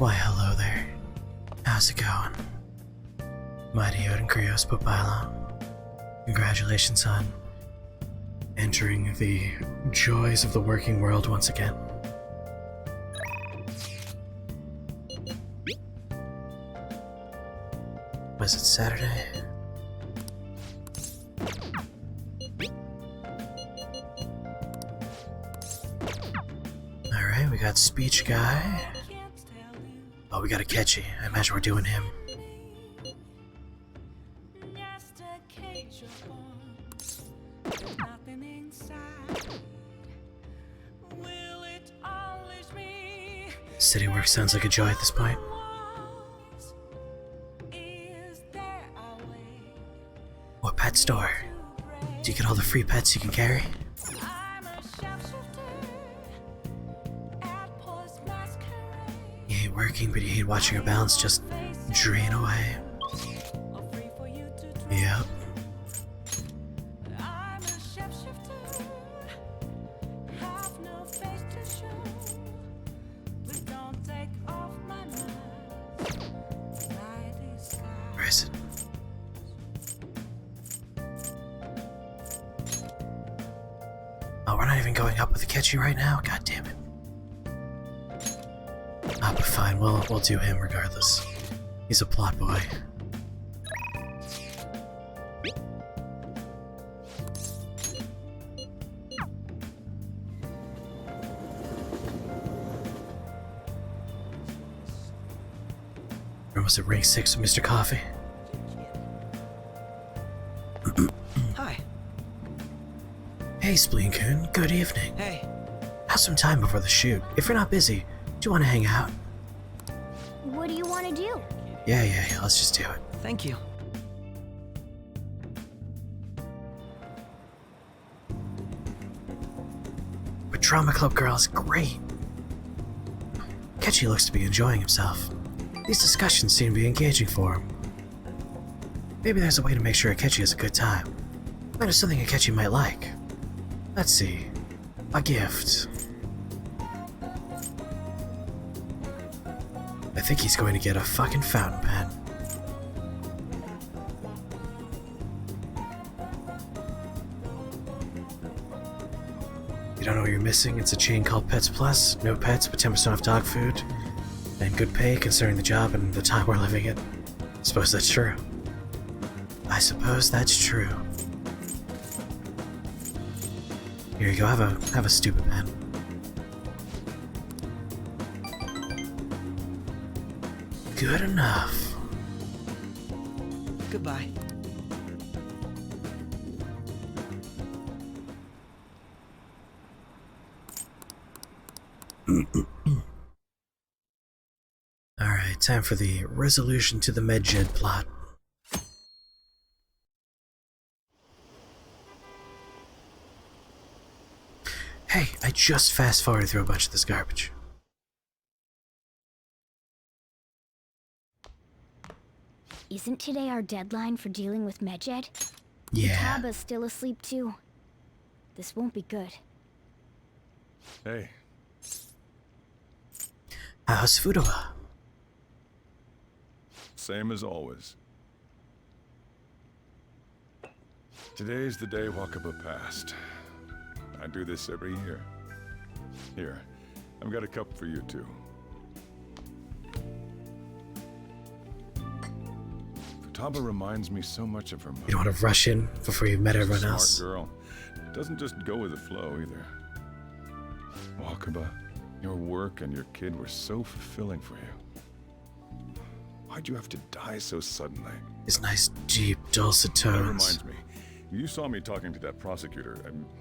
Why, hello there. How's it going? Mighty Odin Krios Popilo. Congratulations on entering the joys of the working world once again. Was it Saturday? Alright, we got Speech Guy. Oh, we got a Catchy. I imagine we're doing him. City work sounds like a joy at this point. What pet store? Do you get all the free pets you can carry? You hate working, but you hate watching your balance just drain away. Yep. Where is it? Oh, we're not even going up with the Catchy right now? God damn it. Ah, but fine, we'll do him regardless. He's a plot boy. We're almost at rank 6 with Mr. Coffee. Hi. Hey, Spleen-kun, good evening. Hey. Have some time before the shoot. If you're not busy, do you want to hang out? What do you want to do? Yeah, let's just do it. Thank you. But Drama Club Girl is great. Catchy looks to be enjoying himself. These discussions seem to be engaging for him. Maybe there's a way to make sure Akechi has a good time. Might have something Akechi might like. Let's see. A gift. I think he's going to get a fucking fountain pen. You don't know what you're missing? It's a chain called Pets Plus. No pets, but 10% off dog food. And good pay considering the job and the time we're living in. Suppose that's true. I suppose that's true. Here you go, have a stupid pen. Good enough. Goodbye. Alright, time for the resolution to the Medjed plot. Hey, I just fast forwarded through a bunch of this garbage. Isn't today our deadline for dealing with Medjed? Yeah. Taba's still asleep too. This won't be good. Hey. How's Fudoba? Same as always. Today's the day Wakaba passed. I do this every year. Here, I've got a cup for you too. Futaba reminds me so much of her mother. You don't want to rush in before you've met everyone Smart else. girl. Doesn't just go with the flow either. Wakaba, your work and your kid were so fulfilling for you. Why'd you have to die so suddenly? His nice, deep, dulcet That tones. reminds me. You saw me talking to that prosecutor.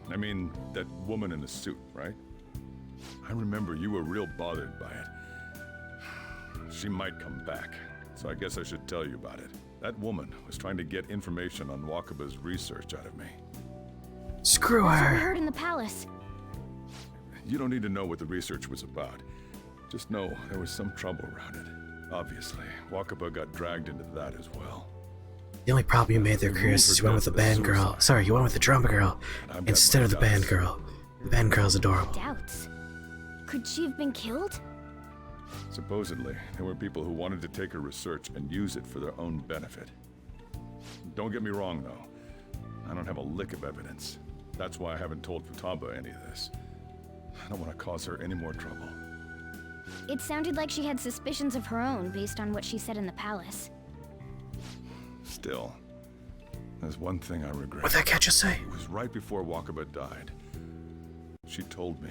I mean, that woman in the suit, right? I remember you were real bothered by it. She might come back, so I guess I should tell you about it. That woman was trying to get information on Wakaba's research out of me. Screw That's what we her. heard in the palace. You don't need to know what the research was about. Just know there was some trouble around it. Obviously, Wakaba got dragged into that as well. The only problem you made there, Chris, is you went with the band girl. Sorry, you went with the drummer girl instead of the band girl. The band girl's adorable. Doubts. Could she have been killed? Supposedly, there were people who wanted to take her research and use it for their own benefit. Don't get me wrong, though. I don't have a lick of evidence. That's why I haven't told Futaba any of this. I don't want to cause her any more trouble. It sounded like she had suspicions of her own based on what she said in the palace. Still, there's one thing I regret. What'd that cat just say? It was right before Wakaba died. She told me,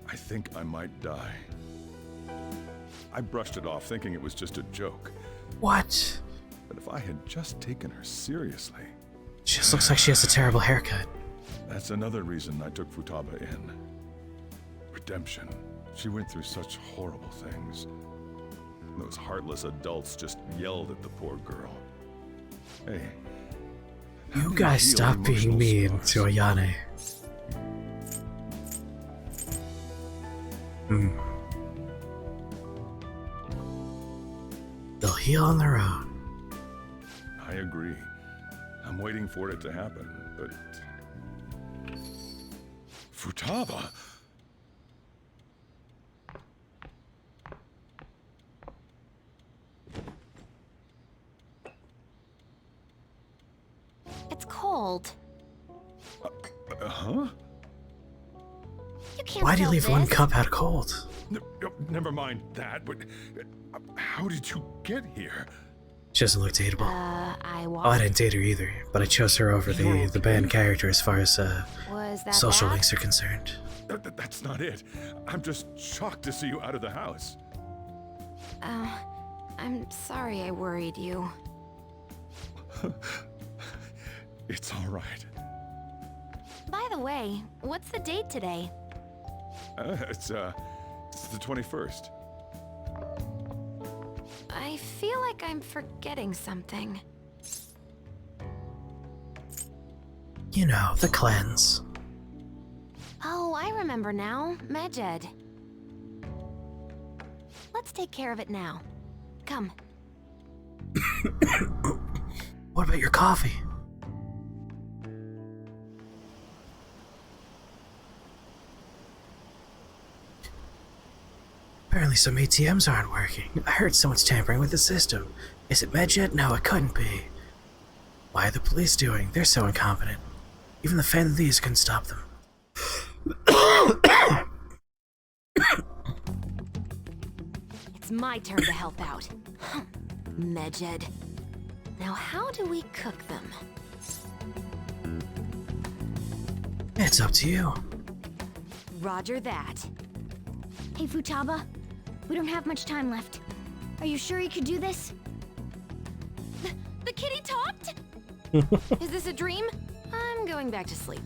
I think I might die. I brushed it off, thinking it was just a joke. What? But if I had just taken her seriously... She just looks like she has a terrible haircut. That's another reason I took Futaba in. Redemption. She went through such horrible things. Those heartless adults just yelled at the poor girl. Hey. You guys stop being mean to Ayane. They'll heal on their own. I agree. I'm waiting for it to happen, but... Futaba? It's cold. Huh? You can't Why do you sell leave one this. cup out cold? Never mind that, but... how did you get here? She doesn't look dateable. I Oh, I didn't date her either, but I chose her over the band character as far as Was that social bad? links are concerned. That's not it. I'm just shocked to see you out of the house. I'm sorry I worried you. It's all right. By the way, what's the date today? It's the 21st. I feel like I'm forgetting something. You know, the cleanse. Oh, I remember now. Medjed. Let's take care of it now. Come. What about your coffee? Apparently some ATMs aren't working. I heard someone's tampering with the system. Is it Medjet? No, it couldn't be. Why are the police doing? They're so incompetent. Even the fan of these couldn't stop them. It's my turn to help out. Medjed. Now how do we cook them? It's up to you. Roger that. Hey, Futaba. We don't have much time left. Are you sure you could do this? The kitty talked? Is this a dream? I'm going back to sleep.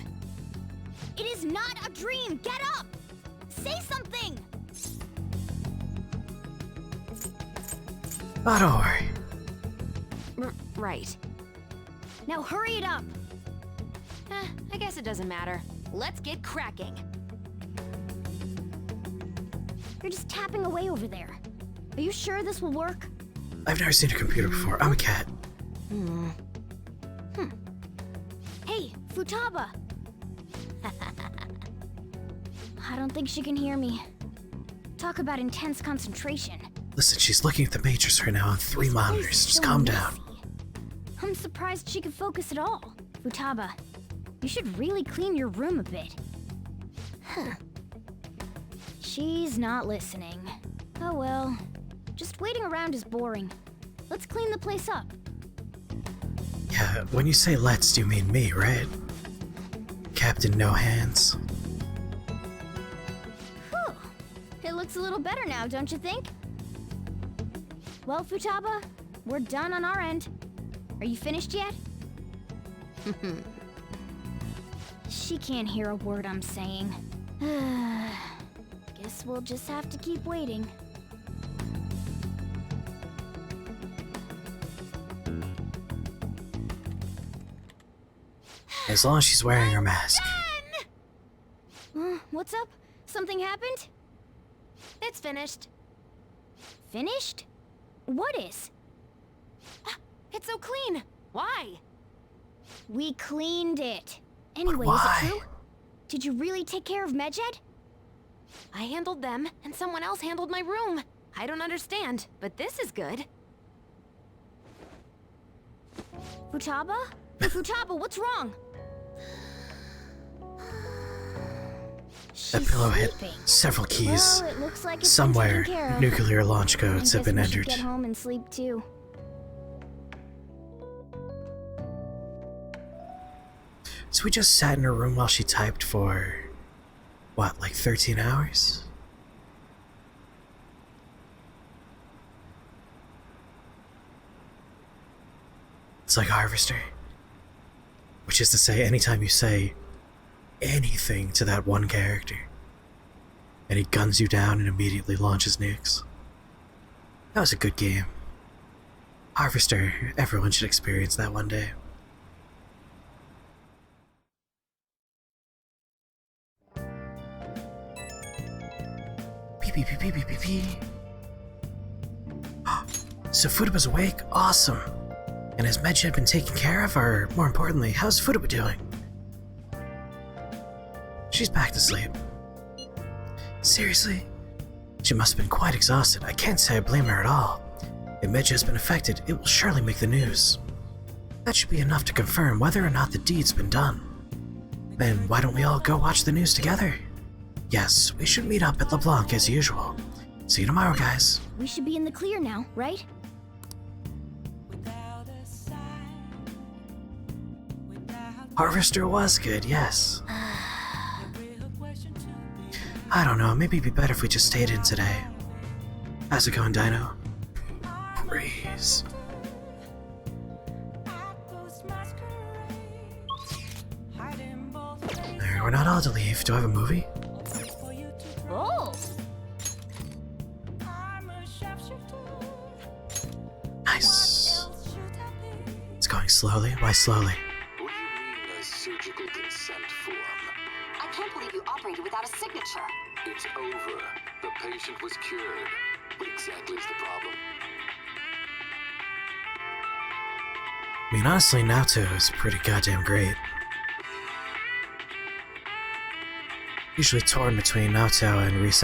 It is not a dream! Get up! Say something! Oh, don't worry. Right. Now hurry it up! I guess it doesn't matter. Let's get cracking. You're just tapping away over there. Are you sure this will work? I've never seen a computer before. I'm a cat. Hey, Futaba! I don't think she can hear me. Talk about intense concentration. Listen, she's looking at the matrix right now on 3 This monitors. place is Just so calm down. messy. I'm surprised she could focus at all. Futaba, you should really clean your room a bit. She's not listening. Oh well. Just waiting around is boring. Let's clean the place up. Yeah, when you say let's, do you mean me, right? Captain No Hands. Whew. It looks a little better now, don't you think? Well, Futaba, we're done on our end. Are you finished yet? She can't hear a word I'm saying. Guess we'll just have to keep waiting. As long as she's wearing her mask. What's up? Something happened? It's finished. Finished? What is? It's so clean. Why? We cleaned it. Anyway, is why? it true? Did you really take care of Medjed? I handled them, and someone else handled my room. I don't understand, but this is good. Futaba? Futaba, what's wrong? That pillow hit several keys. Well, it looks like it's Somewhere, been taken care of. nuclear launch codes have been I guess we entered. should get home and sleep too. So we just sat in her room while she typed for, what, like 13 hours? It's like Harvester. Which is to say, anytime you say anything to that one character, and he guns you down and immediately launches nukes. That was a good game. Harvester, everyone should experience that one day. Beep beep beep beep beep beep beep. So Futaba's awake? Awesome! And has Medjed been taken care of, or more importantly, how's Futaba doing? She's back to sleep. Seriously? She must have been quite exhausted. I can't say I blame her at all. If Medjed has been affected, it will surely make the news. That should be enough to confirm whether or not the deed's been done. Then why don't we all go watch the news together? Yes, we should meet up at LeBlanc as usual. See you tomorrow, guys. We should be in the clear now, right? Harvester was good, yes. I don't know, maybe it'd be better if we just stayed in today. How's it going, Dino? Breeze. There, we're not all to leave. Do I have a movie? Oh! Nice. It's going slowly. Why slowly? What do you mean, a surgical consent form? I can't believe you operated without a signature. It's over. The patient was cured. What exactly is the problem? I mean, honestly, Naoto is pretty goddamn great. Usually torn between Naoto and Rise.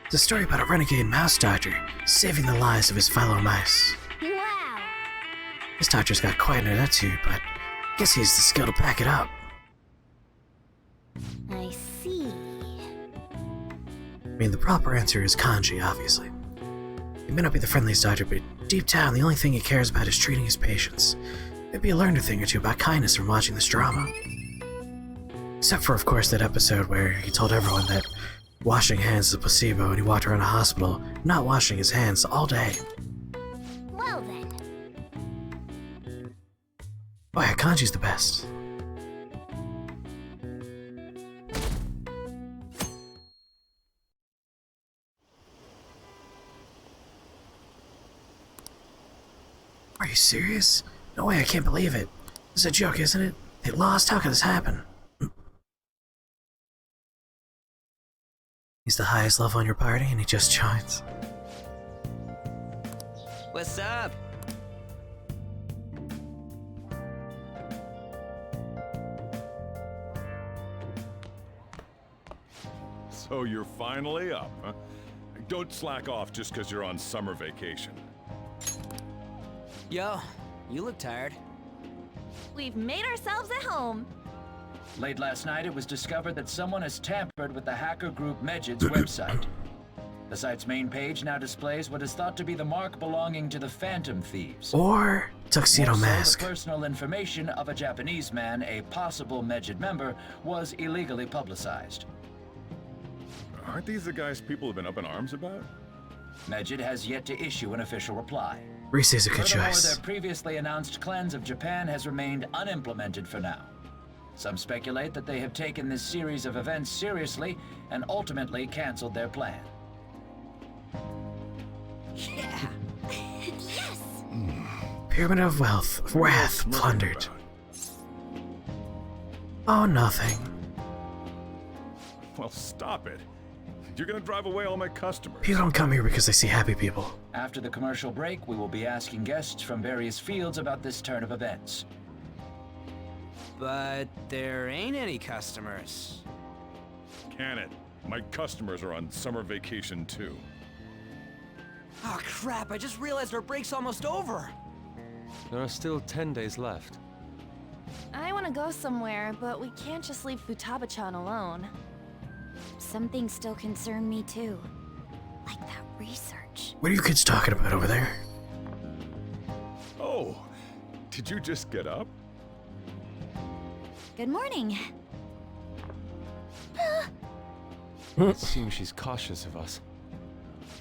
It's a story about a renegade mouse doctor saving the lives of his fellow mice. Wow! This doctor's got quite an attitude, but I guess he has the skill to back it up. I see. I mean, the proper answer is kanji, obviously. He may not be the friendliest doctor, but deep down, the only thing he cares about is treating his patients. Maybe he learned a thing or two about kindness from watching this drama. Except for, of course, that episode where he told everyone that washing hands is a placebo and he walked around a hospital not washing his hands all day. Well then. Oh yeah, kanji's the best. Are you serious? No way, I can't believe it. This is a joke, isn't it? They lost? How could this happen? He's the highest level in your party and he just joins. What's up? So you're finally up, huh? Don't slack off just because you're on summer vacation. Yo, you look tired. We've made ourselves at home. Late last night, it was discovered that someone has tampered with the hacker group Medjed's website. The site's main page now displays what is thought to be the mark belonging to the Phantom Thieves. Or Tuxedo More so, Mask. the personal information of a Japanese man, a possible Medjed member, was illegally publicized. Aren't these the guys people have been up in arms about? Medjed has yet to issue an official reply. Reese is a good Furthermore, choice. their previously announced cleanse of Japan has remained unimplemented for now. Some speculate that they have taken this series of events seriously and ultimately canceled their plan. Yeah. Yes! Pyramid of Wealth, Wrath, Smirking plundered. about? Oh, nothing. Well, stop it. You're gonna drive away all my customers. People don't come here because they see happy people. After the commercial break, we will be asking guests from various fields about this turn of events. But there ain't any customers. Can it? My customers are on summer vacation too. Oh crap, I just realized our break's almost over. There are still 10 days left. I want to go somewhere, but we can't just leave Futaba-chan alone. Some things still concern me too. Like that research. What are you kids talking about over there? Oh, did you just get up? Good morning. It seems she's cautious of us.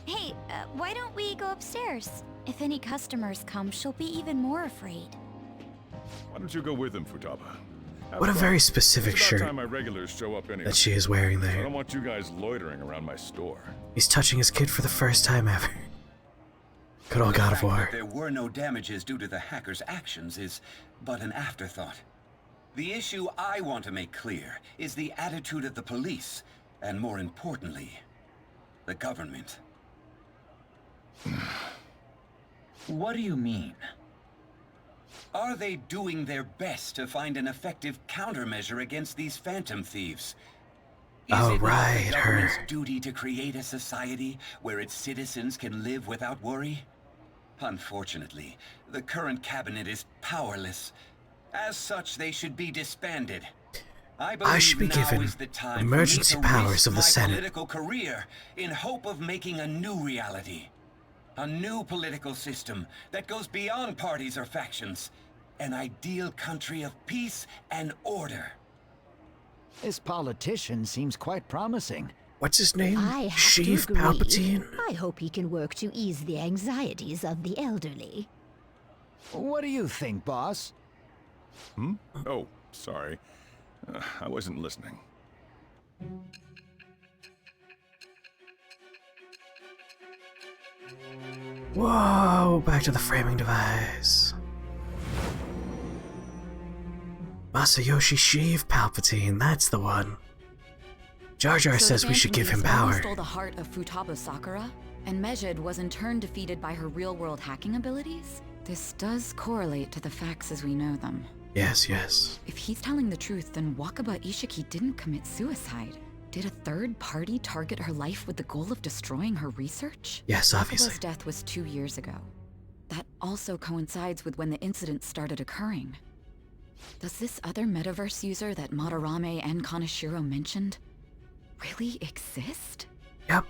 Hey, why don't we go upstairs? If any customers come, she'll be even more afraid. Why don't you go with him, Futaba? Have What a fun. very specific It's about shirt time my regulars show up anyway. that she is wearing I there. don't want you guys loitering around my store. He's touching his kid for the first time ever. Good old God of The fact War. that there were no damages due to the hacker's actions is but an afterthought. The issue I want to make clear is the attitude of the police, and more importantly, the government. What do you mean? Are they doing their best to find an effective countermeasure against these phantom thieves? Is Oh, it not right, the government's her. duty to create a society where its citizens can live without worry? Unfortunately, the current cabinet is powerless. As such, they should be disbanded. I believe should be now given is the time emergency for me to powers risk of the my Senate. political career in hope of making a new reality. A new political system that goes beyond parties or factions. An ideal country of peace and order. This politician seems quite promising. What's his name? I have Sheev to agree. Palpatine? I hope he can work to ease the anxieties of the elderly. What do you think, boss? Hmm? Oh, sorry. I wasn't listening. Whoa, back to the framing device. Masayoshi Sheev Palpatine, that's the one. Jar Jar says we should give him power. Stole the heart of Futaba Sakura, and Mejid was in turn defeated by her real-world hacking abilities? This does correlate to the facts as we know them. Yes, yes. If he's telling the truth, then Wakaba Ishiki didn't commit suicide. Did a third party target her life with the goal of destroying her research? Yes, obviously. Wakaba's death was 2 years ago. That also coincides with when the incident started occurring. Does this other metaverse user that Madarame and Kaneshiro mentioned really exist? Yep.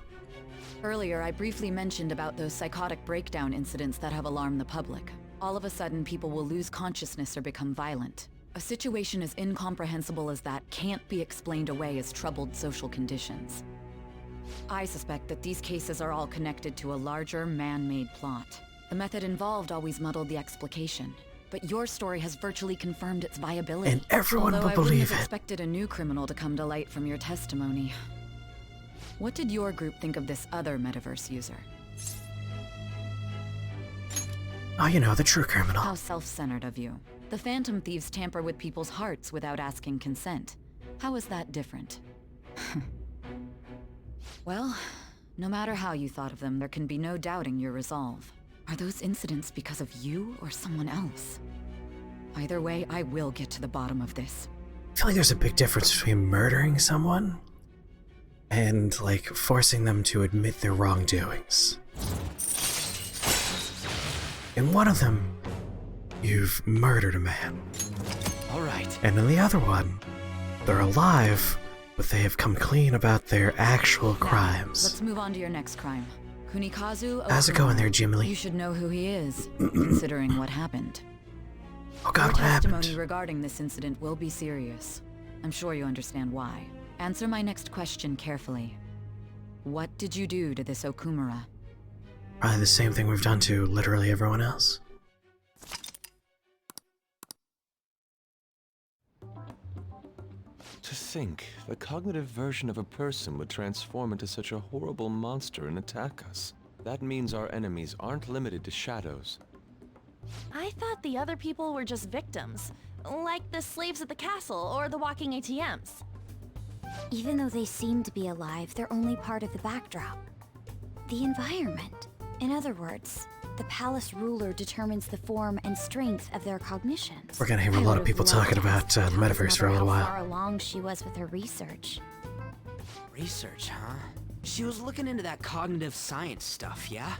Earlier, I briefly mentioned about those psychotic breakdown incidents that have alarmed the public. All of a sudden, people will lose consciousness or become violent. A situation as incomprehensible as that can't be explained away as troubled social conditions. I suspect that these cases are all connected to a larger, man-made plot. The method involved always muddled the explication, but your story has virtually confirmed its viability. And everyone Although will I wouldn't believe have it. expected a new criminal to come to light from your testimony. What did your group think of this other metaverse user? Oh, you know, the true criminal. How self-centered of you. The Phantom Thieves tamper with people's hearts without asking consent. How is that different? Well, no matter how you thought of them, there can be no doubting your resolve. Are those incidents because of you or someone else? Either way, I will get to the bottom of this. I feel like there's a big difference between murdering someone and, like, forcing them to admit their wrongdoings. In one of them, you've murdered a man. All right. And in the other one, they're alive, but they have come clean about their actual crimes. Let's move on to your next crime. Kunikazu. How's it going there, Jimmy Lee? You should know who he is, considering what happened. Oh God, Your what happened? testimony regarding this incident will be serious. I'm sure you understand why. Answer my next question carefully. What did you do to this Okumura? Probably the same thing we've done to literally everyone else. To think, the cognitive version of a person would transform into such a horrible monster and attack us. That means our enemies aren't limited to shadows. I thought the other people were just victims, like the slaves at the castle or the walking ATMs. Even though they seem to be alive, they're only part of the backdrop. The environment. In other words, the palace ruler determines the form and strength of their cognitions. We're gonna hear a lot of people talking about the metaverse for a little How while. far along she was with her research. Research, huh? She was looking into that cognitive science stuff, yeah?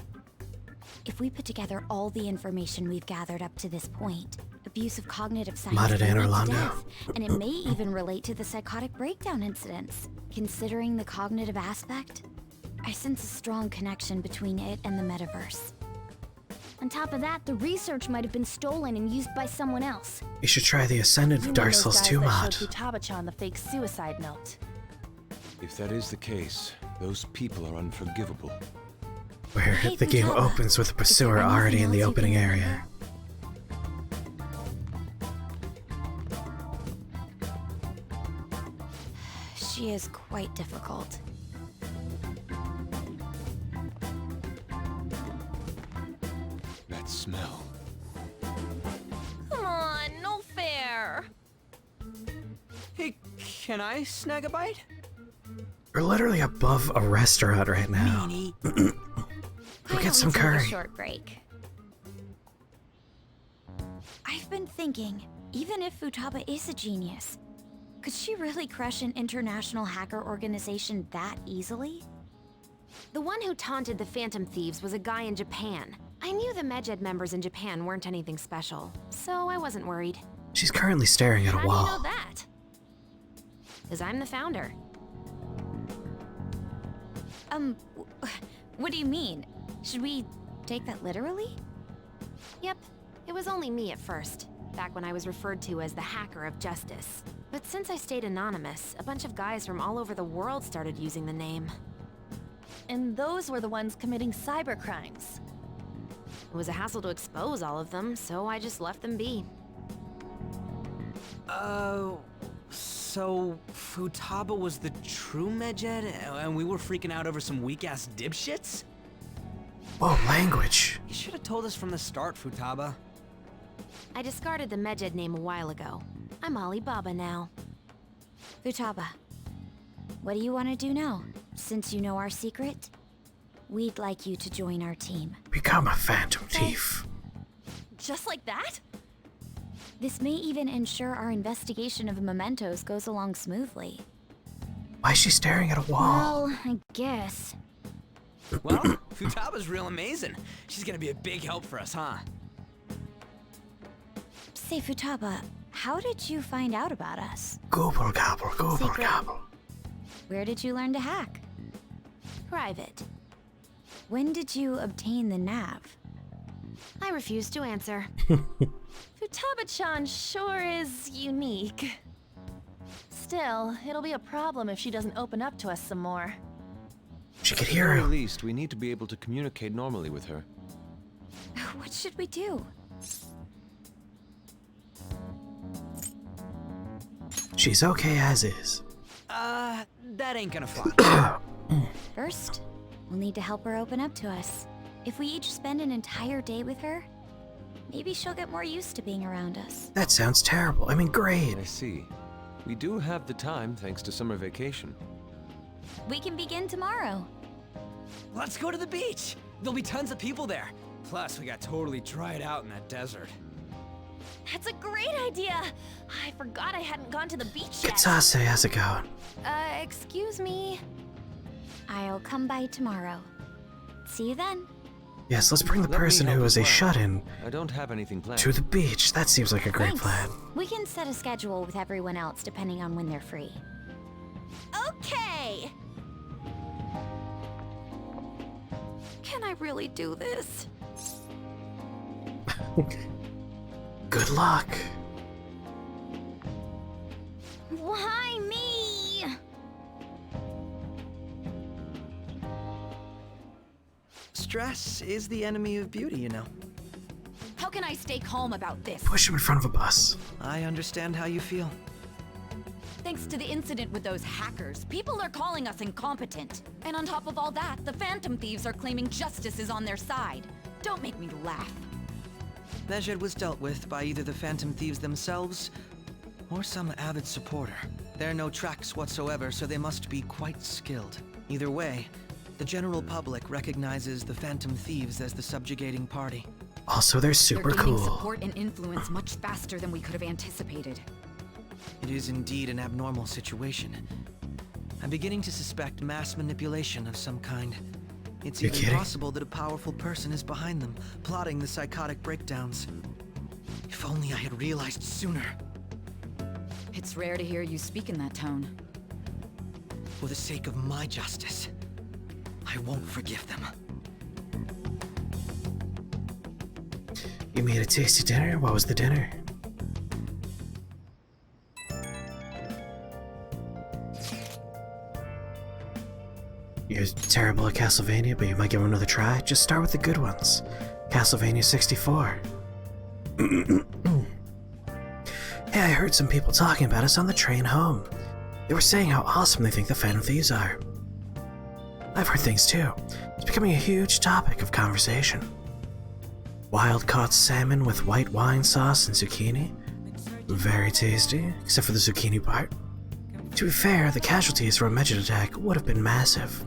If we put together all the information we've gathered up to this point, abuse of cognitive science Modded may in lead to Orlando. death, and it may even relate to the psychotic breakdown incidents. Considering the cognitive aspect, I sense a strong connection between it and the metaverse. On top of that, the research might have been stolen and used by someone else. You should try the Ascendant You of mean Dark those Souls guys 2 that mod. showed Futaba-chan the fake suicide note. If that is the case, those people are unforgivable. Where Hey, the game Futaba, opens with a is there pursuer already in anything the else you opening can area. She is quite difficult. That smell. Come on, no fair. Hey, can I snag a bite? We're literally above a restaurant right now. Go get some Take curry. a short break. I've been thinking, even if Futaba is a genius, could she really crush an international hacker organization that easily? The one who taunted the Phantom Thieves was a guy in Japan. I knew the Medjed members in Japan weren't anything special, so I wasn't worried. She's currently staring at a How wall. do you know that? Because I'm the founder. What do you mean? Should we take that literally? Yep, it was only me at first, back when I was referred to as the Hacker of Justice. But since I stayed anonymous, a bunch of guys from all over the world started using the name. And those were the ones committing cybercrimes. It was a hassle to expose all of them, so I just left them be. So Futaba was the true Medjed, and we were freaking out over some weak-ass dipshits? Whoa, language. You should have told us from the start, Futaba. I discarded the Medjed name a while ago. I'm Alibaba now. Futaba, what do you want to do now? Since you know our secret, we'd like you to join our team. Become a phantom thief. Just like that? This may even ensure our investigation of mementos goes along smoothly. Why is she staring at a wall? Well, I guess. Well, Futaba's real amazing. She's gonna be a big help for us, huh? Say, Futaba, how did you find out about us? Gobble gobble, gobble Secret. gobble. Where did you learn to hack? Private. When did you obtain the nav? I refuse to answer. Futaba-chan sure is unique. Still, it'll be a problem if she doesn't open up to us some more. She could At the hear very him. least, we need to be able to communicate normally with her. What should we do? She's okay as is. That ain't gonna fly. First, we'll need to help her open up to us. If we each spend an entire day with her, maybe she'll get more used to being around us. That sounds terrible. I mean, great. I see. We do have the time thanks to summer vacation. We can begin tomorrow. Let's go to the beach. There'll be tons of people there. Plus, we got totally dried out in that desert. That's a great idea! I forgot I hadn't gone to the beach yet. Katsase, how's it going? Excuse me. I'll come by tomorrow. See you then. Yes, let's bring the Let me person help who as is a well. shut-in I don't have anything planned. to the beach. That seems like a great Thanks. plan. We can set a schedule with everyone else depending on when they're free. Okay! Can I really do this? Good luck. Why me? Stress is the enemy of beauty, you know. How can I stay calm about this? Push him in front of a bus. I understand how you feel. Thanks to the incident with those hackers, people are calling us incompetent. And on top of all that, the Phantom Thieves are claiming justice is on their side. Don't make me laugh. Medjed was dealt with by either the Phantom Thieves themselves or some avid supporter. There are no tracks whatsoever, so they must be quite skilled. Either way, the general public recognizes the Phantom Thieves as the subjugating party. Also, they're super They're gaining cool. support and influence much faster than we could have anticipated. It is indeed an abnormal situation. I'm beginning to suspect mass manipulation of some kind. It's You even kidding? possible that a powerful person is behind them, plotting the psychotic breakdowns. If only I had realized sooner. It's rare to hear you speak in that tone. For the sake of my justice, I won't forgive them. You made a tasty dinner? What was the dinner? You're terrible at Castlevania, but you might give them another try. Just start with the good ones. Castlevania 64. Hey, I heard some people talking about us on the train home. They were saying how awesome they think the Phantom Thieves are. I've heard things too. It's becoming a huge topic of conversation. Wild-caught salmon with white wine sauce and zucchini. Very tasty, except for the zucchini part. To be fair, the casualties from a Medjed attack would have been massive.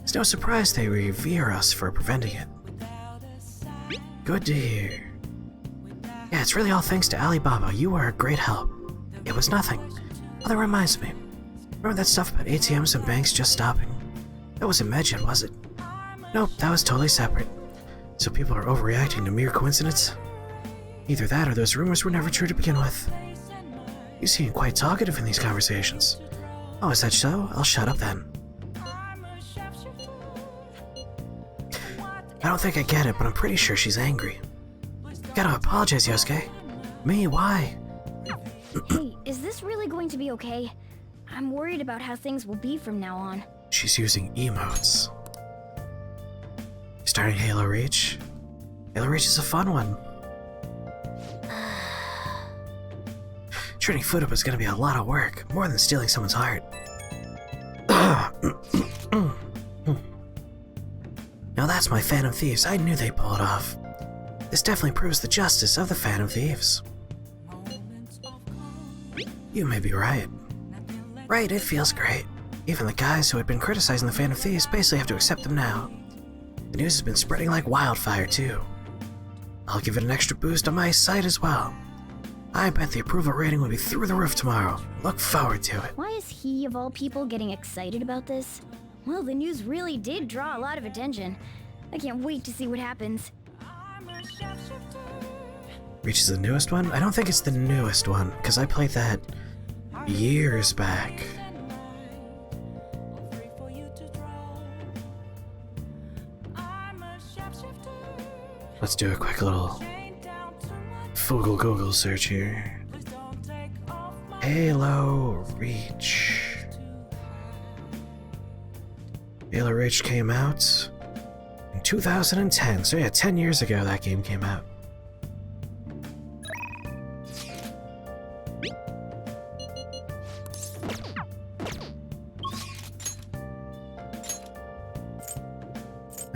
It's no surprise they revere us for preventing it. Good to hear. Yeah, it's really all thanks to Alibaba. You were a great help. It was nothing. Oh, that reminds me. Remember that stuff about ATMs and banks just stopping? That wasn't Medjed, was it? Nope, that was totally separate. So people are overreacting to mere coincidence? Either that or those rumors were never true to begin with. You seem quite talkative in these conversations. Oh, is that so? I'll shut up then. I don't think I get it, but I'm pretty sure she's angry. Gotta apologize, Yosuke. Me, why? Hey, is this really going to be okay? I'm worried about how things will be from now on. She's using emotes. Starting Halo Reach? Halo Reach is a fun one. Training foot up is gonna be a lot of work, more than stealing someone's heart. Now that's my Phantom Thieves. I knew they'd pull it off. This definitely proves the justice of the Phantom Thieves. You may be right. Right, it feels great. Even the guys who had been criticizing the Phantom Thieves basically have to accept them now. The news has been spreading like wildfire, too. I'll give it an extra boost on my site as well. I bet the approval rating will be through the roof tomorrow. Look forward to it. Why is he, of all people, getting excited about this? Well, the news really did draw a lot of attention. I can't wait to see what happens. Reach is the newest one? I don't think it's the newest one, because I played that years back. Let's do a quick little Foogle Google search here. Halo Reach. Halo Reach came out in 2010, so yeah, 10 years ago that game came out.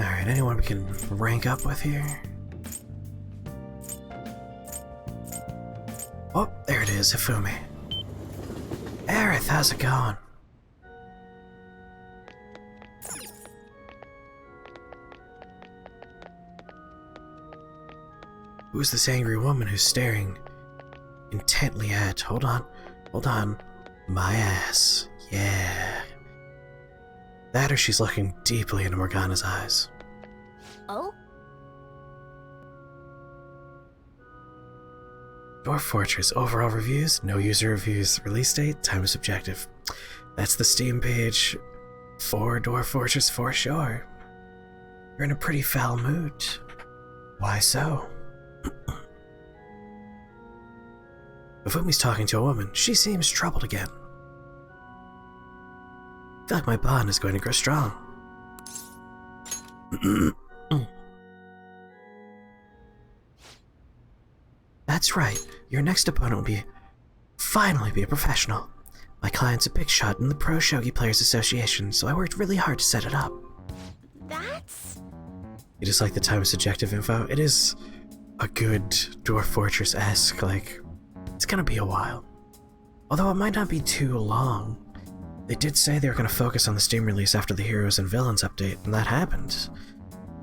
Alright, anyone we can rank up with here? Oh, there it is, Hifumi. Aerith, how's it going? Who's this angry woman who's staring intently at... Hold on. My ass. Yeah. That or she's looking deeply into Morgana's eyes. Oh? Dwarf Fortress. Overall reviews, no user reviews. Release date, time is subjective. That's the Steam page for Dwarf Fortress for sure. You're in a pretty foul mood. Why so? Ifumi's talking to a woman. She seems troubled again. I feel like my bond is going to grow strong. That's right. Your next opponent will finally be a professional. My client's a big shot in the Pro Shogi Players Association, so I worked really hard to set it up. That's... You just like the time subjective info? It is a good Dwarf Fortress-esque, like, it's gonna be a while. Although it might not be too long. They did say they were gonna focus on the Steam release after the Heroes and Villains update, and that happened.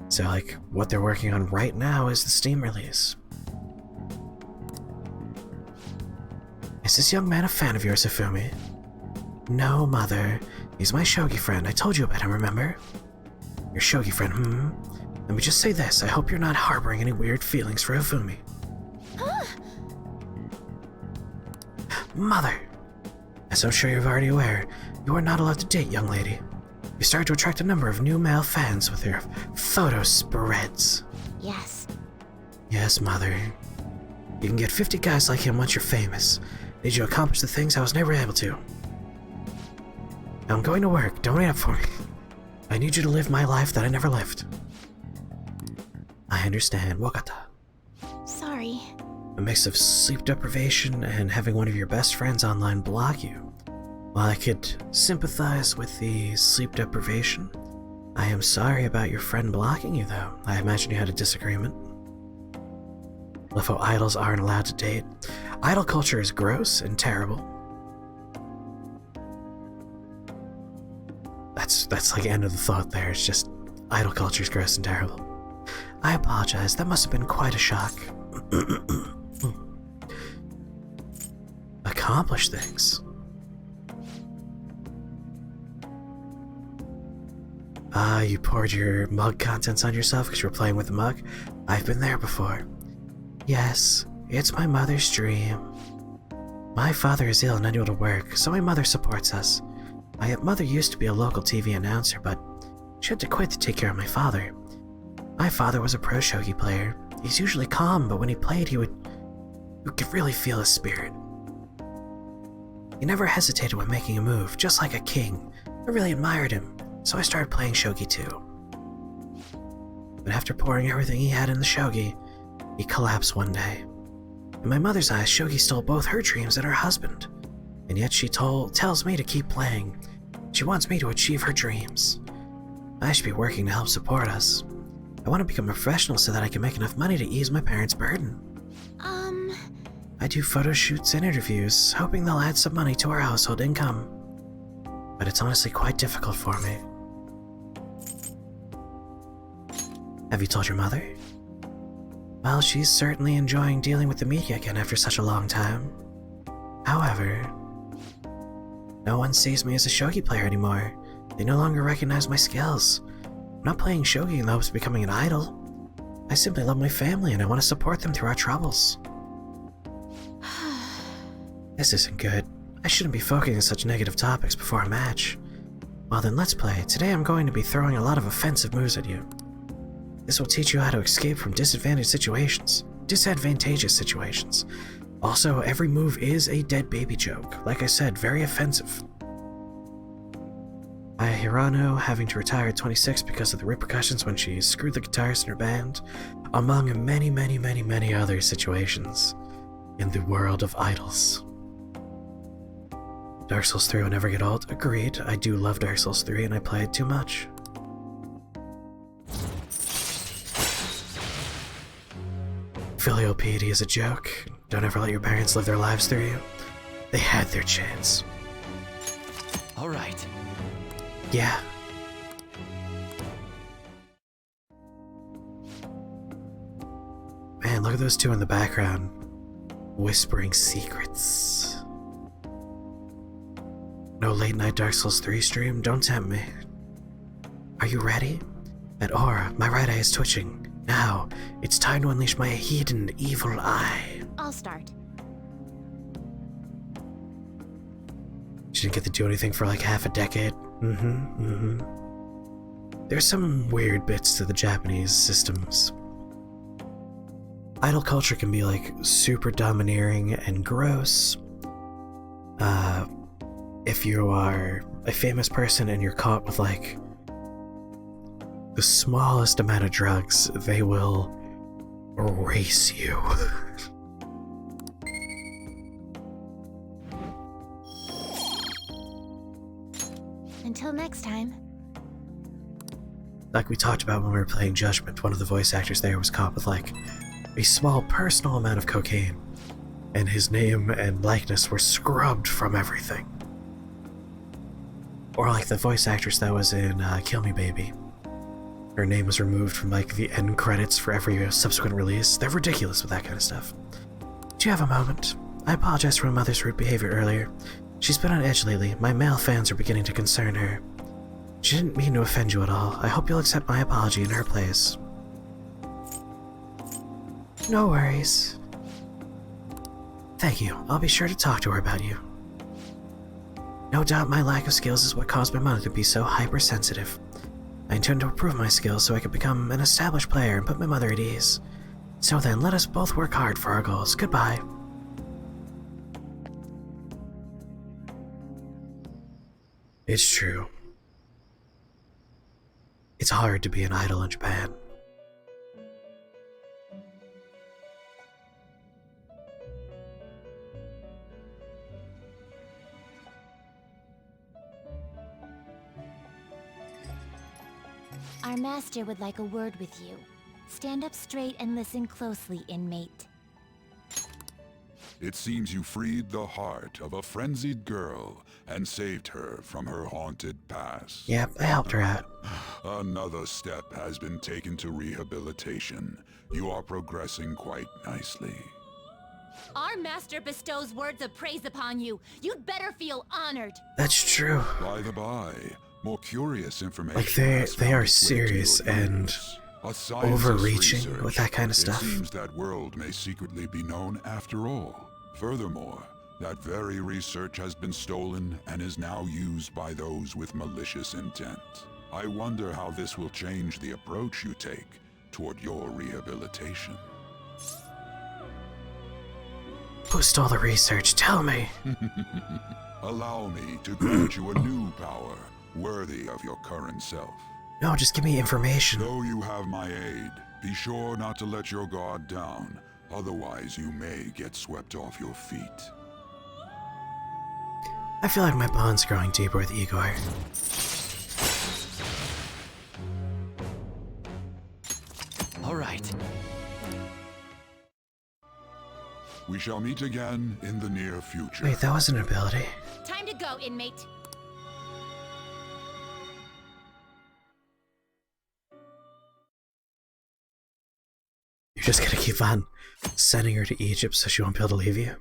So, like, what they're working on right now is the Steam release. Is this young man a fan of yours, Hifumi? No, mother. He's my shogi friend. I told you about him, remember? Your shogi friend, Let me just say this. I hope you're not harboring any weird feelings for Hifumi. Mother! As I'm sure you're already aware, you are not allowed to date, young lady. You started to attract a number of new male fans with your photo spreads. Yes. Yes, Mother. You can get 50 guys like him once you're famous. Need you to accomplish the things I was never able to. Now I'm going to work. Don't wait up for me. I need you to live my life that I never lived. I understand. Wakata. Sorry. A mix of sleep deprivation and having one of your best friends online block you. While I could sympathize with the sleep deprivation, I am sorry about your friend blocking you, though. I imagine you had a disagreement. Love how idols aren't allowed to date. Idol culture is gross and terrible. That's like end of the thought there. It's just idol culture is gross and terrible. I apologize. That must have been quite a shock. Accomplish things. You poured your mug contents on yourself because you were playing with the mug? I've been there before. Yes, it's my mother's dream. My father is ill and unable to work, so my mother supports us. My mother used to be a local TV announcer, but she had to quit to take care of my father. My father was a pro shogi player. He's usually calm, but when he played, you could really feel his spirit. He never hesitated when making a move, just like a king. I really admired him, so I started playing shogi too. But after pouring everything he had in the shogi, he collapsed one day. In my mother's eyes, shogi stole both her dreams and her husband. And yet she tells me to keep playing. She wants me to achieve her dreams. I should be working to help support us. I want to become a professional so that I can make enough money to ease my parents' burden. I do photo shoots and interviews, hoping they'll add some money to our household income. But it's honestly quite difficult for me. Have you told your mother? Well, she's certainly enjoying dealing with the media again after such a long time. However, no one sees me as a shogi player anymore. They no longer recognize my skills. I'm not playing shogi in the hopes of becoming an idol. I simply love my family and I want to support them through our troubles. This isn't good. I shouldn't be focusing on such negative topics before a match. Well then, let's play. Today I'm going to be throwing a lot of offensive moves at you. This will teach you how to escape from disadvantageous situations. Also, every move is a dead baby joke. Like I said, very offensive. Hirano having to retire at 26 because of the repercussions when she screwed the guitarist in her band, among many other situations in the world of idols. Dark Souls 3 will never get old. Agreed. I do love Dark Souls 3 and I play it too much. Filial piety is a joke. Don't ever let your parents live their lives through you. They had their chance. All right. Yeah. Man, look at those two in the background. Whispering secrets. No late night Dark Souls 3 stream? Don't tempt me. Are you ready? At aura, my right eye is twitching. Now, it's time to unleash my hidden evil eye. I'll start. She didn't get to do anything for like half a decade. There's some weird bits to the Japanese systems. Idol culture can be like super domineering and gross. If you are a famous person and you're caught with like the smallest amount of drugs, they will erase you. Until next time. Like we talked about when we were playing Judgment, one of the voice actors there was caught with like a small personal amount of cocaine, and his name and likeness were scrubbed from everything. Or like the voice actress that was in Kill Me Baby. Her name was removed from like the end credits for every subsequent release. They're ridiculous with that kind of stuff. Do you have a moment? I apologize for my mother's rude behavior earlier. She's been on edge lately. My male fans are beginning to concern her. She didn't mean to offend you at all. I hope you'll accept my apology in her place. No worries. Thank you. I'll be sure to talk to her about you. No doubt my lack of skills is what caused my mother to be so hypersensitive. I intend to improve my skills so I can become an established player and put my mother at ease. So then, let us both work hard for our goals. Goodbye. It's true. It's hard to be an idol in Japan. Our master would like a word with you. Stand up straight and listen closely, inmate. It seems you freed the heart of a frenzied girl and saved her from her haunted past. Yep, I helped her out. Another step has been taken to rehabilitation. You are progressing quite nicely. Our master bestows words of praise upon you. You'd better feel honored. That's true. By the by, more curious information. Like they are serious and overreaching with that kind of stuff. It seems that world may secretly be known after all. Furthermore, that very research has been stolen and is now used by those with malicious intent. I wonder how this will change the approach you take toward your rehabilitation. Who stole the research? Tell me. Allow me to grant you a new power worthy of your current self. No, just give me information. Though you have my aid, be sure not to let your guard down. Otherwise, you may get swept off your feet. I feel like my bond's growing deeper with Igor. All right. We shall meet again in the near future. Wait, that wasn't an ability. Time to go, inmate. You're just gonna keep on sending her to Egypt so she won't be able to leave you?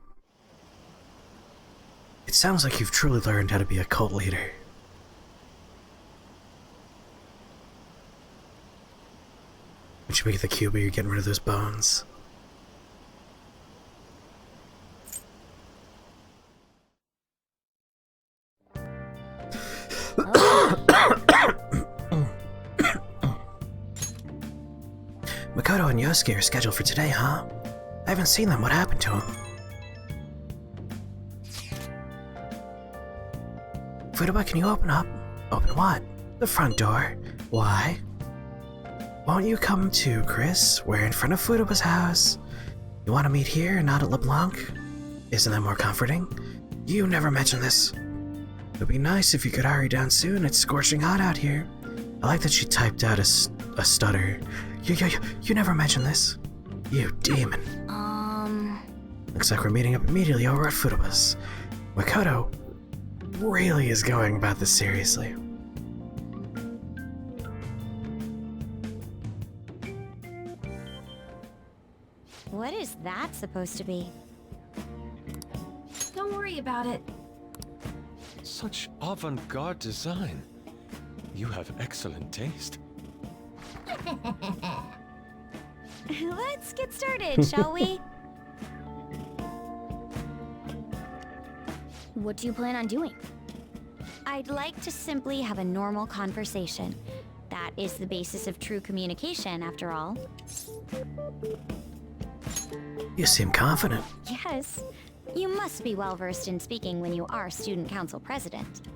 It sounds like you've truly learned how to be a cult leader. Would you make the cube where you're getting rid of those bones? Makoto and Yosuke are scheduled for today, huh? I haven't seen them. What happened to them? Furuba, can you open up? Open what? The front door. Why? Won't you come too, Chris? We're in front of Furuba's house. You want to meet here and not at LeBlanc? Isn't that more comforting? You never mentioned this. It'd be nice if you could hurry down soon. It's scorching hot out here. I like that she typed out a stutter. You never mentioned this. You demon. Looks like we're meeting up immediately over at Furuba's. Makoto really is going about this seriously. What is that supposed to be? Don't worry about it. Such avant-garde design. You have excellent taste. Let's get started, shall we? What do you plan on doing? I'd like to simply have a normal conversation. That is the basis of true communication, after all. You seem confident. Yes. You must be well-versed in speaking when you are student council president.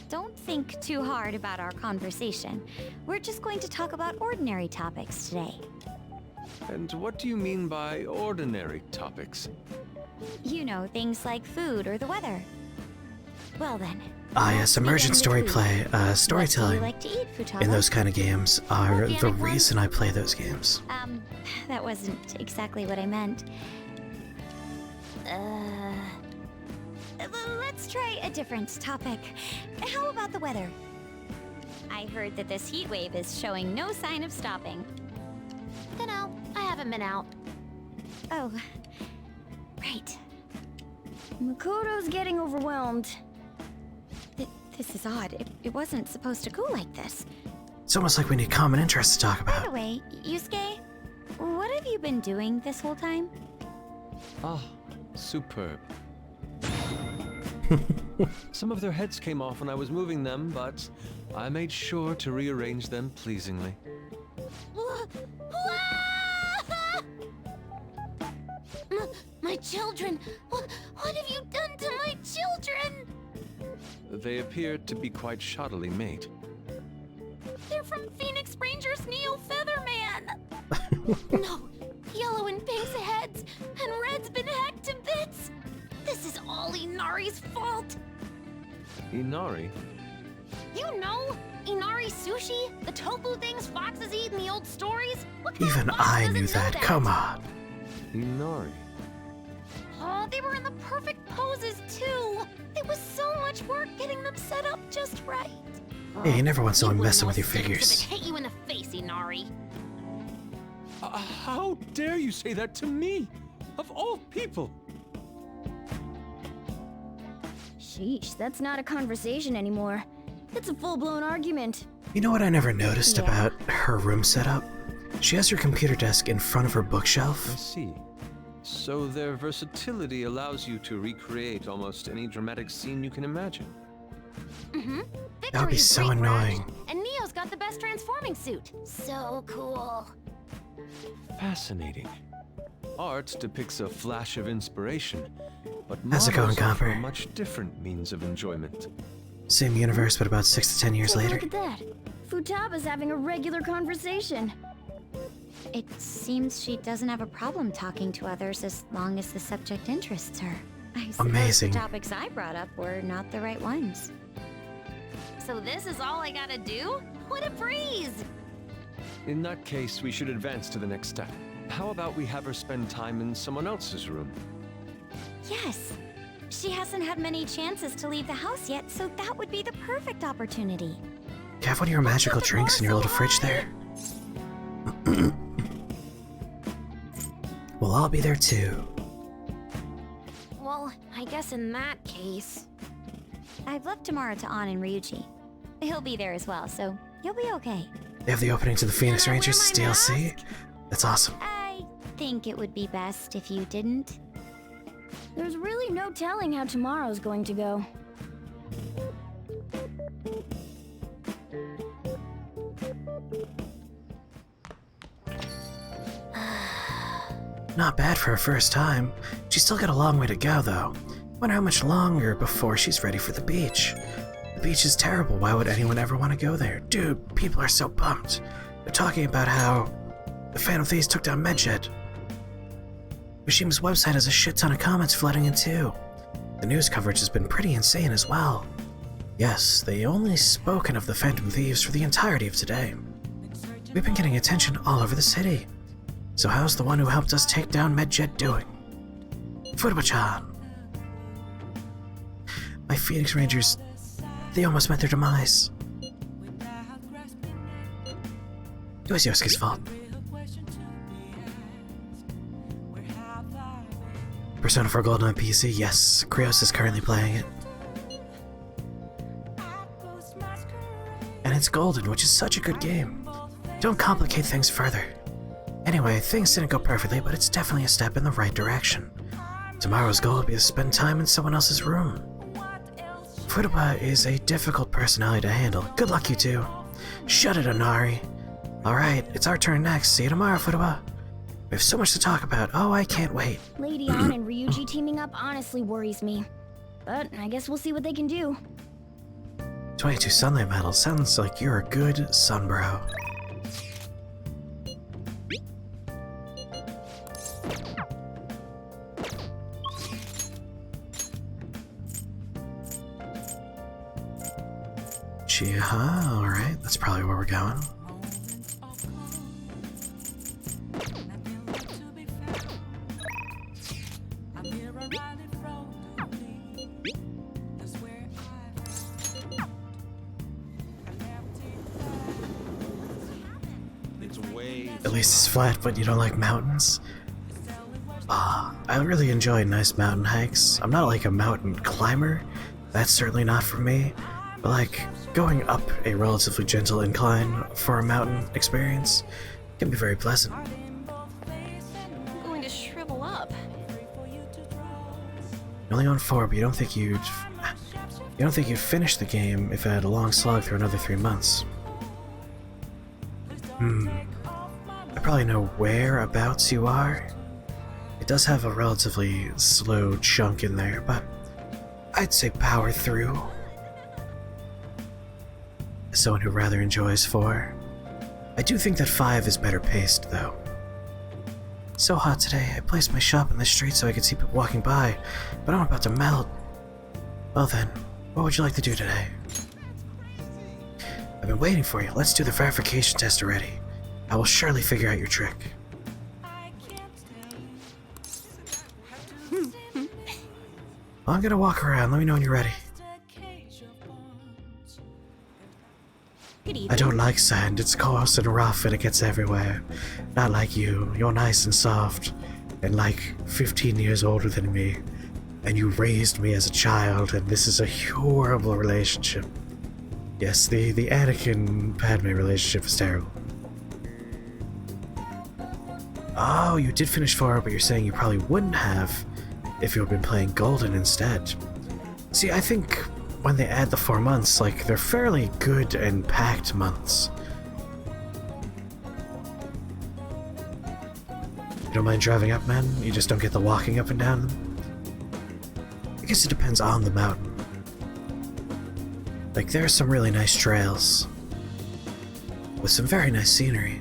Don't think too hard about our conversation. We're just going to talk about ordinary topics today. And what do you mean by ordinary topics? You know, things like food or the weather. Well then. Ah yes, immersion storytelling Like to eat, Futaba? in those kind of games are the reason I play those games. That wasn't exactly what I meant. Let's try a different topic. How about the weather? I heard that this heat wave is showing no sign of stopping. Dunno, I haven't been out. Oh, right. Makoto's getting overwhelmed. This is odd. It wasn't supposed to go like this. It's almost like we need common interests to talk By about. the way, Yusuke, what have you been doing this whole time? Ah, superb. Some of their heads came off when I was moving them, but I made sure to rearrange them pleasingly. My children! What have you done to my children? They appear to be quite shoddily made. They're from Phoenix Rangers Neo Featherman! No! Yellow and Pink's heads, and Red's been hacked to bits! This is all Inari's fault! Inari? You know? Inari sushi? The tofu things foxes eat in the old stories? What kind Even of fox I doesn't knew know that. Come on. Inari? Oh, they were in the perfect poses, too! It was so much work getting them set up just right. Hey, you never want someone You messing with wouldn't your know figures. if it hit you in the face, Inari. How dare you say that to me? Of all people! Sheesh, that's not a conversation anymore. It's a full-blown argument. You know what I never noticed about her room setup? She has her computer desk in front of her bookshelf. I see. So their versatility allows you to recreate almost any dramatic scene you can imagine. Mm-hmm. That would be so annoying. And Neo's got the best transforming suit. So cool. Fascinating. Art depicts a flash of inspiration, but How's it going, models offer a Copper? much different means of enjoyment. Same universe, but about 6 to 10 years Take a later. look at that. Futaba's having a regular conversation. It seems she doesn't have a problem talking to others as long as the subject interests her. I suppose Amazing. the topics I brought up were not the right ones. So this is all I gotta do? What a breeze! In that case, we should advance to the next step. How about we have her spend time in someone else's room? Yes. She hasn't had many chances to leave the house yet, so that would be the perfect opportunity. Have one of your magical drinks in your little fridge there. Well, I'll be there too. Well, I guess in that case... I've left tomorrow to An and Ryuji. He'll be there as well, so you'll be okay. They have the opening to the Phoenix Rangers as DLC? That's awesome. I think it would be best if you didn't. There's really no telling how tomorrow's going to go. Not bad for her first time. She's still got a long way to go, though. Wonder how much longer before she's ready for the beach. The beach is terrible. Why would anyone ever want to go there? Dude, people are so pumped. They're talking about how the Phantom Thieves took down Medjed. Mishima's website has a shit ton of comments flooding in too. The news coverage has been pretty insane as well. Yes, they only spoken of the Phantom Thieves for the entirety of today. We've been getting attention all over the city. So how's the one who helped us take down Medjed doing? Futaba-chan. My Phoenix Rangers, they almost met their demise. It was Yosuke's fault. Persona 4 Gold on PC, yes. Krios is currently playing it. And it's golden, which is such a good game. Don't complicate things further. Anyway, things didn't go perfectly, but it's definitely a step in the right direction. Tomorrow's goal will be to spend time in someone else's room. Futaba is a difficult personality to handle. Good luck, you two. Shut it, Inari. Alright, it's our turn next. See you tomorrow, Futaba. We have so much to talk about. Oh, I can't wait. Lady An and Ryuji teaming up honestly worries me. But I guess we'll see what they can do. 22 sunlight medals. Sounds like you're a good sunbro. Chiha, alright, that's probably where we're going. At least it's flat, but you don't like mountains? I really enjoy nice mountain hikes. I'm not like a mountain climber. That's certainly not for me. But like, going up a relatively gentle incline for a mountain experience can be very pleasant. I'm going to shrivel up. You're only on 4, but you don't think you'd finish the game if it had a long slog through another 3 months. I probably know whereabouts you are. It does have a relatively slow chunk in there, but I'd say power through. As someone who rather enjoys 4, I do think that 5 is better paced, though. It's so hot today, I placed my shop in the street so I could see people walking by, but I'm about to melt. Well then, what would you like to do today? I've been waiting for you. Let's do the verification test already. I will surely figure out your trick. Well, I'm gonna walk around. Let me know when you're ready. I don't like sand. It's coarse and rough and it gets everywhere. Not like you. You're nice and soft and like 15 years older than me. And you raised me as a child, and this is a horrible relationship. Yes, the Anakin-Padme relationship is terrible. Oh, you did finish 4, but you're saying you probably wouldn't have if you had been playing Golden instead. See, I think when they add the 4 months, like, they're fairly good and packed months. You don't mind driving up, man? You just don't get the walking up and down them? I guess it depends on the mountain. Like, there are some really nice trails with some very nice scenery.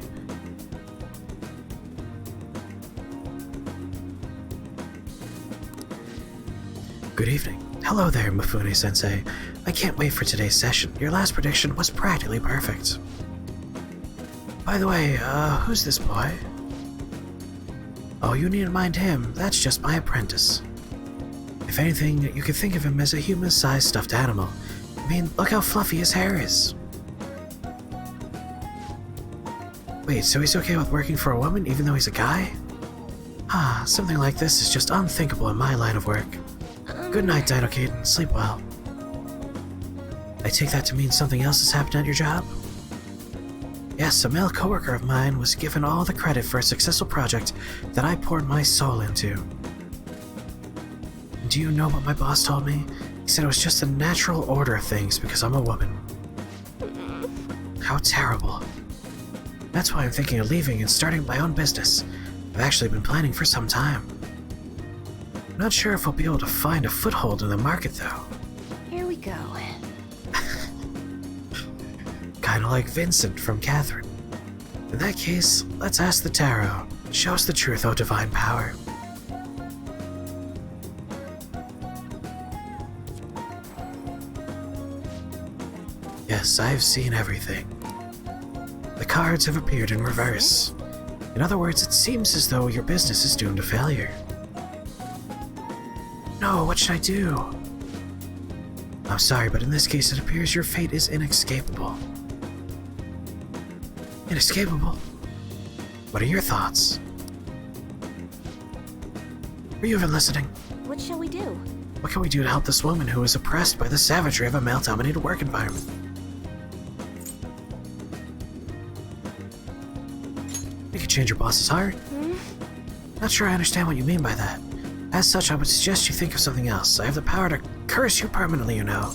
Good evening. Hello there, Mifune-sensei. I can't wait for today's session. Your last prediction was practically perfect. By the way, who's this boy? Oh, you needn't mind him. That's just my apprentice. If anything, you could think of him as a human-sized stuffed animal. I mean, look how fluffy his hair is. Wait, so he's okay with working for a woman even though he's a guy? Ah, something like this is just unthinkable in my line of work. Good night, Dino Caden. Sleep well. I take that to mean something else has happened at your job? Yes, a male coworker of mine was given all the credit for a successful project that I poured my soul into. And do you know what my boss told me? He said it was just the natural order of things because I'm a woman. How terrible. That's why I'm thinking of leaving and starting my own business. I've actually been planning for some time. I'm not sure if we'll be able to find a foothold in the market, though. Here we go. Kinda like Vincent from Catherine. In that case, let's ask the tarot. Show us the truth, O divine power. Yes, I've seen everything. The cards have appeared in reverse. In other words, it seems as though your business is doomed to failure. No, what should I do? I'm sorry, but in this case it appears your fate is inescapable. Inescapable? What are your thoughts? Are you even listening? What shall we do? What can we do to help this woman who is oppressed by the savagery of a male-dominated work environment? You could change your boss's heart. Not sure I understand what you mean by that. As such, I would suggest you think of something else. I have the power to curse you permanently, you know.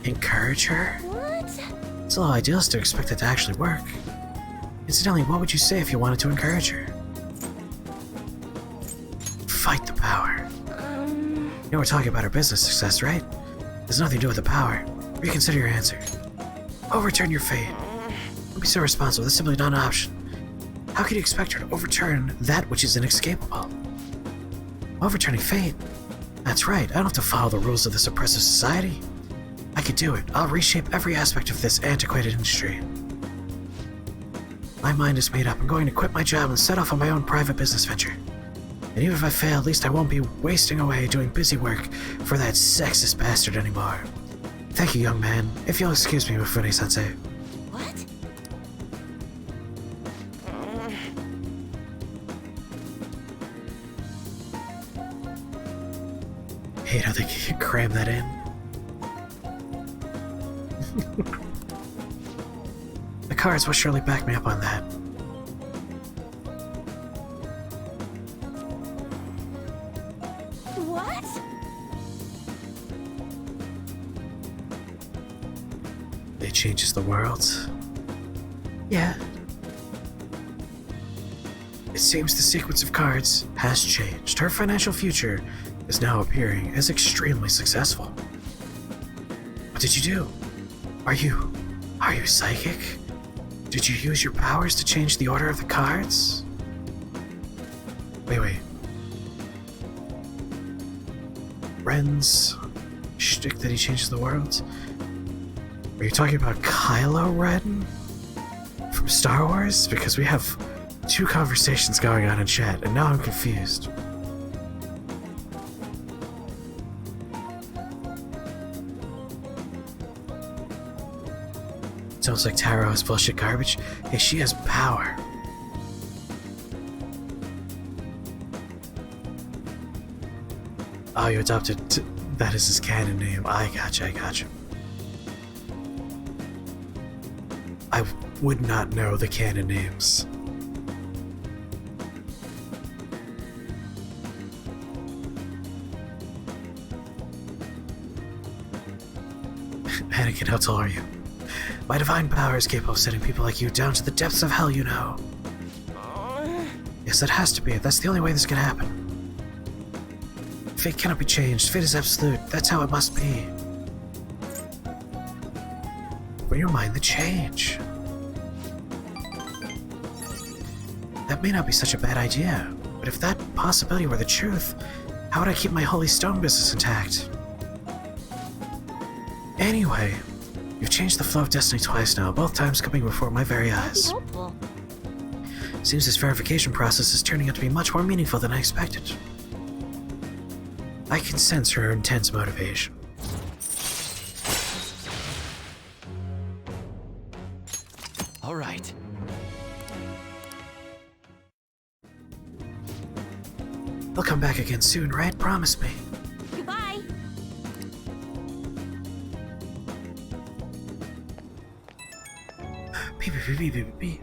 Encourage her? What? It's a little idealistic to expect it to actually work. Incidentally, what would you say if you wanted to encourage her? Fight the power. You know we're talking about her business success, right? There's nothing to do with the power. Reconsider your answer. Overturn your fate. Don't be so responsible. That's simply not an option. How could you expect her to overturn that which is inescapable? Overturning fate? That's right, I don't have to follow the rules of this oppressive society. I could do it. I'll reshape every aspect of this antiquated industry. My mind is made up. I'm going to quit my job and set off on my own private business venture. And even if I fail, at least I won't be wasting away doing busy work for that sexist bastard anymore. Thank you, young man. If you'll excuse me, Mifune-sensei. think you can cram that in. The cards will surely back me up on that. What? It changes the world. Yeah. It seems the sequence of cards has changed. Her financial future is now appearing as extremely successful. What did you do? Are you psychic? Did you use your powers to change the order of the cards? Wait. Ren's shtick that he changes the world? Are you talking about Kylo Ren? From Star Wars? Because we have 2 conversations going on in chat, and now I'm confused. Sounds like Taro is bullshit garbage. Hey, she has power. Oh, you adopted... that is his canon name. I gotcha. I would not know the canon names. Anakin, how tall are you? My divine power is capable of sending people like you down to the depths of hell, you know. Yes, that has to be it. That's the only way this can happen. Fate cannot be changed. Fate is absolute. That's how it must be. Bring your mind the change. That may not be such a bad idea, but if that possibility were the truth, how would I keep my Holy Stone business intact? Anyway, you've changed the flow of destiny twice now, both times coming before my very eyes. Seems this verification process is turning out to be much more meaningful than I expected. I can sense her intense motivation. All right. I'll come back again soon, right? Promise me. Goodbye. Beep.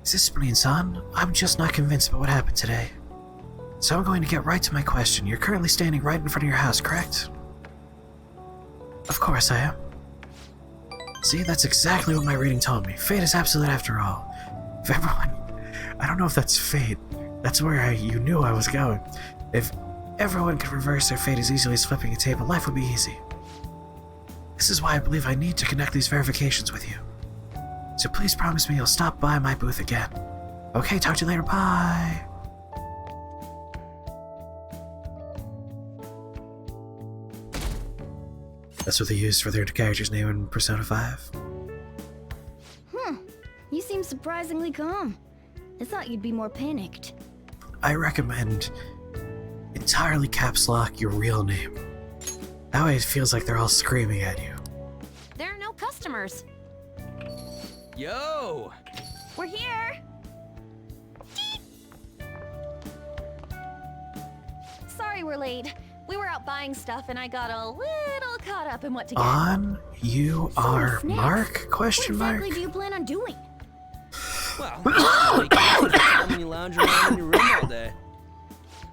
Is this Spleen-san? I'm just not convinced about what happened today. So I'm going to get right to my question. You're currently standing right in front of your house, correct? Of course I am. See, that's exactly what my reading told me. Fate is absolute after all. If everyone... I don't know if that's fate. That's where you knew I was going. If everyone could reverse their fate as easily as flipping a table, life would be easy. This is why I believe I need to connect these verifications with you. So please promise me you'll stop by my booth again. Okay, talk to you later, bye! That's what they used for their character's name in Persona 5. You seem surprisingly calm. I thought you'd be more panicked. I recommend entirely caps lock your real name. That way it feels like they're all screaming at you. There are no customers. Yo! We're here. Sorry we're late. We were out buying stuff and I got a little caught up in what to get. On you are Mark? Question what mark? exactly do you plan on doing? Well, when you lounge around in your room all day.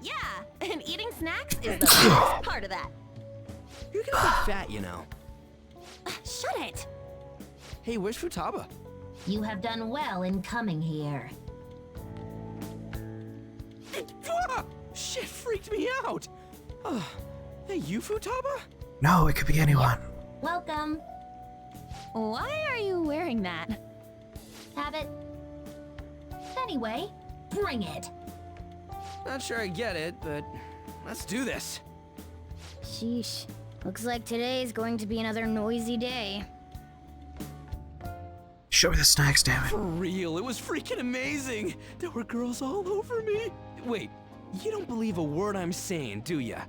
Yeah, and eating snacks is the best part of that. You're gonna get fat, you know. Shut it. Hey, where's Futaba? You have done well in coming here. Ah, shit freaked me out. Hey, you Futaba? No, it could be anyone. Welcome. Why are you wearing that? Have it. Anyway, bring it. Not sure I get it, but let's do this. Sheesh. Looks like today is going to be another noisy day. Show me the snacks, damn it. For real, it was freaking amazing. There were girls all over me. Wait, you don't believe a word I'm saying, do ya?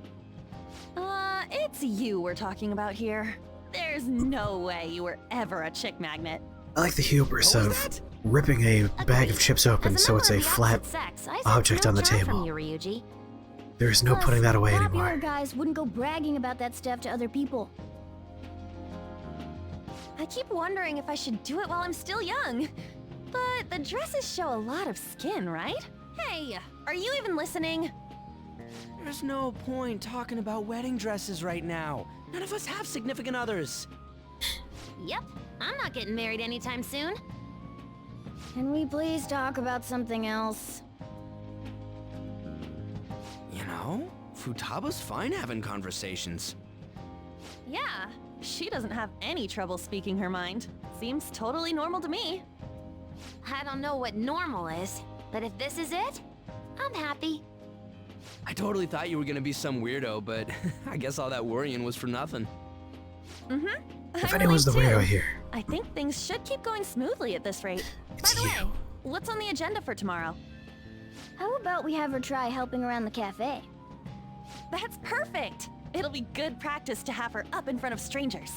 It's you we're talking about here. There's no way you were ever a chick magnet. I like the hubris of ripping a bag of chips open so it's a flat object on the table. There's no putting that away popular anymore. guys wouldn't go bragging about that stuff to other people. I keep wondering if I should do it while I'm still young. But the dresses show a lot of skin, right? Hey, are you even listening? There's no point talking about wedding dresses right now. None of us have significant others. Yep, I'm not getting married anytime soon. Can we please talk about something else? You know, Futaba's fine having conversations. Yeah, she doesn't have any trouble speaking her mind. Seems totally normal to me. I don't know what normal is, but if this is it, I'm happy. I totally thought you were gonna be some weirdo, but I guess all that worrying was for nothing. Mm-hmm. If anyone's the weirdo here, I think things should keep going smoothly at this rate. it's By the you. way, what's on the agenda for tomorrow? How about we have her try helping around the cafe? That's perfect! It'll be good practice to have her up in front of strangers.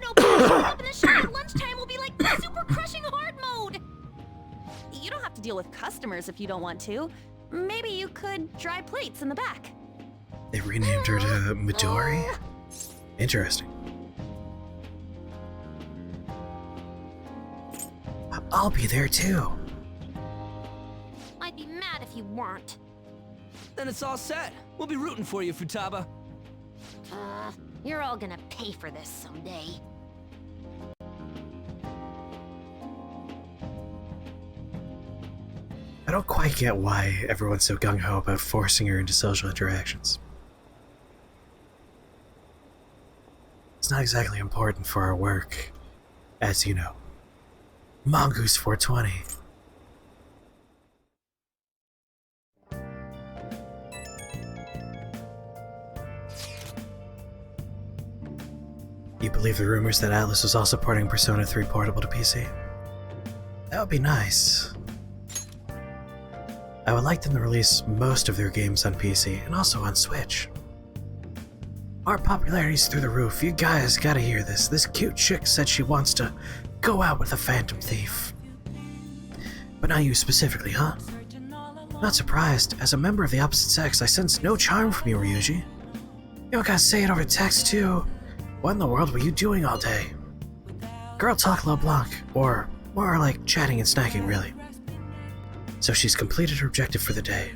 Nope. Open the shop at lunchtime will be like super crushing hard mode. You don't have to deal with customers if you don't want to. Maybe you could dry plates in the back. They renamed her to Midori? Interesting. I'll be there too. I'd be mad if you weren't. Then it's all set. We'll be rooting for you, Futaba. You're all gonna pay for this someday. I don't quite get why everyone's so gung-ho about forcing her into social interactions. It's not exactly important for our work, as you know. Mongoose 420. You believe the rumors that Atlas was also porting Persona 3 Portable to PC? That would be nice. I would like them to release most of their games on PC and also on Switch. Our popularity's through the roof. You guys gotta hear this. This cute chick said she wants to go out with a Phantom Thief. But not you specifically, huh? Not surprised. As a member of the opposite sex, I sense no charm from you, Ryuji. You don't gotta say it over text, too. What in the world were you doing all day? Girl talk La Blanc, or more like chatting and snacking, really. So she's completed her objective for the day.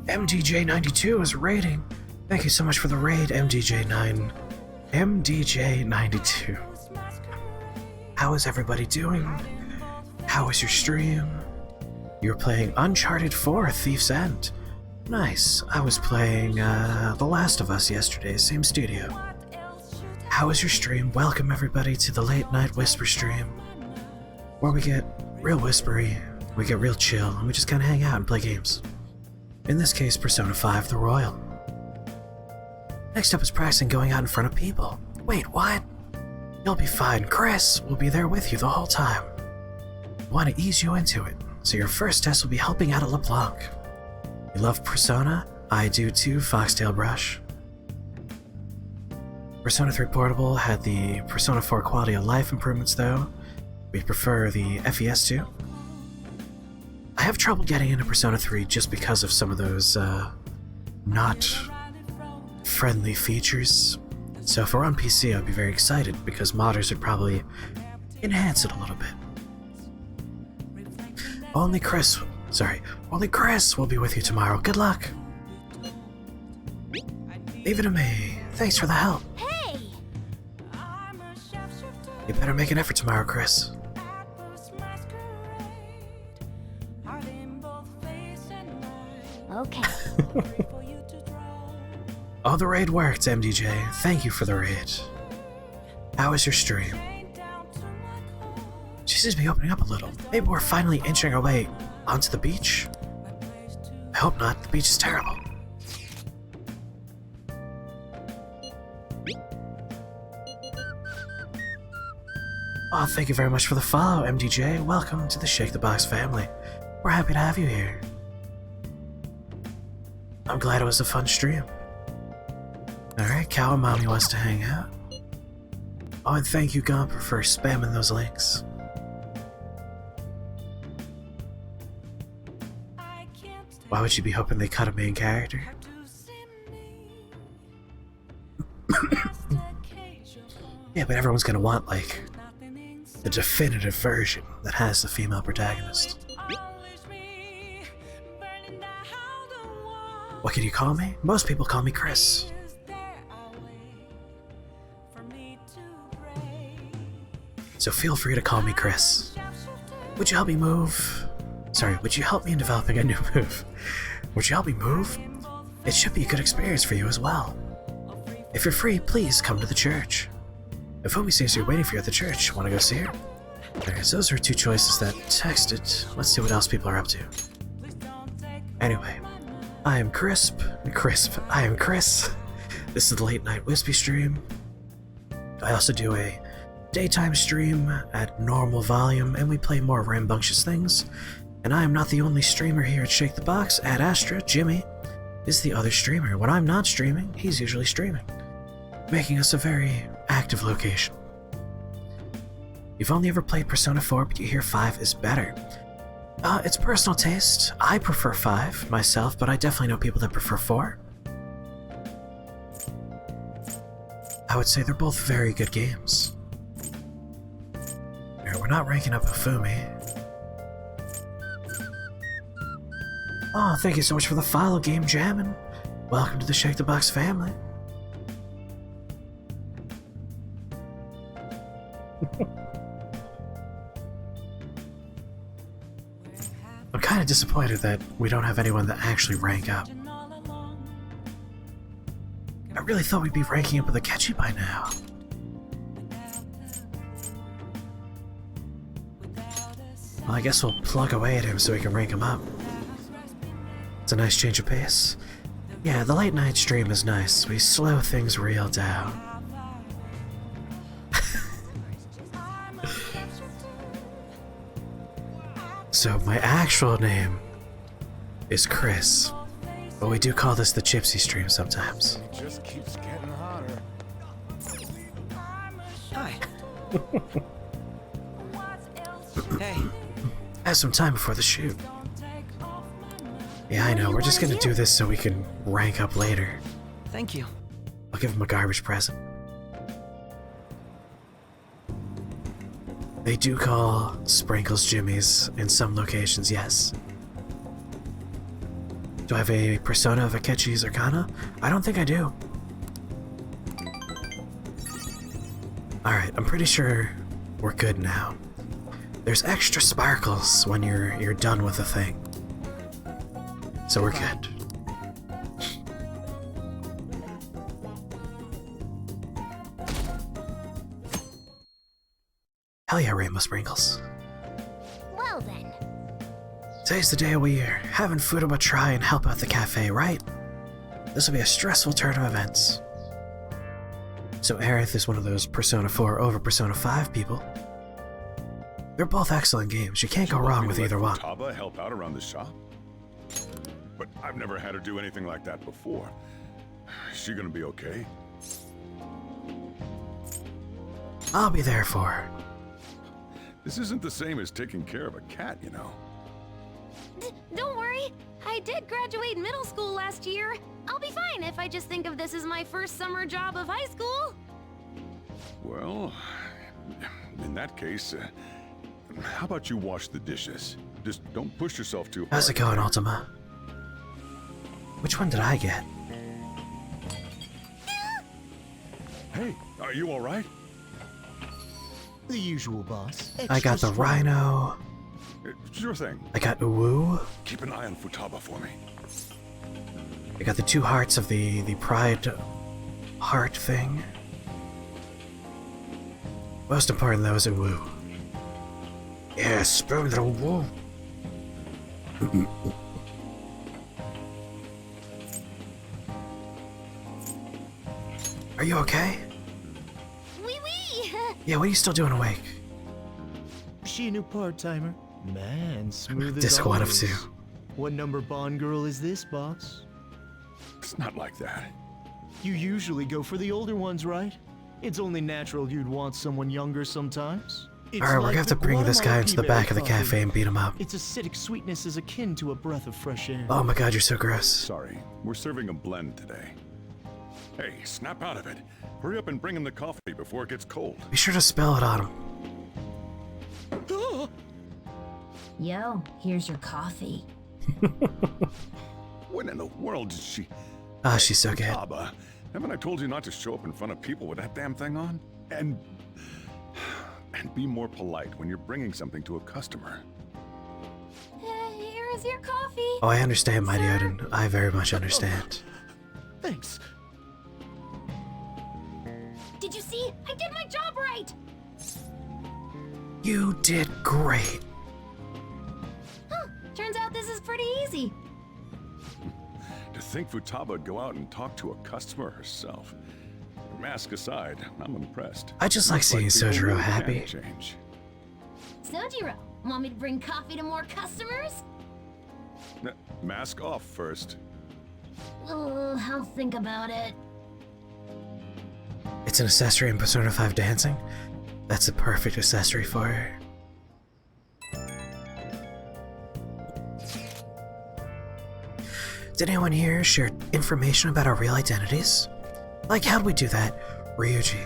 MDJ92 is raiding. Thank you so much for the raid, MDJ92. How is everybody doing? How was your stream? You were playing Uncharted 4: Thief's End. Nice. I was playing The Last of Us yesterday, same studio. How was your stream? Welcome everybody to the late night whisper stream, where we get real whispery, we get real chill, and we just kind of hang out and play games. In this case, Persona 5 The Royal. Next up is practicing going out in front of people. Wait, what? You'll be fine. Chris will be there with you the whole time. I want to ease you into it, so your first test will be helping out at LeBlanc. You love Persona? I do too, Foxtail Brush. Persona 3 Portable had the Persona 4 quality of life improvements though. We prefer the FES2. I have trouble getting into Persona 3 just because of some of those, not friendly features. So if we're on PC, I'd be very excited because modders would probably enhance it a little bit. Only Chris will be with you tomorrow. Good luck. Leave it to me. Thanks for the help. Hey! You better make an effort tomorrow, Chris. Okay. Oh, the raid worked, MDJ. Thank you for the raid. How was your stream? She seems to be opening up a little. Maybe we're finally inching our way onto the beach? I hope not. The beach is terrible. Oh, thank you very much for the follow, MDJ. Welcome to the Shake the Box family. We're happy to have you here. I'm glad it was a fun stream. Alright, Cow and Mommy wants to hang out. Oh, and thank you, Gumper, for spamming those links. Why would you be hoping they cut a main character? Yeah, but everyone's gonna want, like, the definitive version that has the female protagonist. What can you call me? Most people call me Chris. So feel free to call me Chris. Would you help me move? Sorry, would you help me in developing a new move? Would you help me move? It should be a good experience for you as well. If you're free, please come to the church. If Homie says you're waiting for you at the church, wanna go see her? Okay, so those are two choices that texted. Let's see what else people are up to. Anyway, I am I am Chris. This is the late night Wispy stream. I also do a daytime stream at normal volume, and we play more rambunctious things. And I am not the only streamer here at Shake the Box. Ad Astra, Jimmy, is the other streamer. When I'm not streaming, he's usually streaming, making us a very active location. You've only ever played Persona 4, but you hear 5 is better. It's personal taste. I prefer 5 myself, but I definitely know people that prefer 4. I would say they're both very good games. Here, we're not ranking up Hifumi. Oh, thank you so much for the follow, Game Jammin'. Welcome to the Shake the Box family. I'm kind of disappointed that we don't have anyone that actually rank up. I really thought we'd be ranking up with Akechi by now. Well, I guess we'll plug away at him so we can rank him up. It's a nice change of pace. Yeah, the late night stream is nice. We slow things real down. So my actual name is Chris, but we do call this the Gypsy stream sometimes. It just keeps getting hotter. Hi. Hey. Have some time before the shoot. Yeah, I know. We're just gonna do this so we can rank up later. Thank you. I'll give him a garbage present. They do call Sprinkles Jimmy's in some locations, yes. Do I have a persona of Akechi's Arcana? I don't think I do. Alright, I'm pretty sure we're good now. There's extra sparkles when you're done with a thing. So we're good. Hell yeah, Rainbow Sprinkles. Well then. Today's the day we're having food about try and help out the cafe, right? This will be a stressful turn of events. So Aerith is one of those Persona 4 over Persona 5 people. They're both excellent games. You can't go wrong with either one. Taba help out around the shop? But I've never had her do anything like that before. Is she gonna be okay? I'll be there for her. This isn't the same as taking care of a cat, you know. Don't worry. I did graduate middle school last year. I'll be fine if I just think of this as my first summer job of high school. Well, in that case, how about you wash the dishes? Just don't push yourself too hard. How's it going, Ultima? Which one did I get? Hey, are you alright? The usual, boss. I got the Rhino. Sure thing. I got Uwu. Keep an eye on Futaba for me. I got the 2 hearts of the Pride heart thing. Most important though is Uwu. Yeah, spoon the Uwu. Are you okay? Wee wee! Yeah, what are you still doing awake? She a new part-timer? Man, smooth as Disc 1 of always. 2. What number Bond girl is this, boss? It's not like that. You usually go for the older ones, right? It's only natural you'd want someone younger sometimes. Alright, we're gonna have to bring this guy into the back of the cafe and beat him up. Its acidic sweetness is akin to a breath of fresh air. Oh my god, you're so gross. Sorry, we're serving a blend today. Hey, snap out of it. Hurry up and bring him the coffee before it gets cold. Be sure to spill it on him. Yo, here's your coffee. When in the world did she... Ah, she's so good. Futaba, haven't I told you not to show up in front of people with that damn thing on? And be more polite when you're bringing something to a customer. Here is your coffee. Oh, I understand, Mighty Odin. I very much understand. Thanks. Did you see? I did my job right. You did great. Huh. Turns out this is pretty easy. To think Futaba would go out and talk to a customer herself. Mask aside, I'm impressed. I just like seeing people Sojiro really happy. can change. Sojiro, want me to bring coffee to more customers? Mask off first. I'll think about it. It's an accessory in Persona 5 dancing. That's the perfect accessory for her. Did anyone here share information about our real identities? Like, how'd we do that? Ryuji.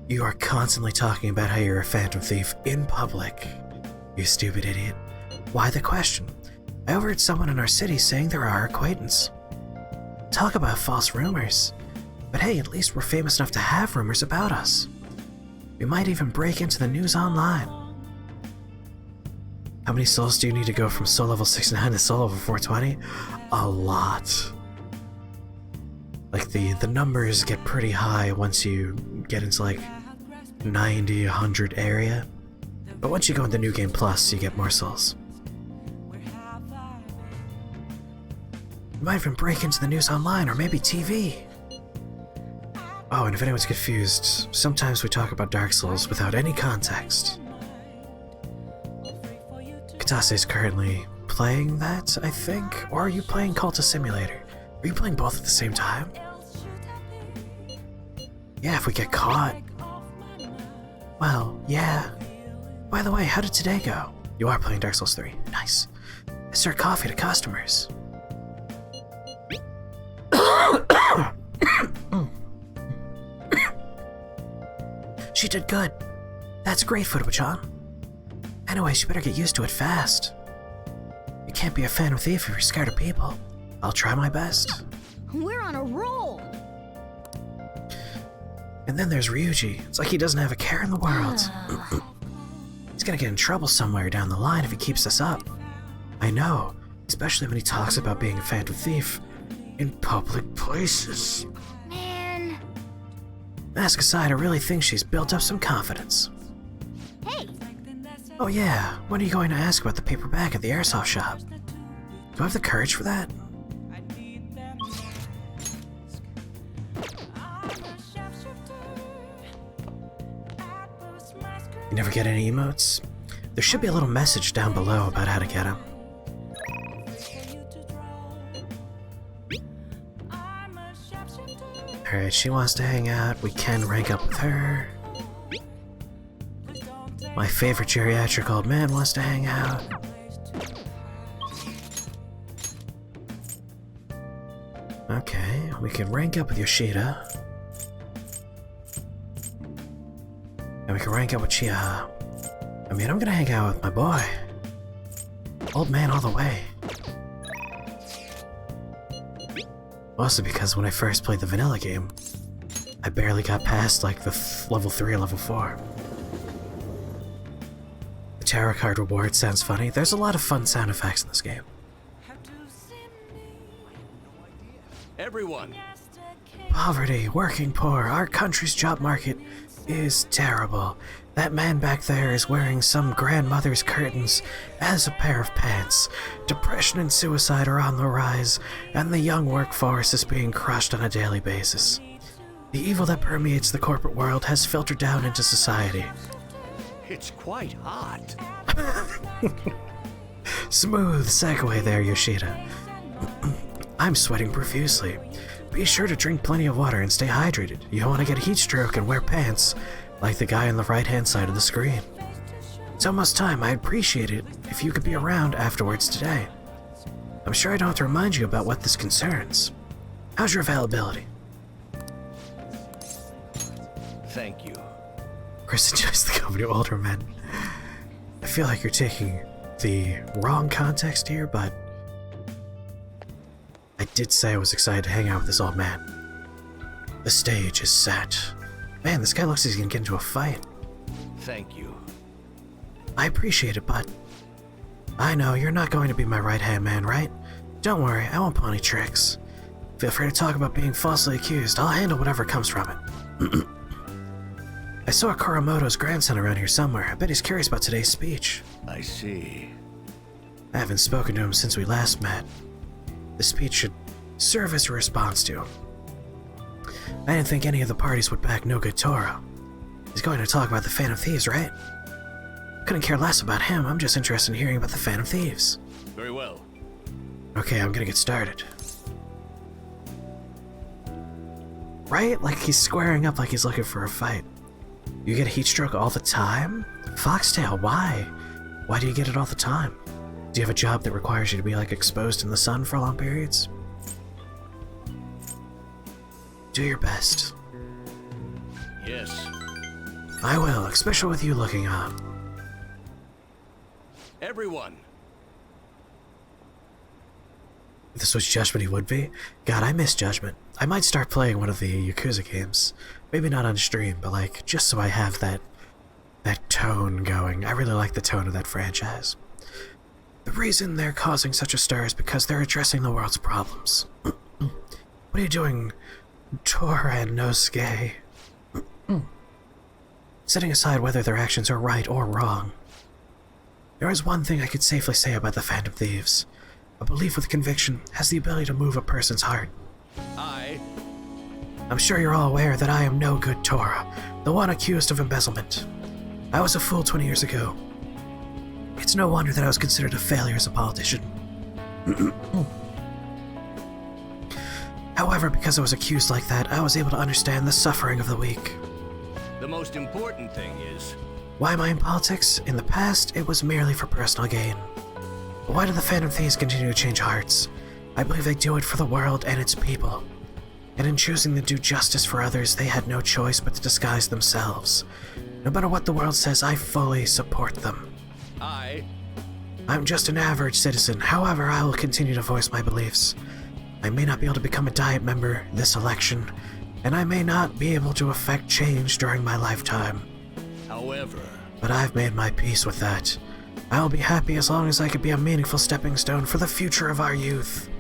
You are constantly talking about how you're a phantom thief in public. You stupid idiot. Why the question? I overheard someone in our city saying they're our acquaintance. Talk about false rumors. But hey, at least we're famous enough to have rumors about us. We might even break into the news online. How many souls do you need to go from soul level 69 to soul level 420? A lot. Like the numbers get pretty high once you get into like 90, 100 area. But once you go into New Game Plus, you get more souls. You might even break into the news online or maybe TV. Oh, and if anyone's confused, sometimes we talk about Dark Souls without any context. Katase is currently playing that, I think? Or are you playing Cultist Simulator? Are you playing both at the same time? Yeah, if we get caught. Well, yeah. By the way, how did today go? You are playing Dark Souls 3. Nice. I serve coffee to customers. She did good. That's great, Futaba-chan. Anyway, she better get used to it fast. You can't be a phantom thief if you're scared of people. I'll try my best. We're on a roll. And then there's Ryuji. It's like he doesn't have a care in the world. He's gonna get in trouble somewhere down the line if he keeps this up. I know, especially when he talks about being a phantom thief in public places. Man. Mask aside, I really think she's built up some confidence. Hey. Oh yeah, when are you going to ask about the paperback at the airsoft shop? Do I have the courage for that? You never get any emotes? There should be a little message down below about how to get them. Alright, she wants to hang out. We can rank up with her. My favorite geriatric old man wants to hang out. Okay, we can rank up with Yoshida. And we can rank up with Chiha. I mean, I'm gonna hang out with my boy. Old man all the way. Mostly because when I first played the vanilla game, I barely got past like the level 3 or level 4. The tarot card reward sounds funny. There's a lot of fun sound effects in this game. Everyone! Poverty, working poor, our country's job market is terrible. That man back there is wearing some grandmother's curtains as a pair of pants. Depression and suicide are on the rise, and the young workforce is being crushed on a daily basis. The evil that permeates the corporate world has filtered down into society. It's quite hot. Smooth segue there, Yoshida. I'm sweating profusely. Be sure to drink plenty of water and stay hydrated. You don't want to get a heat stroke and wear pants like the guy on the right-hand side of the screen. It's almost time. I'd appreciate it if you could be around afterwards today. I'm sure I don't have to remind you about what this concerns. How's your availability? Thank you. Chris enjoys the company of older men. I feel like you're taking the wrong context here, but I did say I was excited to hang out with this old man. The stage is set. Man, this guy looks like he's gonna get into a fight. Thank you. I appreciate it, but I know you're not going to be my right-hand man, right? Don't worry, I won't pull any tricks. Feel free to talk about being falsely accused. I'll handle whatever comes from it. I saw Kuramoto's grandson around here somewhere. I bet he's curious about today's speech. I see. I haven't spoken to him since we last met. The speech should serve as a response to him. I didn't think any of the parties would back No Good Toro. He's going to talk about the Phantom Thieves, right? Couldn't care less about him. I'm just interested in hearing about the Phantom Thieves. Very well. Okay, I'm gonna get started. Right? Like he's squaring up like he's looking for a fight. You get a heat stroke all the time? Foxtail, why? Why do you get it all the time? Do you have a job that requires you to be like exposed in the sun for long periods? Do your best. Yes. I will, especially with you looking on. Everyone. If this was Judgment, he would be. God, I miss Judgment. I might start playing one of the Yakuza games. Maybe not on stream, but like, just so I have that tone going. I really like the tone of that franchise. The reason they're causing such a stir is because they're addressing the world's problems. What are you doing, Tora and Nosuke? Setting aside whether their actions are right or wrong, there is one thing I could safely say about the Phantom Thieves. A belief with conviction has the ability to move a person's heart. I'm sure you're all aware that I am No Good Tora, the one accused of embezzlement. I was a fool 20 years ago. It's no wonder that I was considered a failure as a politician. However, because I was accused like that, I was able to understand the suffering of the weak. The most important thing is... Why am I in politics? In the past, it was merely for personal gain. But why do the Phantom Thieves continue to change hearts? I believe they do it for the world and its people. And in choosing to do justice for others, they had no choice but to disguise themselves. No matter what the world says, I fully support them. I'm just an average citizen. However, I will continue to voice my beliefs. I may not be able to become a Diet member this election, and I may not be able to affect change during my lifetime. However... But I've made my peace with that. I'll be happy as long as I can be a meaningful stepping stone for the future of our youth.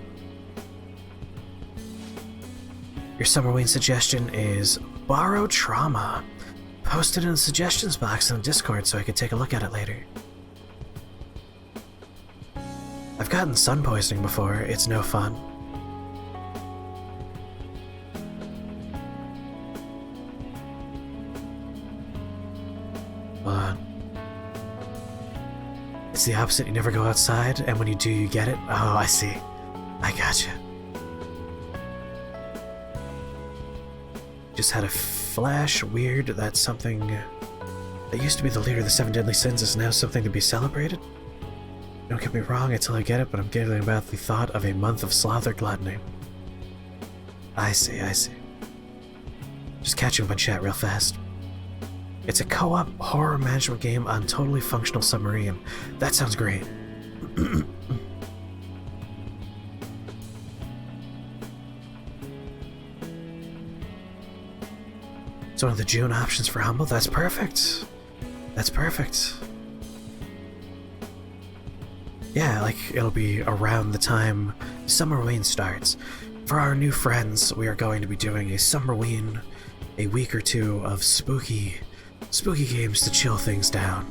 Your Summerween suggestion is Borrow Trauma. Post it in the suggestions box in the Discord so I could take a look at it later. I've gotten sun poisoning before, it's no fun. Hold on. It's the opposite, you never go outside, and when you do, you get it? Oh, I see. I gotcha. Just had a flash, weird, that something that used to be the leader of the 7 deadly sins is now something to be celebrated? Don't get me wrong until I get it, but I'm giggling about the thought of a month of slaughter gluttony. I see, I see. Just catching up on chat real fast. It's a co-op horror management game on totally functional submarine. That sounds great. It's one of the June options for Humble. That's perfect. That's perfect. Yeah, like it'll be around the time Summerween starts. For our new friends, we are going to be doing a Summerween, a week or two of spooky games to chill things down.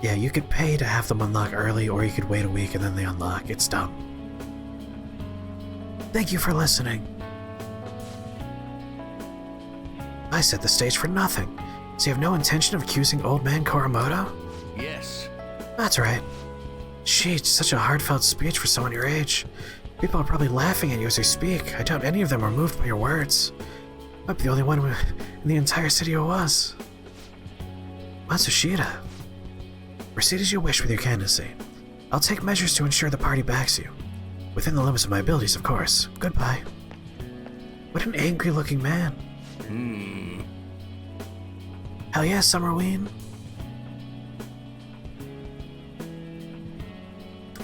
Yeah, you could pay to have them unlock early, or you could wait a week and then they unlock. It's dumb. Thank you for listening. I set the stage for nothing. So you have no intention of accusing old man Kuramoto? Yes. That's right. Sheesh, such a heartfelt speech for someone your age. People are probably laughing at you as you speak. I doubt any of them are moved by your words. Might be the only one in the entire city who was. Matsushita. Proceed as you wish with your candidacy. I'll take measures to ensure the party backs you. Within the limits of my abilities, of course. Goodbye. What an angry-looking man. Hell yeah, Summerween.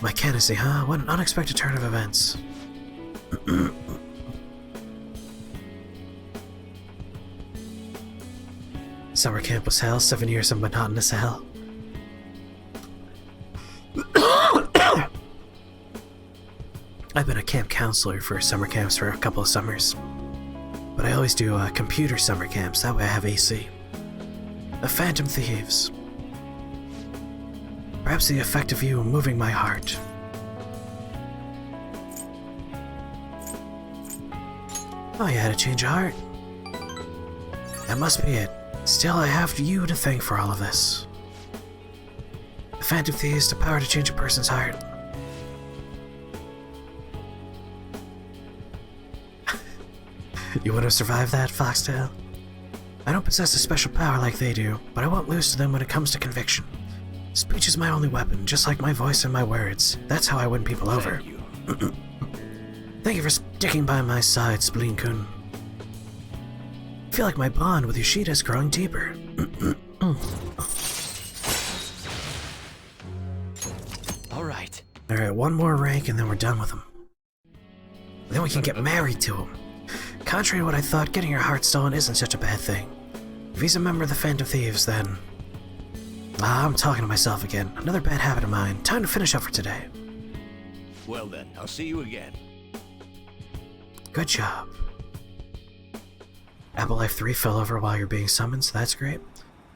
My candidacy, huh? What an unexpected turn of events. Summer camp was hell, 7 years of monotonous hell. I've been a camp counselor for summer camps for a couple of summers. But I always do computer summer camps, that way I have AC. The Phantom Thieves. Perhaps the effect of you moving my heart. Oh, you had a change of heart. That must be it. Still, I have you to thank for all of this. The Phantom Thieves, the power to change a person's heart. You would have survived that, Foxtail? I don't possess a special power like they do, but I won't lose to them when it comes to conviction. Speech is my only weapon, just like my voice and my words. That's how I win people over. Thank you for sticking by my side, Spleen-kun. I feel like my bond with Yoshida is growing deeper. Alright. Alright, one more rank and then we're done with him. Then we can get married to him. Contrary to what I thought, getting your heart stolen isn't such a bad thing. If he's a member of the Phantom Thieves, then... I'm talking to myself again. Another bad habit of mine. Time to finish up for today. Well then, I'll see you again. Good job. Apple Life 3 fell over while you're being summoned, so that's great.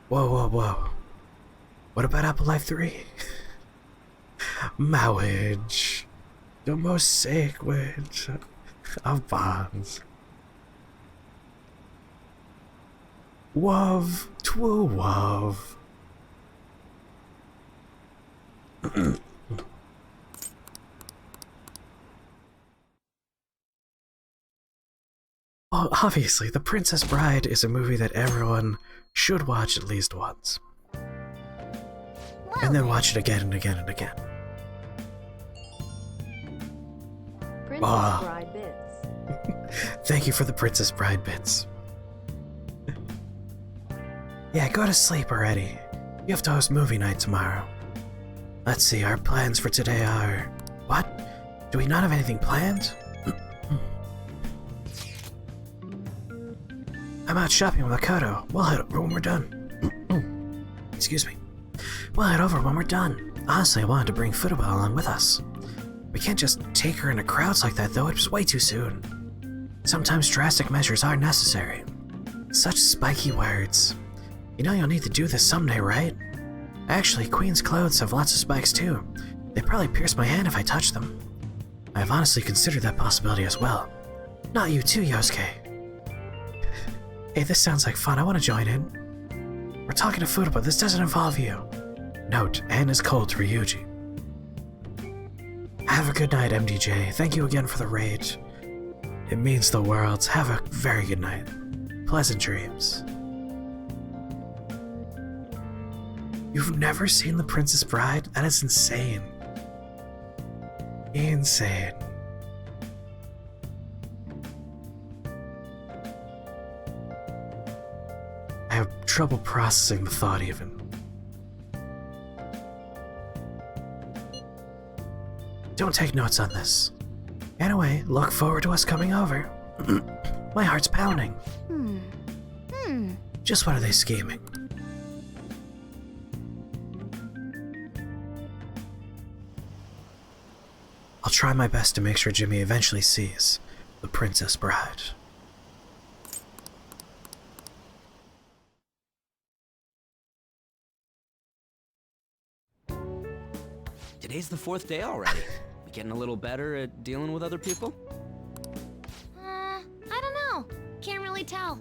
Whoa, whoa, whoa. What about Apple Life 3? Marriage. The most sacred of bonds. Love to love. Well, obviously, The Princess Bride is a movie that everyone should watch at least once. And then watch it again and again and again. Princess Bride bits. Thank you for the Princess Bride bits. Yeah, go to sleep already. You have to host movie night tomorrow. Let's see, our plans for today are... What? Do we not have anything planned? I'm out shopping with Makoto. We'll head over when we're done. Excuse me. We'll head over when we're done. Honestly, I wanted to bring Futaba along with us. We can't just take her into crowds like that, though. It's way too soon. Sometimes drastic measures are necessary. Such spiky words. You know you'll need to do this someday, right? Actually, Queen's clothes have lots of spikes too. They'd probably pierce my hand if I touched them. I've honestly considered that possibility as well. Not you too, Yosuke. Hey, this sounds like fun. I want to join in. We're talking to Futaba. This doesn't involve you. Note, Anne is cold to Ryuji. Have a good night, MDJ. Thank you again for the raid. It means the world. Have a very good night. Pleasant dreams. You've never seen The Princess Bride? That is insane. Insane. I have trouble processing the thought even. Don't take notes on this. Anyway, look forward to us coming over. My heart's pounding. Just what are they scheming? I'll try my best to make sure Jimmy eventually sees The Princess Bride. Today's the 4th day already. You getting a little better at dealing with other people? I don't know. Can't really tell.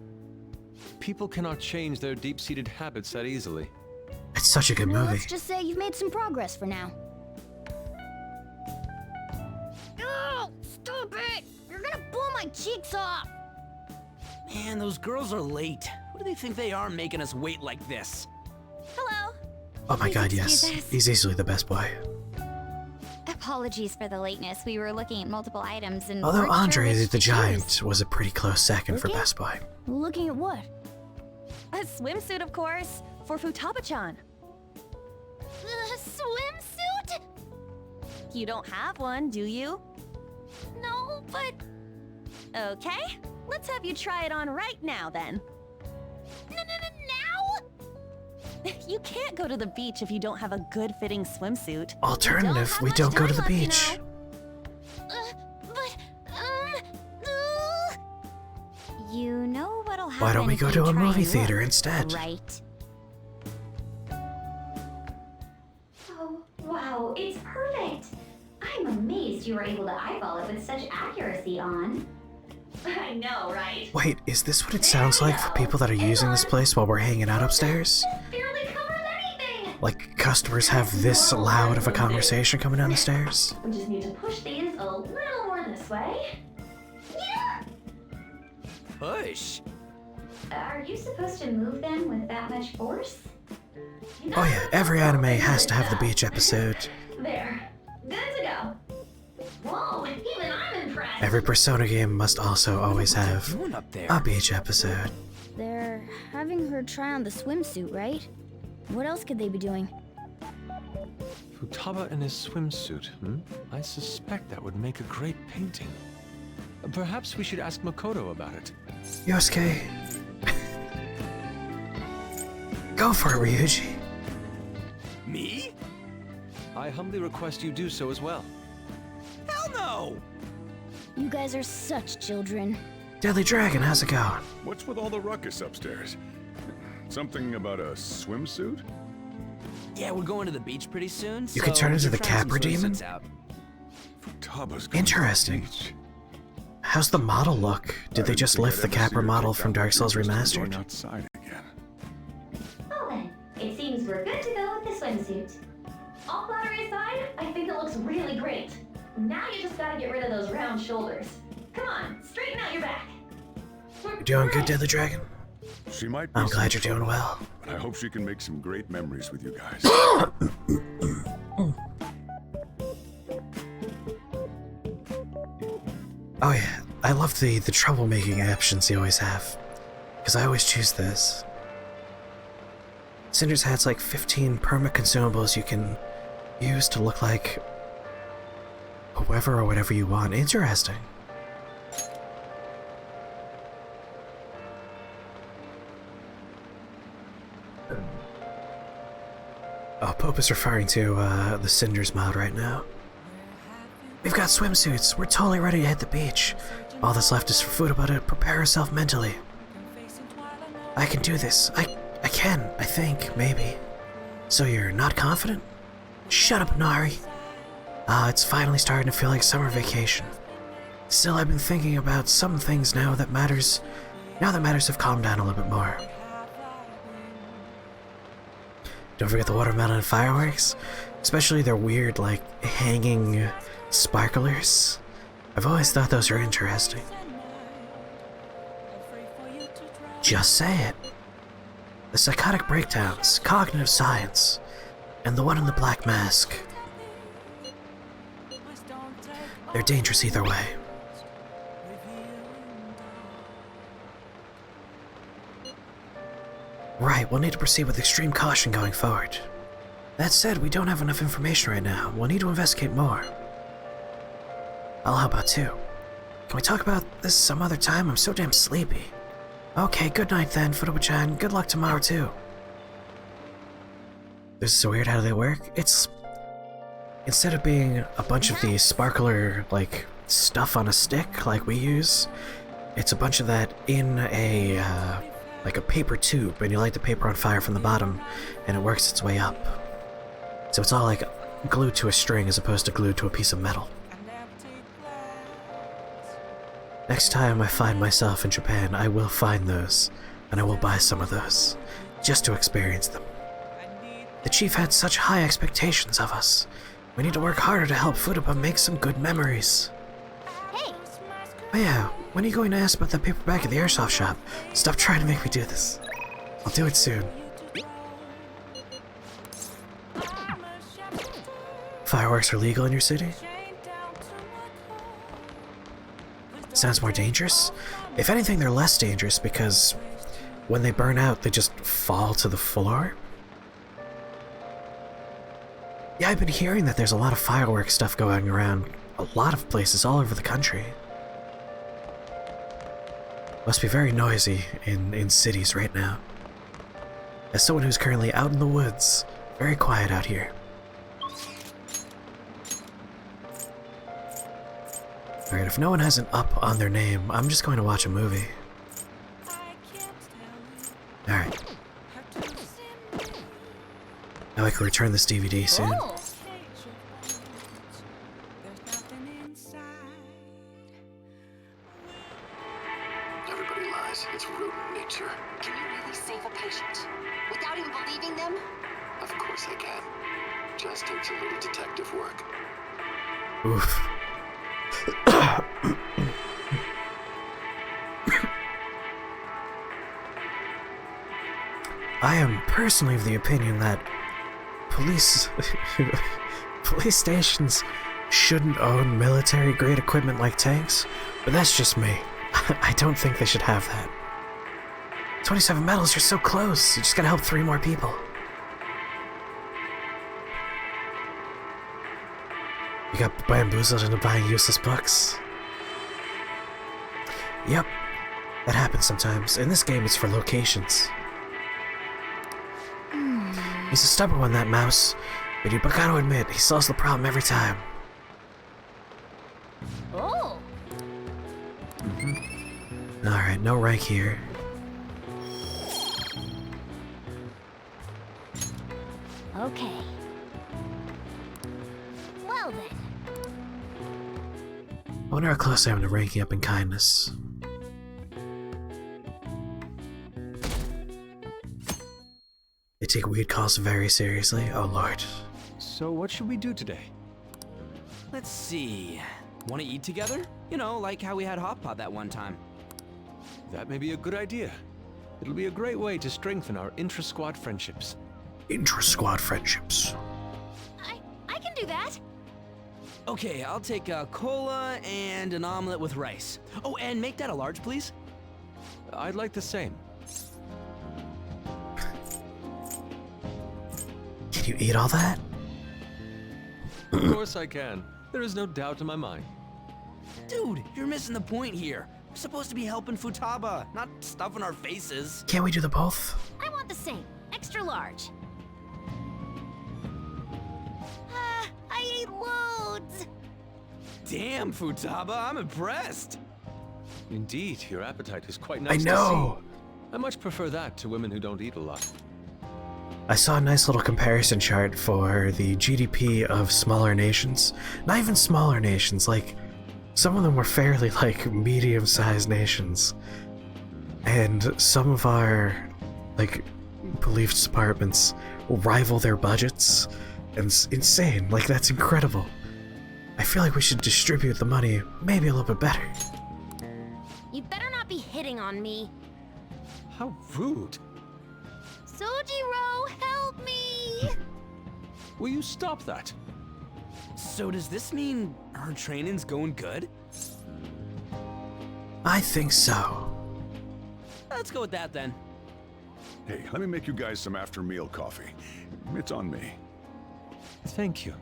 People cannot change their deep-seated habits that easily. It's such a good movie. Let's just say you've made some progress for now. Oh, stop it! You're gonna blow my cheeks off! Man, those girls are late. What do they think they are making us wait like this? Hello. Oh my god, yes. excuse us. He's easily the best boy. Apologies for the lateness. We were looking at multiple items and Although weren't sure Andre which the to choose. Giant was a pretty close second for Okay. best boy. Looking at what? A swimsuit, of course, for Futaba-chan. The swimsuit? You don't have one, do you? No, but Okay, let's have you try it on right now then. now? You can't go to the beach if you don't have a good fitting swimsuit. Alternative, we don't go to the beach. But, You know what'll happen. Why don't we if go you to a try movie and theater look, instead? Right. Oh, wow, it's perfect. I'm amazed you were able to eyeball it with such accuracy on. I know, right? Wait, is this what it sounds like for people that are using this place while we're hanging out upstairs? Barely covers anything. Like, customers have this loud of a conversation coming down the stairs? We just need to push these a little more this way. Yeah. Push? Are you supposed to move them with that much force? Oh yeah, every anime has to have the beach episode. There. Good to go. Whoa, even I'm impressed. Every Persona game must also always have Doing up there? a beach episode. They're having her try on the swimsuit, right? What else could they be doing? Futaba in his swimsuit, I suspect that would make a great painting. Perhaps we should ask Makoto about it. Yosuke. Go for it, Ryuji. Me? I humbly request you do so as well. Hell no! You guys are such children. Deadly Dragon, how's it going? What's with all the ruckus upstairs? Something about a swimsuit? Yeah, we're going to the beach pretty soon. You can turn into the we're trying some Capra Demon? swimsuits out. Futaba's going Interesting. to the beach. How's the model look? Did they just lift the Capra model from Dark Souls Going Remastered? outside again. Well then, it seems we're good to go with the swimsuit. All flattery aside, I think it looks really great. Now you just gotta get rid of those round shoulders. Come on, straighten out your back. You're doing good, Deadly Dragon? She might be I'm some glad you're doing trouble, well. but I hope she can make some great memories with you guys. Oh yeah, I love the troublemaking options you always have. Because I always choose this. Cinder's has like 15 perma-consumables you can use to look like whoever or whatever you want. Interesting. Oh, Pope is referring to the Cinders mod right now. We've got swimsuits. We're totally ready to hit the beach. All that's left is for Futaba to prepare herself mentally. I can do this. I can, I think, maybe. So you're not confident? Shut up, Nari. It's finally starting to feel like summer vacation. Still, I've been thinking about some things now that matters have calmed down a little bit more. Don't forget the watermelon and fireworks, especially their weird, like, hanging sparklers. I've always thought those are interesting. Just say it. The psychotic breakdowns, cognitive science, and the one in the black mask. They're dangerous either way. Right, we'll need to proceed with extreme caution going forward. That said, we don't have enough information right now. We'll need to investigate more. I'll help out too. Can we talk about this some other time? I'm so damn sleepy. Okay, good night then, Futaba-chan. Good luck tomorrow too. This is so weird. How do they work? It's... Instead of being a bunch of the sparkler, like, stuff on a stick like we use, it's a bunch of that in a, like a paper tube, and you light the paper on fire from the bottom, and it works its way up. So it's all like glued to a string as opposed to glued to a piece of metal. Next time I find myself in Japan, I will find those, and I will buy some of those, just to experience them. The chief had such high expectations of us. We need to work harder to help Futaba make some good memories. Hey! Oh yeah, When are you going to ask about that paper bag at the airsoft shop? Stop trying to make me do this. I'll do it soon. Fireworks are legal in your city? Sounds more dangerous? If anything, they're less dangerous because when they burn out, they just fall to the floor. Yeah, I've been hearing that there's a lot of fireworks stuff going around a lot of places all over the country. Must be very noisy in cities right now. As someone who's currently out in the woods, very quiet out here. Alright, if no one has an up on their name, I'm just going to watch a movie. Alright. Now I can return this DVD soon. Oh. Everybody lies. It's rodent nature. Can you really save a patient? Without even believing them? Of course I can. Just takes a little detective work. Oof. I am personally of the opinion that police stations shouldn't own military-grade equipment like tanks, but that's just me. I don't think they should have that. 27 medals, you're so close. You just gotta help 3 more people. You got bamboozled into buying useless books. Yep, that happens sometimes. In this game, it's for locations. He's a stubborn one, that mouse. But you gotta admit, he solves the problem every time. Oh. Alright, no rank here. Okay. Well then. I wonder how close I am to ranking up in kindness. They take weed calls very seriously. Oh lord. So what should we do today? Let's see. Want to eat together? You know, like how we had hot pot that one time. That may be a good idea. It'll be a great way to strengthen our intra-squad friendships. Intra-squad friendships. I can do that. Okay, I'll take a cola and an omelet with rice. Oh, and make that a large, please. I'd like the same. Can you eat all that? Of course I can. There is no doubt in my mind. Dude, you're missing the point here. We're supposed to be helping Futaba, not stuffing our faces. Can't we do the both? I want the same. Extra large. I ate loads. Damn, Futaba, I'm impressed. Indeed, your appetite is quite nice I know. to see. I much prefer that to women who don't eat a lot. I saw a nice little comparison chart for the GDP of smaller nations. Not even smaller nations, like some of them were fairly like medium-sized nations. And some of our like police departments rival their budgets. And it's insane, like that's incredible. I feel like we should distribute the money maybe a little bit better. You better not be hitting on me. How rude. Sojiro, help me! Will you stop that? So does this mean our training's going good? I think so. Let's go with that then. Hey, let me make you guys some after-meal coffee. It's on me. Thank you.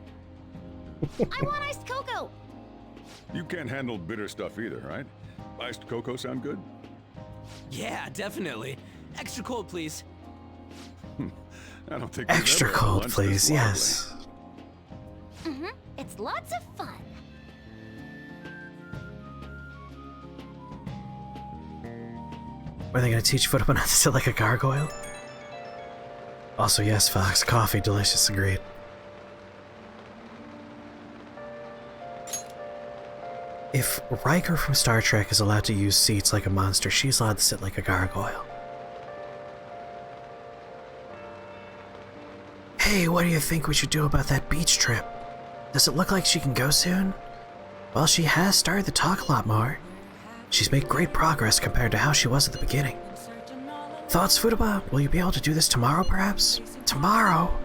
I want iced cocoa! You can't handle bitter stuff either, right? Iced cocoa sound good? Yeah, definitely. Extra cold, please. I don't think we've Extra ever had cold, lunch please, this yes. It's lots of fun. Are they gonna teach Futaba not to sit like a gargoyle? Also, yes, Fox, coffee, delicious, agreed. If Riker from Star Trek is allowed to use seats like a monster, she's allowed to sit like a gargoyle. Hey, what do you think we should do about that beach trip? Does it look like she can go soon? Well, she has started to talk a lot more. She's made great progress compared to how she was at the beginning. Thoughts, Futaba? Will you be able to do this tomorrow, perhaps? Tomorrow?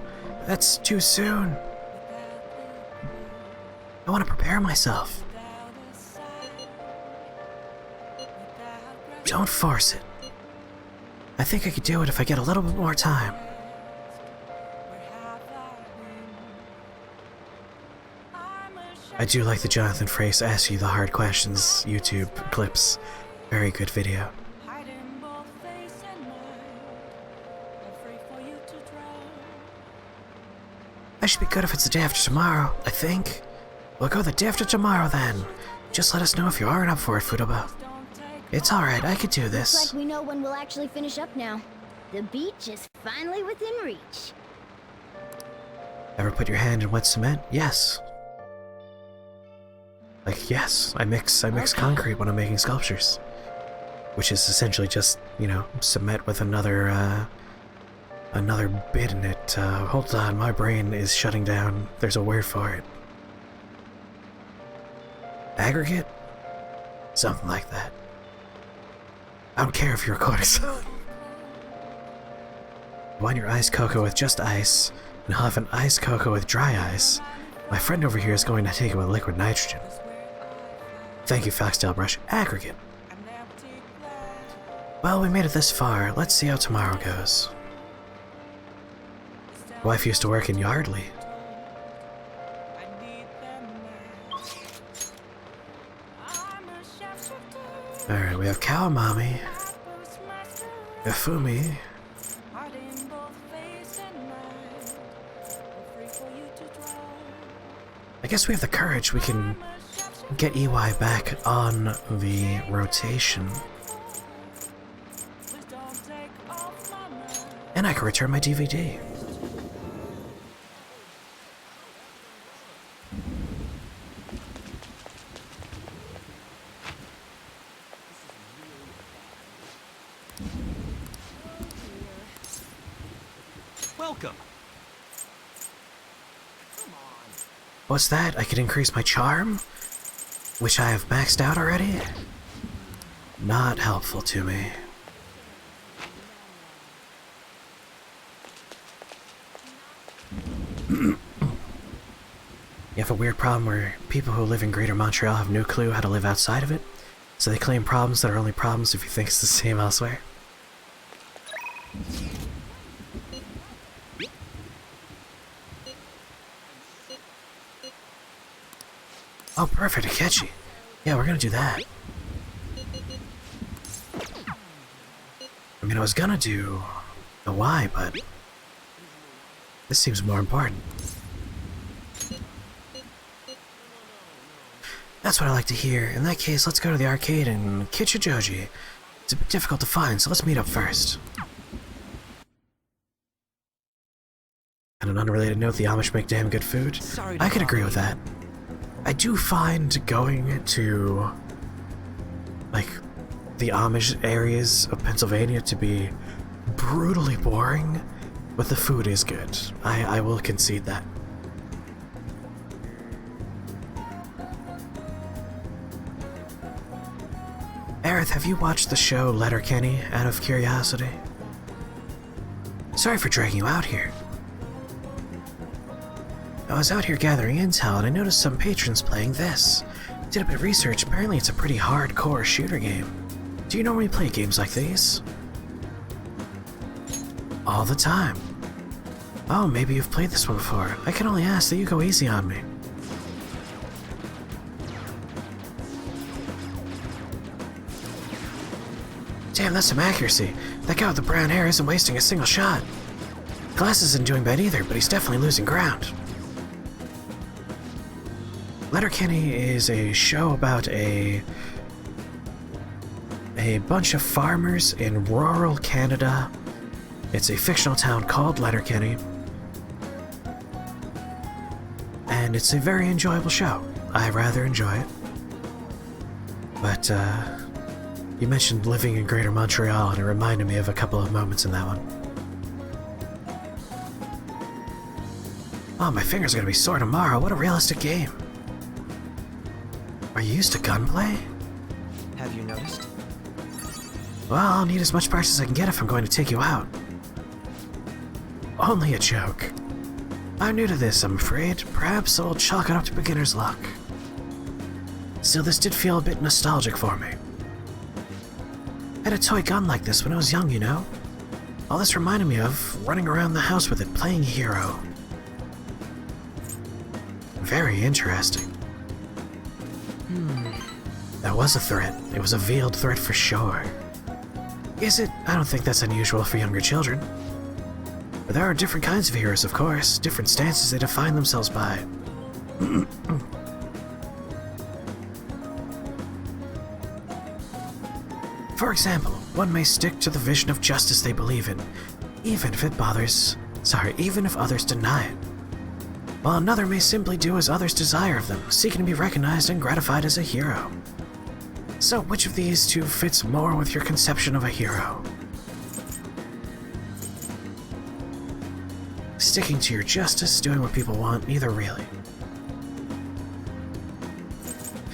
That's too soon. I want to prepare myself. Don't force it. I think I could do it if I get a little bit more time. I do like the Jonathan Frakes Ask You the Hard Questions YouTube clips. Very good video. I should be good if it's the day after tomorrow, I think. We'll go the day after tomorrow then. Just let us know if you aren't up for it, Futaba. It's alright, I could do this. Looks like we know when we'll actually finish up now. The beach is finally within reach. Ever put your hand in wet cement? Yes. Like, yes, I mix concrete when I'm making sculptures. Which is essentially just, you know, cement with another bit in it. Hold on, my brain is shutting down. There's a word for it. Aggregate? Something like that. I don't care if you're recording. Want your iced cocoa with just ice, and I'll have an iced cocoa with dry ice. My friend over here is going to take it with liquid nitrogen. Thank you, Foxtail Brush. Aggregate. Well, we made it this far. Let's see how tomorrow goes. Wife used to work in Yardley. Alright, we have Kawamami, Ifumi, I guess we have the courage. We can get EY back on the rotation. And I can return my DVD. Welcome. What's that? I could increase my charm? Which I have maxed out already? Not helpful to me. You have a weird problem where people who live in Greater Montreal have no clue how to live outside of it, so they claim problems that are only problems if you think it's the same elsewhere. Oh, perfect, Akechi. Yeah, we're gonna do that. I mean, I was gonna do the why, but this seems more important. That's what I like to hear. In that case, let's go to the arcade in Kichijoji. It's a bit difficult to find, so let's meet up first. On an unrelated note, the Amish make damn good food. I could agree with that. I do find going to, like, the Amish areas of Pennsylvania to be brutally boring, but the food is good. I will concede that. Aerith, have you watched the show Letterkenny out of curiosity? Sorry for dragging you out here. I was out here gathering intel and I noticed some patrons playing this. Did a bit of research, apparently it's a pretty hardcore shooter game. Do you normally play games like these? All the time. Oh, maybe you've played this one before. I can only ask that you go easy on me. Damn, that's some accuracy. That guy with the brown hair isn't wasting a single shot. Glass isn't doing bad either, but he's definitely losing ground. Letterkenny is a show about a bunch of farmers in rural Canada. It's a fictional town called Letterkenny. And it's a very enjoyable show. I rather enjoy it. But, you mentioned living in Greater Montreal, and it reminded me of a couple of moments in that one. Oh, my fingers are gonna be sore tomorrow. What a realistic game. Are you used to gunplay? Have you noticed? Well, I'll need as much practice as I can get if I'm going to take you out. Only a joke. I'm new to this, I'm afraid. Perhaps I'll chalk it up to beginner's luck. Still, this did feel a bit nostalgic for me. I had a toy gun like this when I was young, you know? All this reminded me of running around the house with it, playing hero. Very interesting. That was a threat. It was a veiled threat for sure. Is it? I don't think that's unusual for younger children. But there are different kinds of heroes, of course. Different stances they define themselves by. For example, one may stick to the vision of justice they believe in, even if others deny it. While another may simply do as others desire of them, seeking to be recognized and gratified as a hero. So, which of these two fits more with your conception of a hero? Sticking to your justice, doing what people want, neither really.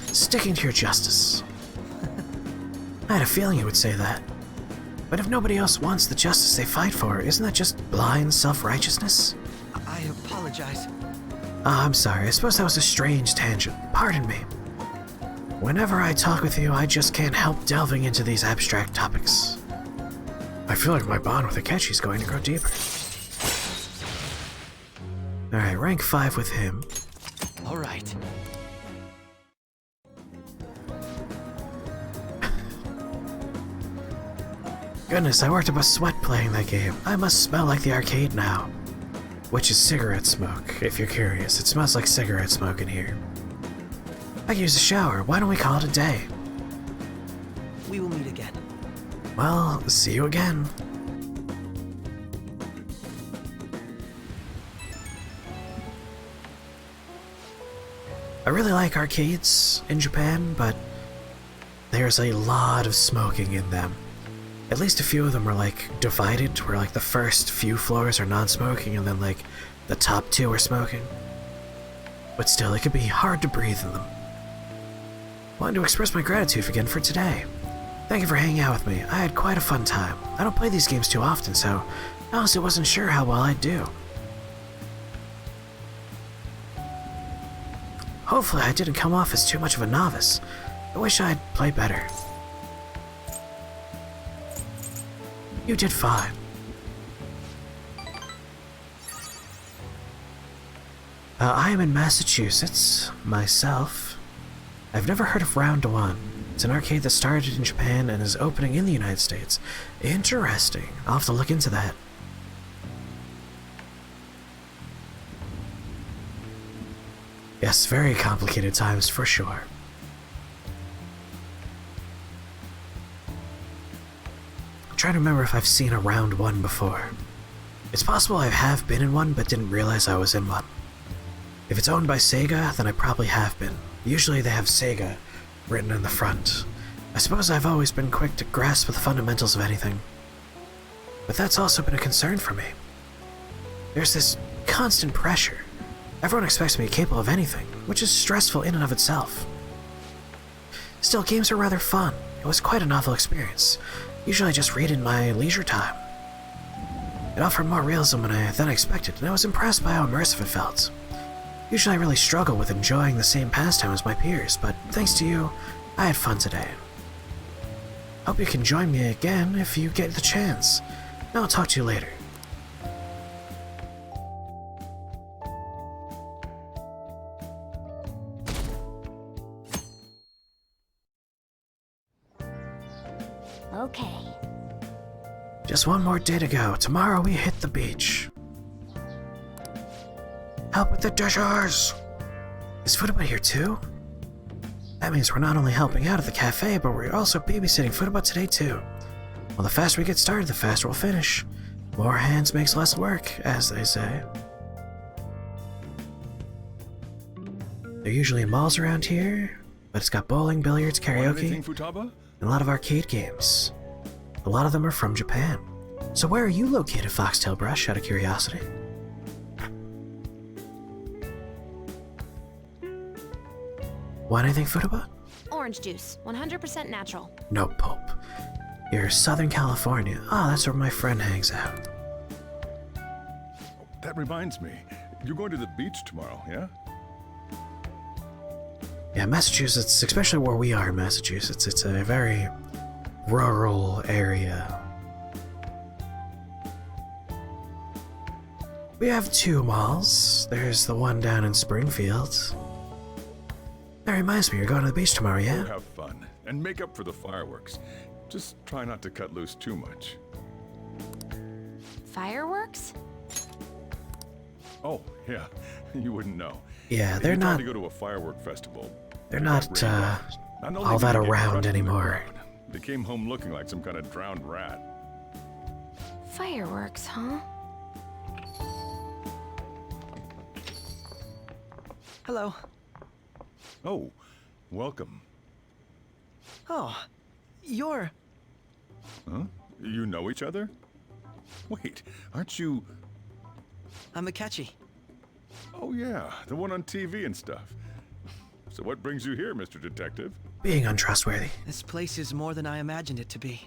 Sticking to your justice. I had a feeling you would say that. But if nobody else wants the justice they fight for, isn't that just blind self-righteousness? I apologize. I'm sorry, I suppose that was a strange tangent. Pardon me. Whenever I talk with you, I just can't help delving into these abstract topics. I feel like my bond with Akechi's going to grow deeper. Alright, rank 5 with him. Alright. Goodness, I worked up a sweat playing that game. I must smell like the arcade now. Which is cigarette smoke, if you're curious. It smells like cigarette smoke in here. I could use a shower. Why don't we call it a day? We will meet again. Well, see you again. I really like arcades in Japan, but there's a lot of smoking in them. At least a few of them are like divided, where like the first few floors are non-smoking and then like the top 2 are smoking. But still, it can be hard to breathe in them. Wanted to express my gratitude again for today. Thank you for hanging out with me. I had quite a fun time. I don't play these games too often, so I honestly wasn't sure how well I'd do. Hopefully I didn't come off as too much of a novice. I wish I'd played better. You did fine. I am in Massachusetts, myself. I've never heard of Round 1. It's an arcade that started in Japan and is opening in the United States. Interesting. I'll have to look into that. Yes, very complicated times for sure. I'm trying to remember if I've seen a Round 1 before. It's possible I have been in one but didn't realize I was in one. If it's owned by Sega, then I probably have been. Usually they have Sega written in the front. I suppose I've always been quick to grasp the fundamentals of anything. But that's also been a concern for me. There's this constant pressure. Everyone expects me capable of anything, which is stressful in and of itself. Still, games are rather fun. It was quite a novel experience. Usually I just read in my leisure time. It offered more realism than I expected, and I was impressed by how immersive it felt. Usually I really struggle with enjoying the same pastime as my peers, but thanks to you, I had fun today. Hope you can join me again if you get the chance. I'll talk to you later. Okay. Just one more day to go. Tomorrow we hit the beach. Help with the dishes! Is Futaba here too? That means we're not only helping out at the cafe, but we're also babysitting Futaba today too. Well, the faster we get started, the faster we'll finish. More hands makes less work, as they say. There are usually malls around here, but it's got bowling, billiards, karaoke, and a lot of arcade games. A lot of them are from Japan. So where are you located, Foxtail Brush, out of curiosity? Want anything, Futaba? Orange juice, 100% natural. No pulp. You're Southern California. Oh, that's where my friend hangs out. That reminds me. You're going to the beach tomorrow, yeah? Yeah, Massachusetts, especially where we are in Massachusetts, it's a very rural area. We have 2 malls. There's the one down in Springfield. That reminds me, you're going to the beach tomorrow, yeah? Have fun, and make up for the fireworks. Just try not to cut loose too much. Fireworks? Oh, yeah, you wouldn't know. Yeah, they're not... to go to a firework festival. They're not all that around anymore. They came home looking like some kind of drowned rat. Fireworks, huh? Hello. Oh, welcome. Oh, you're... Huh? You know each other? Wait, aren't you... I'm Akechi. Oh yeah, the one on TV and stuff. So what brings you here, Mr. Detective? Being untrustworthy. This place is more than I imagined it to be.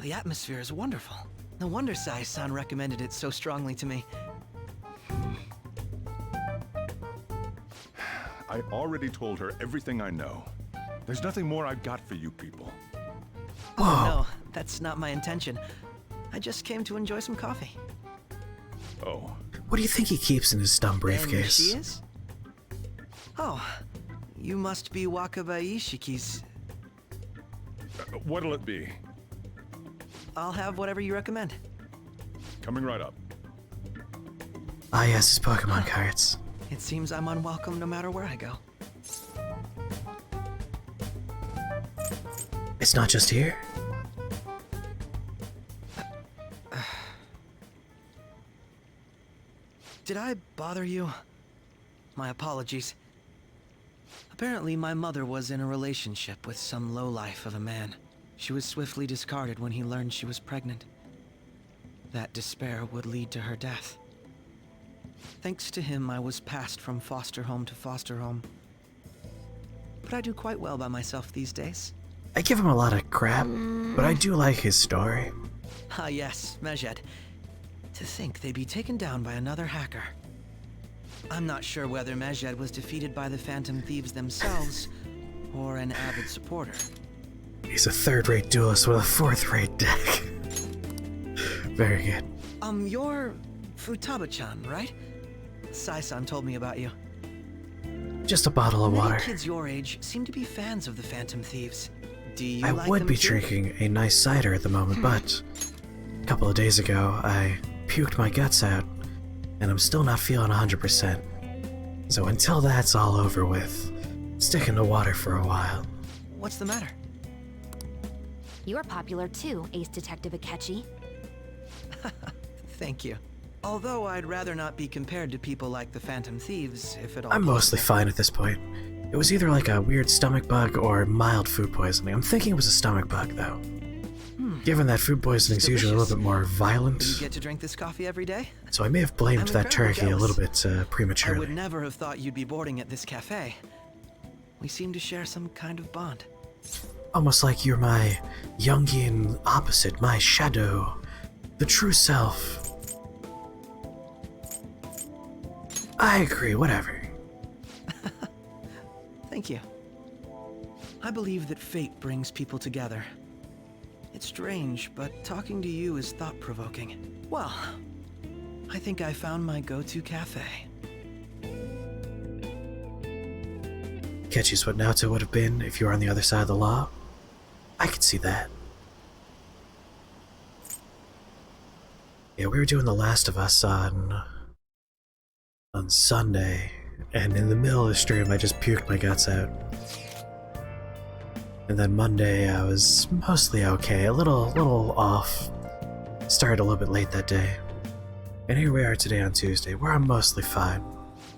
The atmosphere is wonderful. No wonder Sai-san recommended it so strongly to me. I already told her everything I know. There's nothing more I've got for you people. Whoa. Oh, no, that's not my intention. I just came to enjoy some coffee. Oh. What do you think he keeps in his dumb briefcase? And she is? Oh, you must be Wakaba Ishiki's... What'll it be? I'll have whatever you recommend. Coming right up. Ah yes, his Pokemon cards. It seems I'm unwelcome no matter where I go. It's not just here. Did I bother you? My apologies. Apparently, my mother was in a relationship with some lowlife of a man. She was swiftly discarded when he learned she was pregnant. That despair would lead to her death. Thanks to him, I was passed from foster home to foster home. But I do quite well by myself these days. I give him a lot of crap, but I do like his story. Ah yes, Mejed. To think they'd be taken down by another hacker. I'm not sure whether Mejed was defeated by the Phantom Thieves themselves, or an avid supporter. He's a 3rd-rate duelist with a 4th-rate deck. Very good. You're Futaba-chan, right? Sai-san told me about you. Just a bottle of water. Many kids your age seem to be fans of the Phantom Thieves. Do you I like would them be too? drinking a nice cider at the moment, but a couple of days ago, I puked my guts out, and I'm still not feeling 100%. So until that's all over with, sticking to water for a while. What's the matter? You're popular too, Ace Detective Akechi. Thank you. Although I'd rather not be compared to people like the Phantom Thieves, if at all I'm mostly possible. fine at this point. It was either like a weird stomach bug or mild food poisoning. I'm thinking it was a stomach bug, though. Given that food poisoning is usually a little bit more violent, Do you get to drink this coffee every day? so I may have blamed I'm that incredibly turkey a little jealous. bit I prematurely. would never have thought you'd be boarding at this cafe. We seem to share some kind of bond. Almost like you're my Jungian opposite, my shadow, the true self. I agree, whatever. Thank you. I believe that fate brings people together. It's strange, but talking to you is thought-provoking. Well, I think I found my go-to cafe. Catches what Naoto would have been if you were on the other side of the law. I could see that. Yeah, we were doing The Last of Us on Sunday, and in the middle of the stream I just puked my guts out. And then Monday I was mostly okay, a little off. Started a little bit late that day. And here we are today on Tuesday, where I'm mostly fine.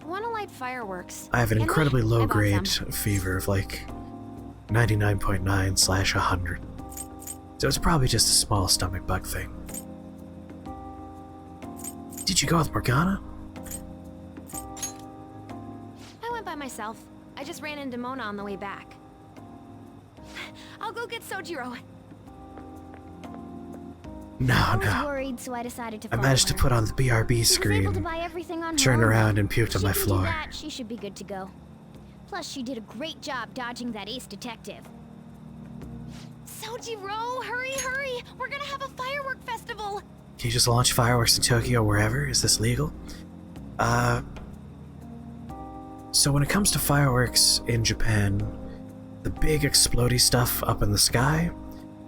Wanna light fireworks? I have an Can we? incredibly I low bought grade some. fever of like 99.9/100. So it's probably just a small stomach bug thing. Did you go with Morgana? I went by myself. I just ran into Mona on the way back. I'll go get Sojiro. I was No. worried, so I decided to I follow managed to her. put on the BRB She was able to screen, buy everything on her turned own. around, and puked on my She can floor. do that, she should be good to go. Plus, she did a great job dodging that ace detective. Sojiro, hurry! We're gonna have a firework festival! Can you just launch fireworks in Tokyo wherever? Is this legal? So when it comes to fireworks in Japan, the big explodey stuff up in the sky,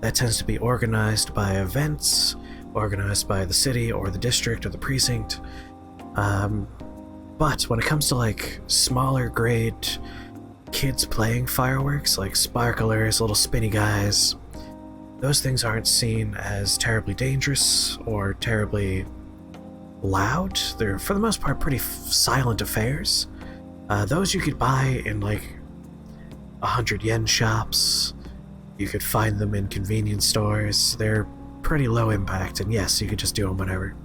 that tends to be organized by events, organized by the city or the district or the precinct. But when it comes to like smaller grade kids playing fireworks, like sparklers, little spinny guys, those things aren't seen as terribly dangerous or terribly loud. They're, for the most part, pretty silent affairs. Those you could buy in like 100 yen shops. You could find them in convenience stores. They're pretty low impact, and yes, you could just do them whenever.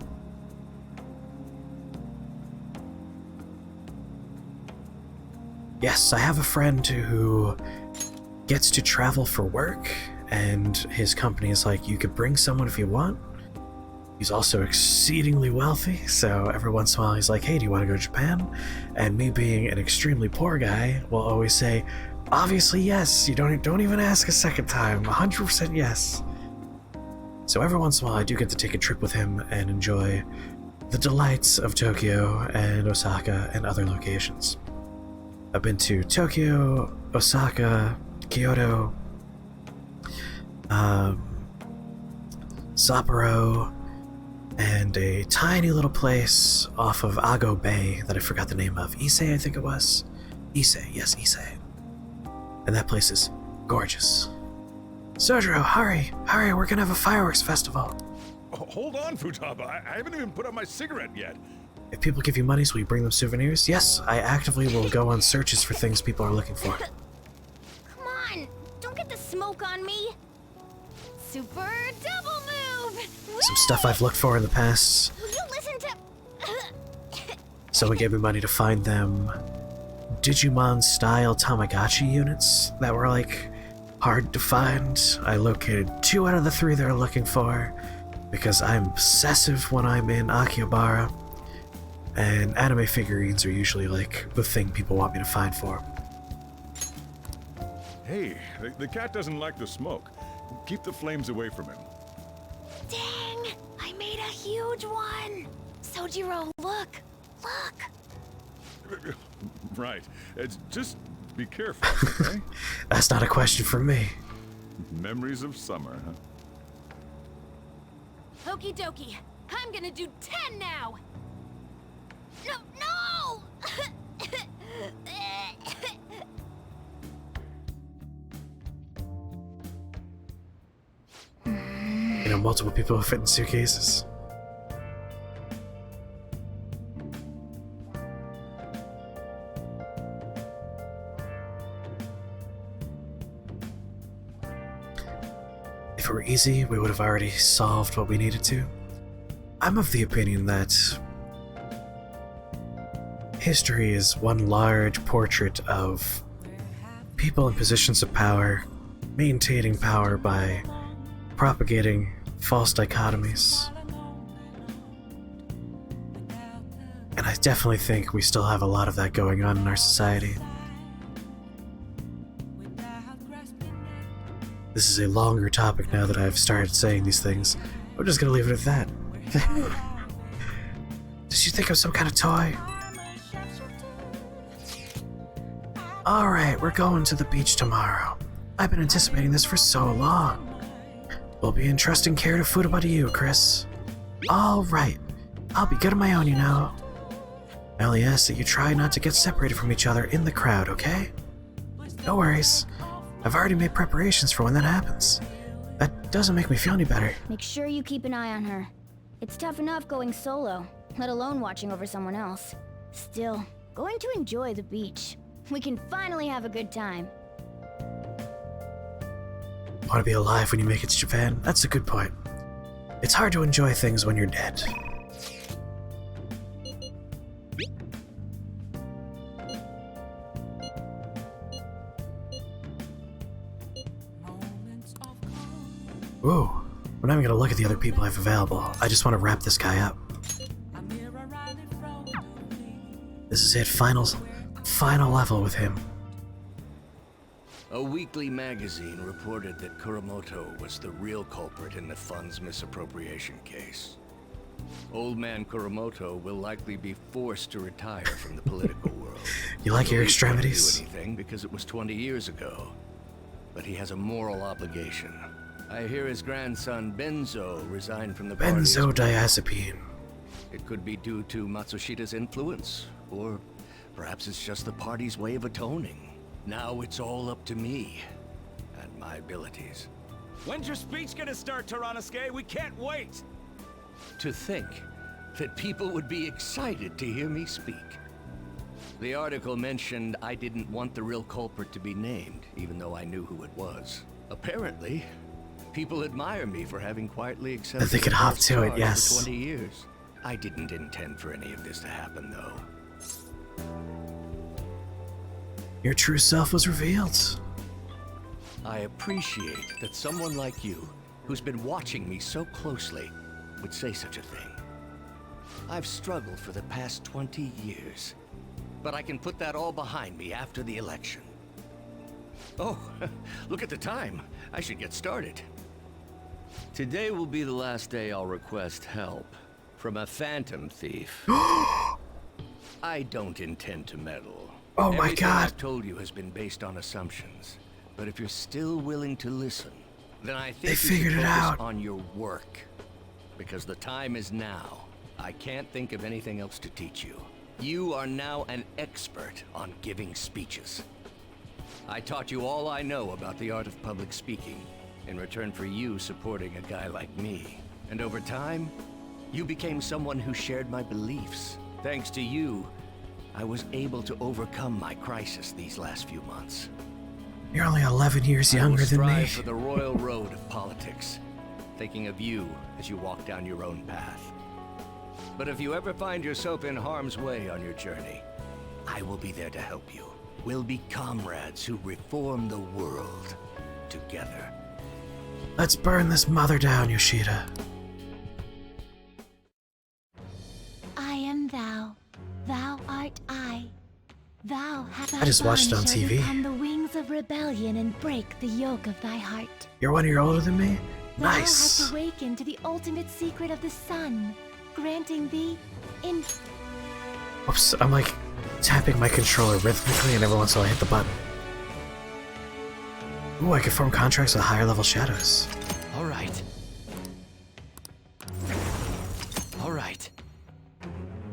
Yes, I have a friend who gets to travel for work, and his company is like, you could bring someone if you want. He's also exceedingly wealthy, so every once in a while he's like, hey, do you want to go to Japan? And me being an extremely poor guy will always say, obviously yes, you don't even ask a second time, 100% yes. So every once in a while I do get to take a trip with him and enjoy the delights of Tokyo and Osaka and other locations. I've been to Tokyo, Osaka, Kyoto, Sapporo, and a tiny little place off of Ago Bay that I forgot the name of. Ise, I think it was. Ise, yes, Ise. And that place is gorgeous. Sojiro, hurry, we're gonna have a fireworks festival. Oh, hold on, Futaba. I haven't even put out my cigarette yet. If people give you money, will you bring them souvenirs? Yes, I actively will go on searches for things people are looking for. Come on, don't get the smoke on me. Super double move! Some stuff I've looked for in the past. Will you listen to... Someone gave me money to find them Digimon-style Tamagotchi units that were, like, hard to find. I located 2 out of the 3 they're looking for, because I'm obsessive when I'm in Akihabara, and anime figurines are usually, like, the thing people want me to find for them. Hey, the cat doesn't like the smoke. Keep the flames away from him. Dang! I made a huge one! Sojiro, look! Right. Just be careful, okay? That's not a question for me. Memories of summer, huh? Okie dokie. I'm gonna do 10 now! No! You know, multiple people fit in suitcases. If it were easy, we would have already solved what we needed to. I'm of the opinion that history is one large portrait of people in positions of power maintaining power by propagating false dichotomies. And I definitely think we still have a lot of that going on in our society. This is a longer topic now that I've started saying these things. I'm just gonna leave it at that. Did you think I'm some kind of toy? Alright, we're going to the beach tomorrow. I've been anticipating this for so long. We'll be entrusting care to Futaba to you, Chris. Alright, I'll be good on my own, you know. I only ask that you try not to get separated from each other in the crowd, okay? No worries. I've already made preparations for when that happens. That doesn't make me feel any better. Make sure you keep an eye on her. It's tough enough going solo, let alone watching over someone else. Still, going to enjoy the beach. We can finally have a good time. Want to be alive when you make it to Japan? That's a good point. It's hard to enjoy things when you're dead. Ooh, I'm not even gonna look at the other people I have available. I just want to wrap this guy up. This is it. Final level with him. A weekly magazine reported that Kuramoto was the real culprit in the fund's misappropriation case. Old man Kuramoto will likely be forced to retire from the political world. You like your He can't extremities? do anything because it was 20 years ago. But he has a moral obligation. I hear his grandson Benzo resigned from the party. Benzodiazepine. It could be due to Matsushida's influence, or perhaps it's just the party's way of atoning. Now it's all up to me and my abilities. When's your speech gonna start, Tyrannuske? We can't wait! To think that people would be excited to hear me speak. The article mentioned I didn't want the real culprit to be named, even though I knew who it was. Apparently, people admire me for having quietly accepted they could hop false to it, charge yes. for 20 years. I didn't intend for any of this to happen, though. Your true self was revealed. I appreciate that someone like you, who's been watching me so closely, would say such a thing. I've struggled for the past 20 years, but I can put that all behind me after the election. Oh, look at the time. I should get started. Today will be the last day I'll request help from a phantom thief. I don't intend to meddle. Oh my Everything God. I've told you has been based on assumptions. But if you're still willing to listen, then I think They you should figured it focus out. on your work. Because the time is now. I can't think of anything else to teach you. You are now an expert on giving speeches. I taught you all I know about the art of public speaking, in return for you supporting a guy like me. And over time, you became someone who shared my beliefs. Thanks to you, I was able to overcome my crisis these last few months. You're only 11 years younger than me. I will strive for the royal road of politics, thinking of you as you walk down your own path. But if you ever find yourself in harm's way on your journey, I will be there to help you. We'll be comrades who reform the world together. Let's burn this mother down, Yoshida. I am thou. Thou art I. Thou hast I just watched it on TV. become the wings of rebellion and break the yoke of thy heart. You're 1 year older than me? Thou Nice. hast awakened to the ultimate secret of the sun, granting thee in. Oops, I'm like tapping my controller rhythmically and every once in a while I hit the button. Ooh, I can form contracts with higher level shadows. All right. All right.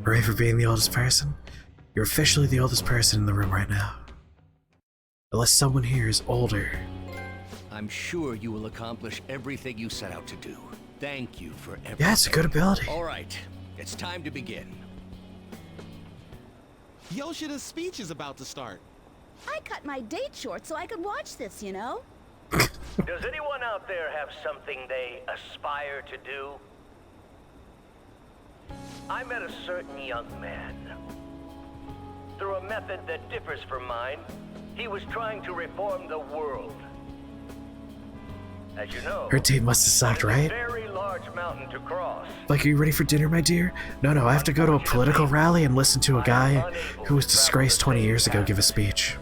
Hooray for being the oldest person. You're officially the oldest person in the room right now. Unless someone here is older. I'm sure you will accomplish everything you set out to do. Thank you for everything. Yeah, it's a good ability. All right, it's time to begin. Yoshida's speech is about to start. I cut my date short so I could watch this, you know? Does anyone out there have something they aspire to do? I met a certain young man. Through a method that differs from mine, he was trying to reform the world. As you know, Her date must have sucked, it's a right? very large mountain to cross. Like, are you ready for dinner, my dear? No, I have to go to a political rally and listen to a guy who was disgraced 20 years ago give a speech.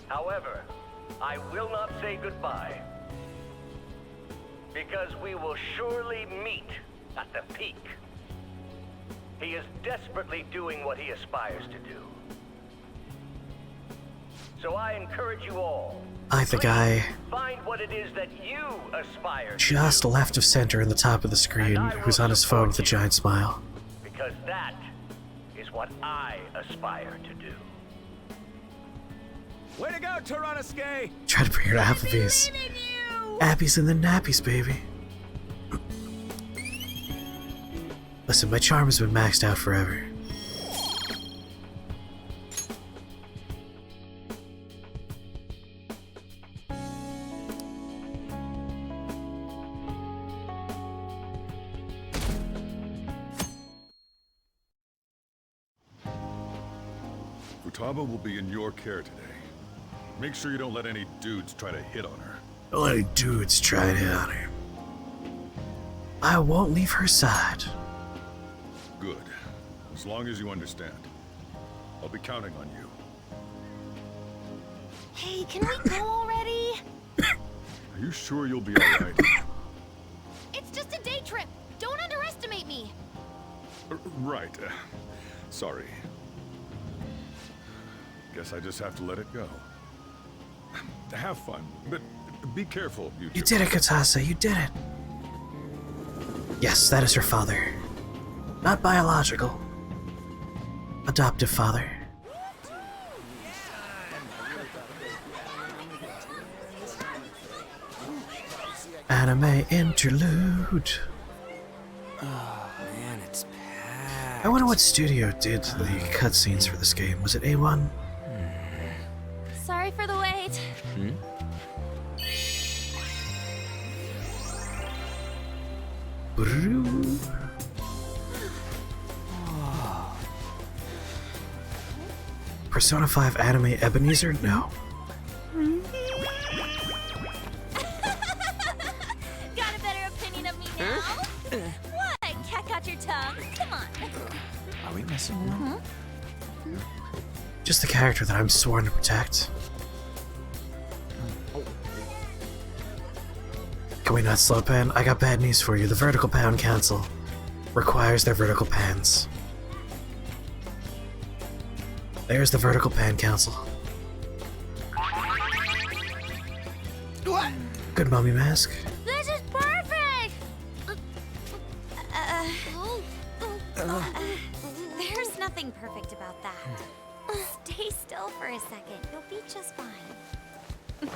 However, I will not say goodbye. Because we will surely meet at the peak. He is desperately doing what he aspires to do. So I encourage you all, I like the guy find what it is that you aspire to just left of center in the top of the screen who's on his phone with a giant smile. because that is what I aspire to do. Way to go, Tyrannuske! Try to bring her to Applebee's. Abby's in the nappies, baby. Listen, my charm has been maxed out forever. Futaba will be in your care today. Make sure you don't let any dudes try to hit on her. Don't let any dudes try and hit on her. I won't leave her side. Good. As long as you understand. I'll be counting on you. Hey, can we go already? Are you sure you'll be alright? It's just a day trip. Don't underestimate me. Right. Sorry. Guess I just have to let it go. Have fun, but be careful, you two. You did it, Katasa. You did it. Yes, that is her father. Not biological. Adoptive father. Anime interlude. Oh man, it's packed. I wonder what studio did the cutscenes for this game. Was it A1? Sorry for the wait. Persona 5 anime Ebenezer? No. Got a better opinion of me now? What? Cat got your tongue? Come on. Are we messing around? Just the character that I'm sworn to protect. Can we not slow pan? I got bad news for you. The vertical pan council requires their vertical pans. There's the vertical pan council. What? Good mummy mask. This is perfect! There's nothing perfect about that. Stay still for a second. You'll be just fine.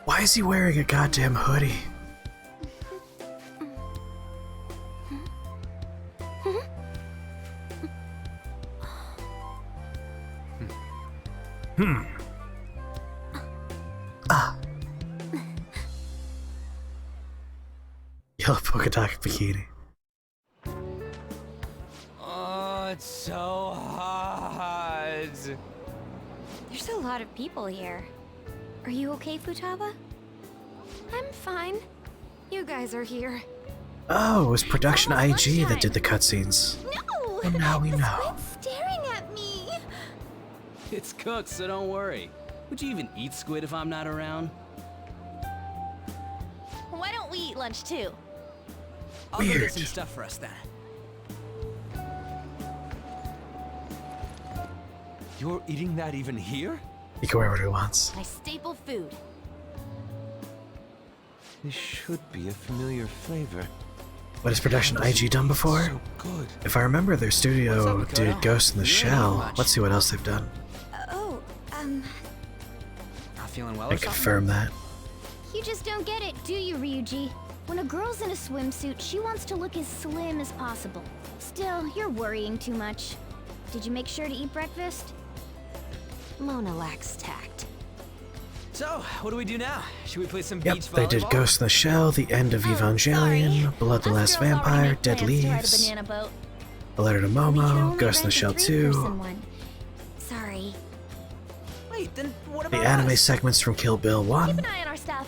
Why is he wearing a goddamn hoodie? Yellow polka dot bikini. Oh, it's so hot. There's a lot of people here. Are you okay, Futaba? I'm fine. You guys are here. Oh, it was Production IG that did the cutscenes. No! And now we know. Staring at me! It's cooked, so don't worry. Would you even eat squid if I'm not around? Why don't we eat lunch too? I'll go get some stuff for us then. You're eating that even here? He can wear what he wants. My staple food. This should be a familiar flavor. What has Production IG done before? So good. If I remember, their studio did Ghost in the Shell. Let's see what else they've done. Not feeling well I or something? confirm that. You just don't get it, do you, Ryuji? When a girl's in a swimsuit, she wants to look as slim as possible. Still, you're worrying too much. Did you make sure to eat breakfast? Mona lacks tact. So, what do we do now? Should we play some Yep, beach volleyball? they did Ghost in the Shell, The End of Evangelion, Blood the Last Vampire, Dead Leaves, A Letter to Momo, Ghost in the Shell 2, Sorry. Wait, then what the about anime us? segments from Kill Bill 1, Keep an eye on our stuff.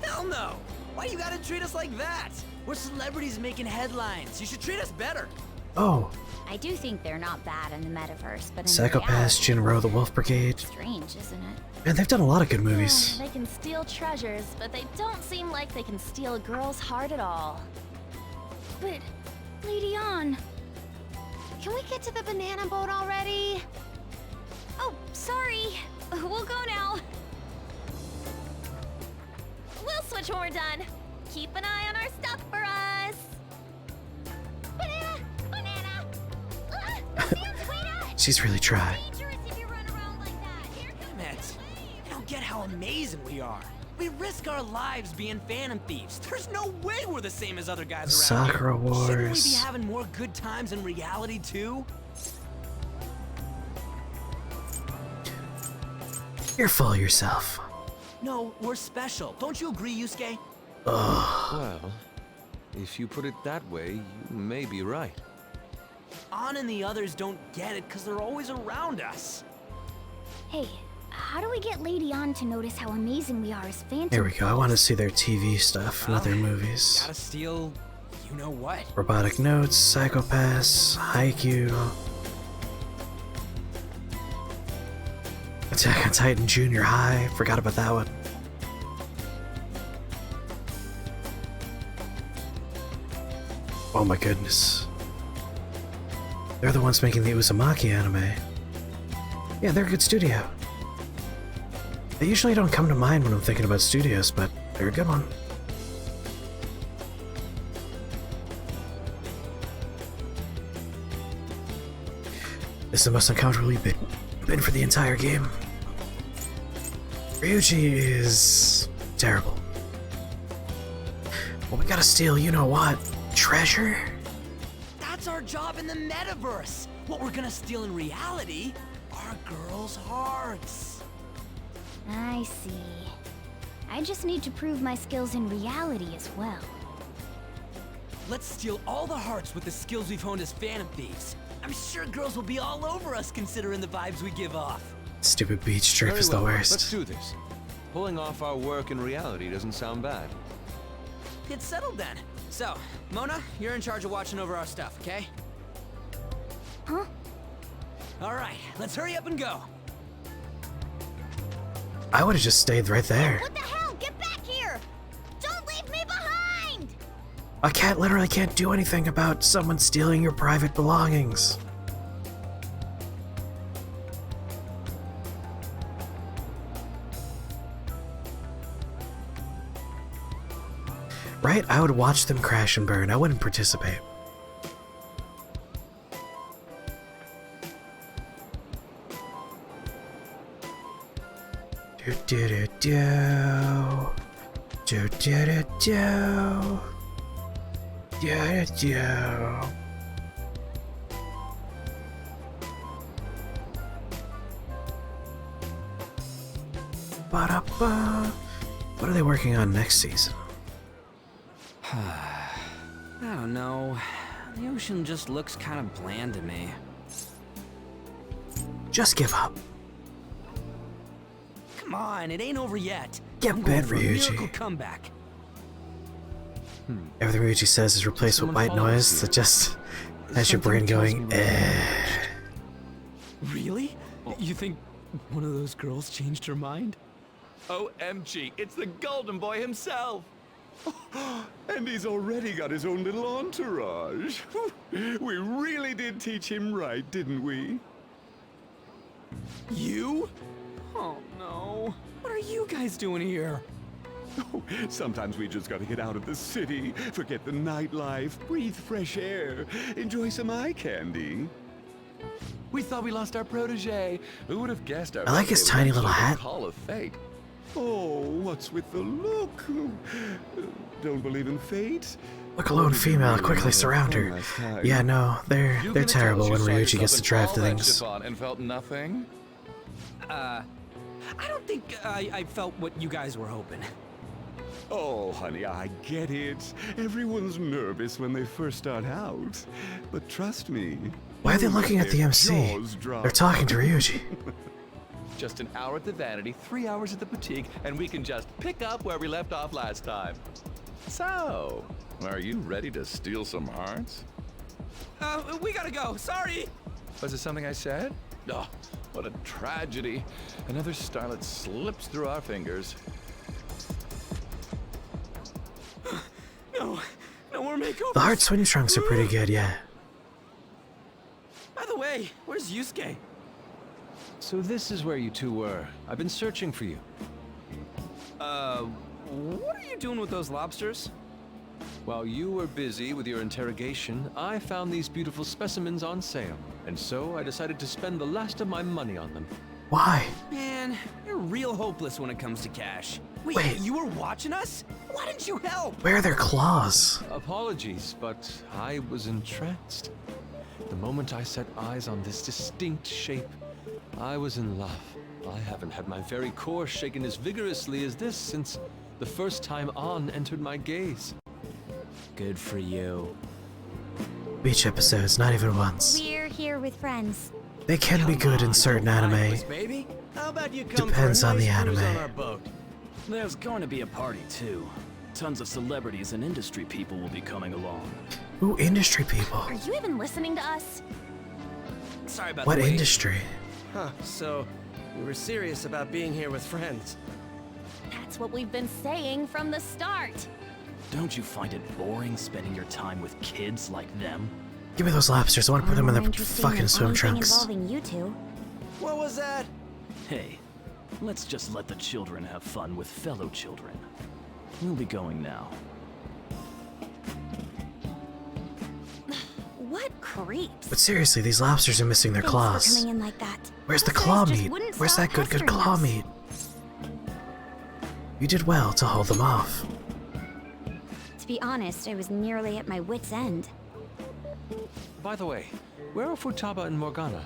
Hell no! Why you gotta treat us like that? We're celebrities making headlines. You should treat us better. oh, I do think they're not bad in the metaverse, but in Psychopaths, Jinro, The Wolf Brigade. strange, isn't it? And they've done a lot of good movies. They can steal treasures, but they don't seem like they can steal a girl's heart at all. But, Lady Ann, Can we get to the banana boat already? Oh, sorry. We'll go now. We'll switch when we're done. Keep an eye on our stuff for us. Banana! Banana! She's really tried. Damn it! I don't get how amazing we are. We risk our lives being phantom thieves. There's no way we're the same as other guys around Sakura here. Shouldn't we be Wars. having more good times in reality too? You're full of yourself. No, we're special. Don't you agree, Yusuke? Well, if you put it that way, you may be right. An and the others don't get it because they're always around us. hey, how do we get Lady On to notice how amazing we are as Phantom? There we go. I want to see their TV stuff, not their movies. Gotta steal, you know what? Robotic Notes, Psychopaths, Haikyuu, Attack on Titan Junior High. Forgot about that one. Oh my goodness. They're the ones making the Uzumaki anime. Yeah, they're a good studio. They usually don't come to mind when I'm thinking about studios, but they're a good one. This is the most uncomfortable you've been for the entire game. Ryuji is terrible. Well, we gotta steal, you know what? Treasure? That's our job in the metaverse. What we're gonna steal in reality are girls' hearts. I see. I just need to prove my skills in reality as well. Let's steal all the hearts with the skills we've honed as Phantom Thieves. I'm sure girls will be all over us considering the vibes we give off. Stupid beach trip is the worst. Let's do this. Pulling off our work in reality doesn't sound bad. It's settled then. So, Mona, you're in charge of watching over our stuff, okay? Huh? Alright, let's hurry up and go. I would've just stayed right there. What the hell? Get back here! Don't leave me behind! A cat literally can't do anything about someone stealing your private belongings. Right? I would watch them crash and burn. I wouldn't participate. Do do do do. Do do do do. Do do do. Ba-da-ba. What are they working on next season? I don't know. The ocean just looks kind of bland to me. Just give up. Come on, it ain't over yet. Get bent, Ryuji. Miracle comeback. Everything Ryuji says is replaced with white noise that just has your brain going, Really? You think one of those girls changed her mind? OMG, it's the Golden Boy himself! And he's already got his own little entourage. We really did teach him right, didn't we? You? Oh no. What are you guys doing here? Sometimes we just gotta get out of the city, forget the nightlife, breathe fresh air, enjoy some eye candy. We thought we lost our protege. Who would have guessed our I like his tiny little hat. Call of fate. Oh, what's with the look? Don't believe in fate? Look, a lone female, quickly surround her. Yeah, no, they're terrible when Ryuji gets to drive things. And felt nothing? I don't think I felt what you guys were hoping. Oh, honey, I get it. Everyone's nervous when they first start out. But trust me. Why are they looking at the MC? They're talking to Ryuji. Just an hour at the Vanity, 3 hours at the Boutique, and we can just pick up where we left off last time. So, are you ready to steal some hearts? We gotta go. Sorry. Was it something I said? Oh, what a tragedy. Another starlet slips through our fingers. No more makeovers. The heart swing trunks are pretty good, yeah. By the way, where's Yusuke? So this is where you two were. I've been searching for you. What are you doing with those lobsters? While you were busy with your interrogation, I found these beautiful specimens on sale. And so I decided to spend the last of my money on them. Why? Man, you're real hopeless when it comes to cash. Wait, you were watching us? Why didn't you help? Where are their claws? Apologies, but I was entranced. The moment I set eyes on this distinct shape, I was in love. I haven't had my very core shaken as vigorously as this since the first time An entered my gaze. Good for you. Beach episodes, not even once. We're here with friends. They can be good in certain anime. Baby? How about you come Depends for a on the nice cruise anime. on our boat? There's going to be a party, too. Tons of celebrities and industry people will be coming along. Ooh, industry people. Are you even listening to us? Sorry about What the wait. industry? Huh, so you were serious about being here with friends. That's what we've been saying from the start. Don't you find it boring spending your time with kids like them? Give me those lobsters. I want to put them in More the interesting fucking than swim anything trunks. involving you two. What was that? Hey, let's just let the children have fun with fellow children. We'll be going now. What creeps? But seriously, these lobsters are missing their Thanks for claws. coming in like that. Where's the Those claw guys just meat? wouldn't Where's stop that good pestering claw us. meat? You did well to hold them off. To be honest, I was nearly at my wit's end. By the way, where are Futaba and Morgana?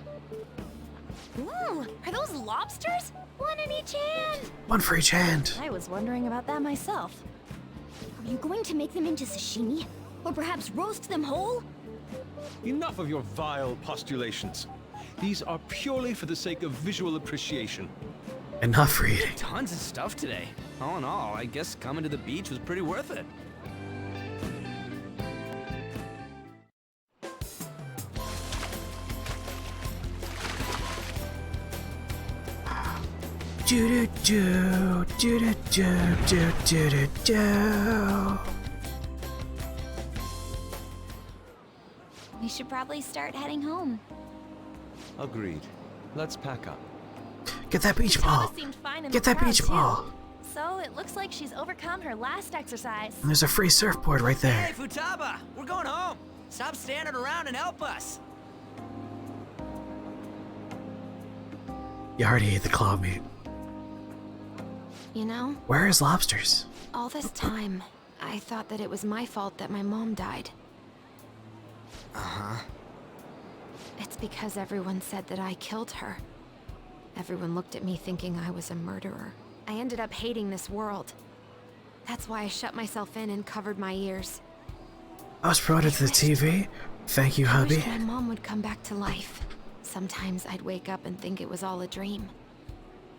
Ooh, are those lobsters? One in each hand. One for each hand. I was wondering about that myself. Are you going to make them into sashimi? Or perhaps roast them whole? Enough of your vile postulations. These are purely for the sake of visual appreciation. Enough for eating. Tons of stuff today. All in all, I guess coming to the beach was pretty worth it. Do do do do do do do do do. We should probably start heading home. Agreed. Let's pack up. Get that beach ball. Futaba seemed fine in Get the that crowd, beach too. ball. So it looks like she's overcome her last exercise. And there's a free surfboard right there. Hey, Futaba! We're going home! Stop standing around and help us! You already ate the claw meat. You know, Where are his lobsters? all this time, I thought that it was my fault that my mom died. Uh-huh. It's because everyone said that I killed her. Everyone looked at me thinking I was a murderer. I ended up hating this world. That's why I shut myself in and covered my ears. I was promoted to the TV. Thank you, I hubby. wished my mom would come back to life. Sometimes I'd wake up and think it was all a dream.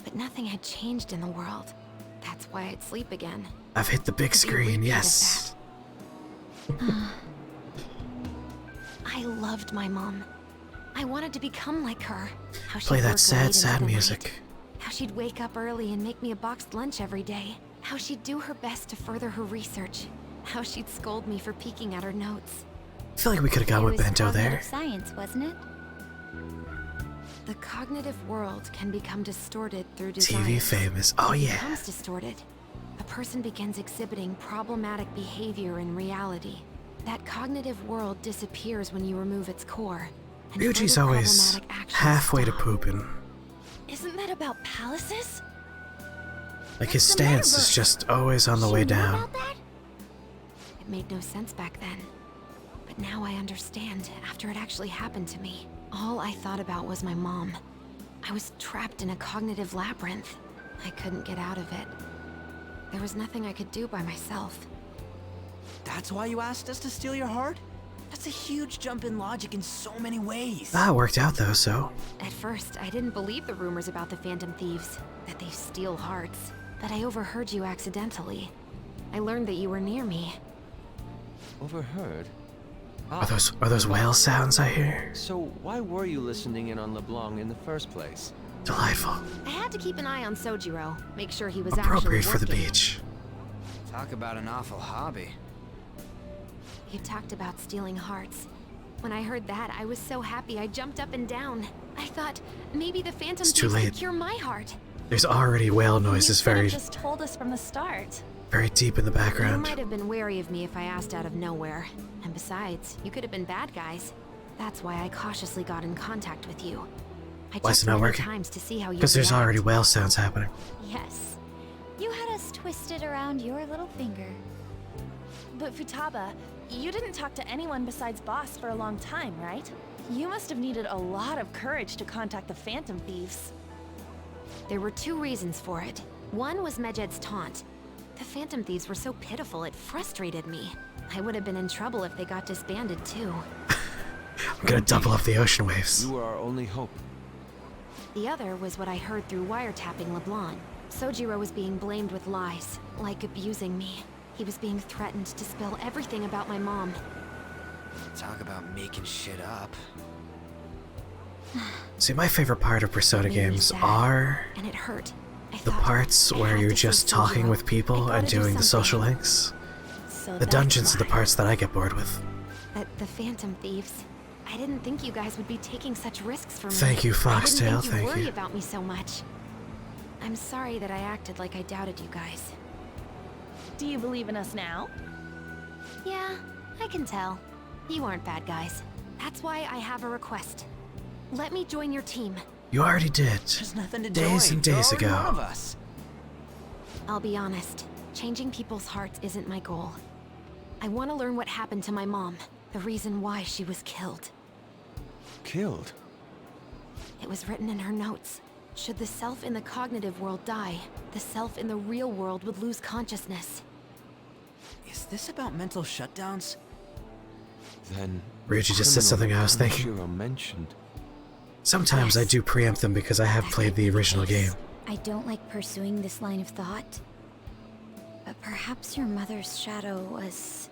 But nothing had changed in the world. That's why I'd sleep again. I've hit the big To be a screen, repeat of yes. I loved my mom. I wanted to become like her. How she'd Play that work sad, late into sad the music. night. How she'd wake up early and make me a boxed lunch every day. How she'd do her best to further her research. How she'd scold me for peeking at her notes. I feel like we could have gone with Bento there. Science, wasn't it? The cognitive world can become distorted through design. TV famous. Oh It yeah. becomes distorted. A person begins exhibiting problematic behavior in reality. That cognitive world disappears when you remove its core. and Ryuji's further always problematic actions halfway to pooping. Isn't that about palaces? Like his stance is just always on the way down. It made no sense back then. But now I understand after it actually happened to me. All I thought about was my mom. I was trapped in a cognitive labyrinth. I couldn't get out of it. There was nothing I could do by myself. That's why you asked us to steal your heart? That's a huge jump in logic in so many ways. Ah, worked out though, so. At first, I didn't believe the rumors about the Phantom Thieves, that they steal hearts. But I overheard you accidentally. I learned that you were near me. Overheard? Are those whale sounds I hear? So why were you listening in on LeBlanc in the first place? Delightful. I had to keep an eye on Sojiro, make sure he was Appropriate for actually the working. beach. Talk about an awful hobby. You talked about stealing hearts. When I heard that, I was so happy I jumped up and down. I thought, maybe the Phantom It's too Thieves could late. cure my heart. There's already whale You noises could have very, just told us from the start. very deep in the You background. might have been wary of me if I asked out of nowhere. And besides, you could have been bad guys. That's why I cautiously got in contact with you. I Why is checked it not many working? times to see how you Because there's react. already whale sounds happening. Yes. You had us twisted around your little finger. But Futaba, you didn't talk to anyone besides Boss for a long time, right? You must have needed a lot of courage to contact the Phantom Thieves. There were two reasons for it. One was Medjed's taunt. The Phantom Thieves were so pitiful it frustrated me. I would have been in trouble if they got disbanded too. I'm gonna double up the ocean waves. You were our only hope. The other was what I heard through wiretapping LeBlanc. Sojiro was being blamed with lies, like abusing me. He was being threatened to spill everything about my mom. Talk about making shit up. See, my favorite part of Persona games are And it hurt. the parts where you're just talking with people and doing the social links. So The that's dungeons are the why. parts that I get bored with. The Phantom Thieves. I didn't think you guys would be taking such risks for me. Thank you, Foxtail, I didn't think thank you'd worry you. about me so much. I'm sorry that I acted like I doubted you guys. Do you believe in us now? Yeah, I can tell. You aren't bad guys. That's why I have a request. Let me join your team. You already did. There's nothing to Days join. and days You're already one of ago. us. I'll be honest. Changing people's hearts isn't my goal. I want to learn what happened to my mom. The reason why she was killed. Killed? It was written in her notes. Should the self in the cognitive world die, the self in the real world would lose consciousness. Is this about mental shutdowns? Then... Ryuji just said something I was thinking. Shiro mentioned. Sometimes I do preempt them because I have played the original game. I don't like pursuing this line of thought. But perhaps your mother's shadow was...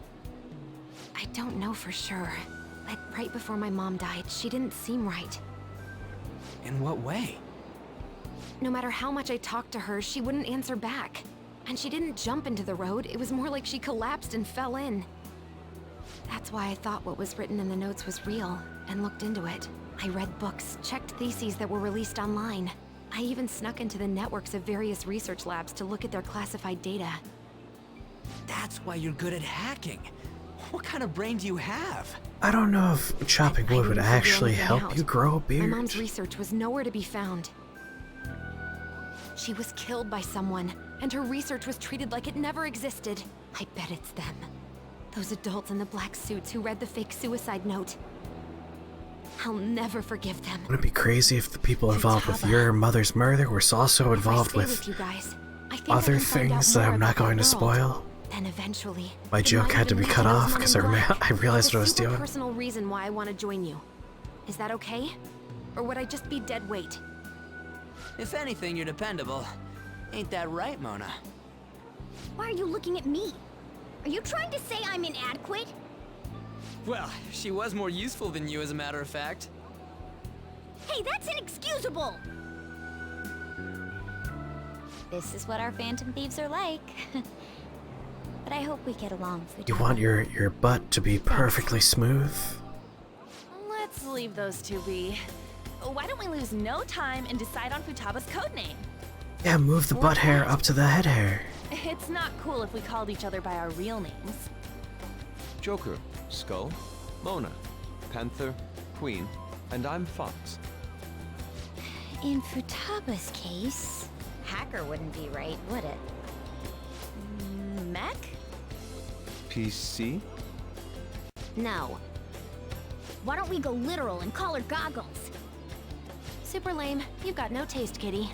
I don't know for sure. But right before my mom died, she didn't seem right. In what way? No matter how much I talked to her, she wouldn't answer back. And she didn't jump into the road, it was more like she collapsed and fell in. That's why I thought what was written in the notes was real, and looked into it. I read books, checked theses that were released online. I even snuck into the networks of various research labs to look at their classified data. That's why you're good at hacking. What kind of brain do you have? I don't know if chopping wood would actually help you grow a My beard. mom's research was nowhere to be found. She was killed by someone, and her research was treated like it never existed. I bet it's them. Those adults in the black suits who read the fake suicide note. I'll never forgive them. Wouldn't it be crazy if the people involved with your mother's murder were also involved If I stay with you guys, I think other I can find out things that more I'm not about going to that world. spoil? Then eventually, My it joke might had to even be lead cut those off men because in black. I realized what I was It's a super doing. personal reason why I want to join you. Is that okay? Or would I just be dead weight? If anything, you're dependable. Ain't that right, Mona? Why are you looking at me? Are you trying to say I'm inadequate? Well, she was more useful than you, as a matter of fact. Hey, that's inexcusable! This is what our Phantom Thieves are like. But I hope we get along with each You other. want your butt to be perfectly smooth? Let's leave those two be. Why don't we lose no time and decide on Futaba's codename? Yeah, move the butt hair up to the head hair. It's not cool if we called each other by our real names. Joker, Skull, Mona, Panther, Queen, and I'm Fox. In Futaba's case, Hacker wouldn't be right, would it? Mech? PC? No. Why don't we go literal and call her Goggles? Super lame. You've got no taste, kitty.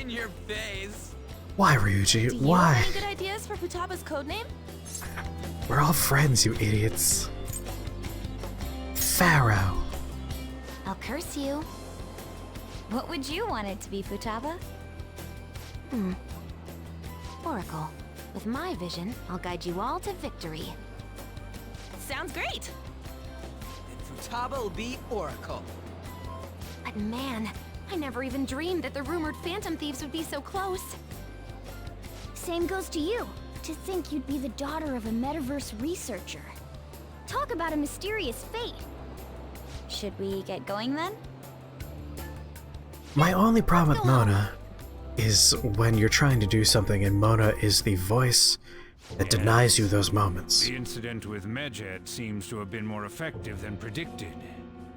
In your face. Why, Ryuji? Do you have Why? any good ideas for Futaba's codename? We're all friends, you idiots. Pharaoh. I'll curse you. What would you want it to be, Futaba? Oracle. With my vision, I'll guide you all to victory. Sounds great! And Futaba will be Oracle. But man, I never even dreamed that the rumored Phantom Thieves would be so close. Same goes to you. To think you'd be the daughter of a metaverse researcher. Talk about a mysterious fate. Should we get going then? My only problem with Mona is when you're trying to do something and Mona is the voice that denies you those moments. The incident with Medjed seems to have been more effective than predicted.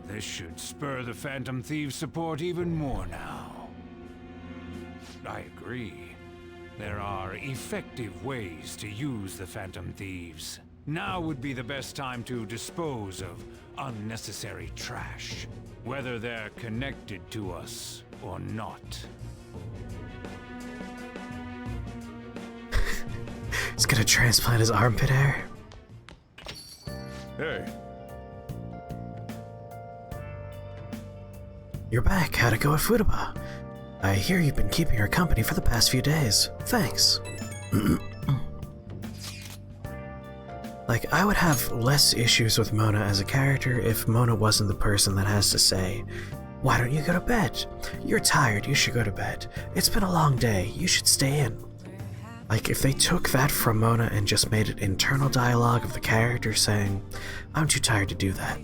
This should spur the Phantom Thieves' support even more now. I agree. There are effective ways to use the Phantom Thieves. Now would be the best time to dispose of unnecessary trash, whether they're connected to us or not. He's gonna transplant his armpit hair. Hey. You're back. How'd it go at Futaba? I hear you've been keeping her company for the past few days. Thanks. Like, I would have less issues with Mona as a character if Mona wasn't the person that has to say, "Why don't you go to bed? You're tired, you should go to bed. It's been a long day, you should stay in." Like, if they took that from Mona and just made it internal dialogue of the character saying, "I'm too tired to do that,"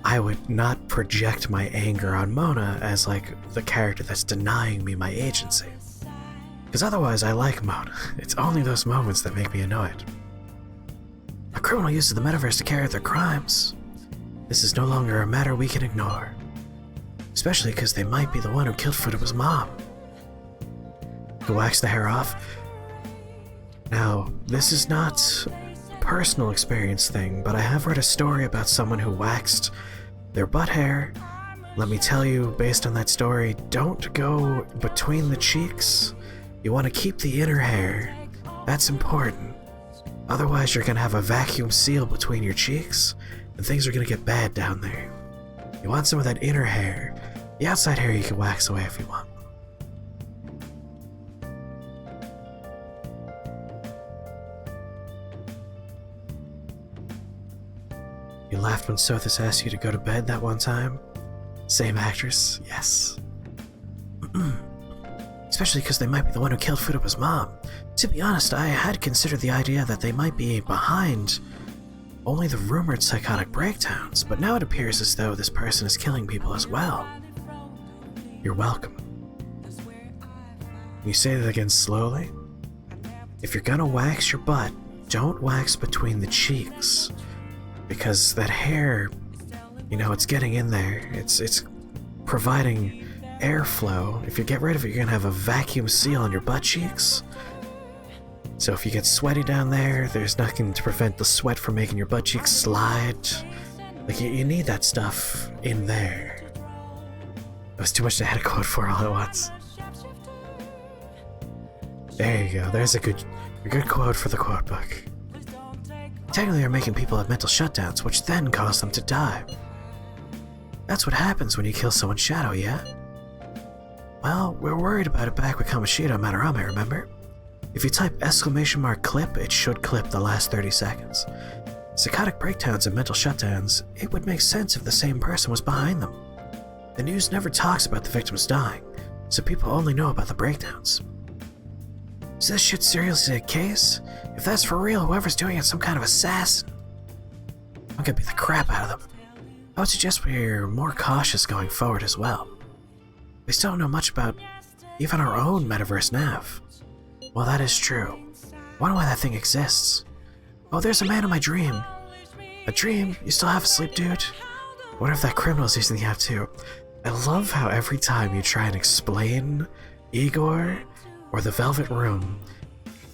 I would not project my anger on Mona as, like, the character that's denying me my agency. Because otherwise, I like Mona. It's only those moments that make me annoyed. A criminal uses the metaverse to carry out their crimes. This is no longer a matter we can ignore. Especially because they might be the one who killed Futaba's mom. Who waxed the hair off? Now, this is not a personal experience thing, but I have read a story about someone who waxed their butt hair. Let me tell you, based on that story, don't go between the cheeks. You want to keep the inner hair. That's important. Otherwise, you're going to have a vacuum seal between your cheeks, and things are going to get bad down there. You want some of that inner hair. The outside hair you can wax away if you want. You laughed when Sothis asked you to go to bed that one time? Same actress, yes. Especially because they might be the one who killed Futaba's mom. To be honest, I had considered the idea that they might be behind only the rumored psychotic breakdowns, but now it appears as though this person is killing people as well. You're welcome. You say that again slowly? If you're gonna wax your butt, don't wax between the cheeks. Because that hair, you know, it's getting in there. It's providing airflow. If you get rid of it, you're gonna have a vacuum seal on your butt cheeks. So if you get sweaty down there, there's nothing to prevent the sweat from making your butt cheeks slide. Like, you need that stuff in there. That was too much to add a quote for all at once. There you go, there's a good quote for the quote book. Technically, they're making people have mental shutdowns, which then cause them to die. That's what happens when you kill someone's shadow, yeah? Well, we were worried about it back with Kamoshida and Madarame, remember? If you type !clip, it should clip the last 30 seconds. Psychotic breakdowns and mental shutdowns, it would make sense if the same person was behind them. The news never talks about the victims dying, so people only know about the breakdowns. Is this shit seriously a case? If that's for real, whoever's doing it's some kind of assassin. I'm gonna beat the crap out of them. I would suggest we're more cautious going forward as well. We still don't know much about even our own metaverse nav. Well, that is true. Wonder why that thing exists. Oh, there's a man in my dream. A dream? You still half asleep, dude? Wonder if that criminal's using the app too. I love how every time you try and explain Igor or the Velvet Room,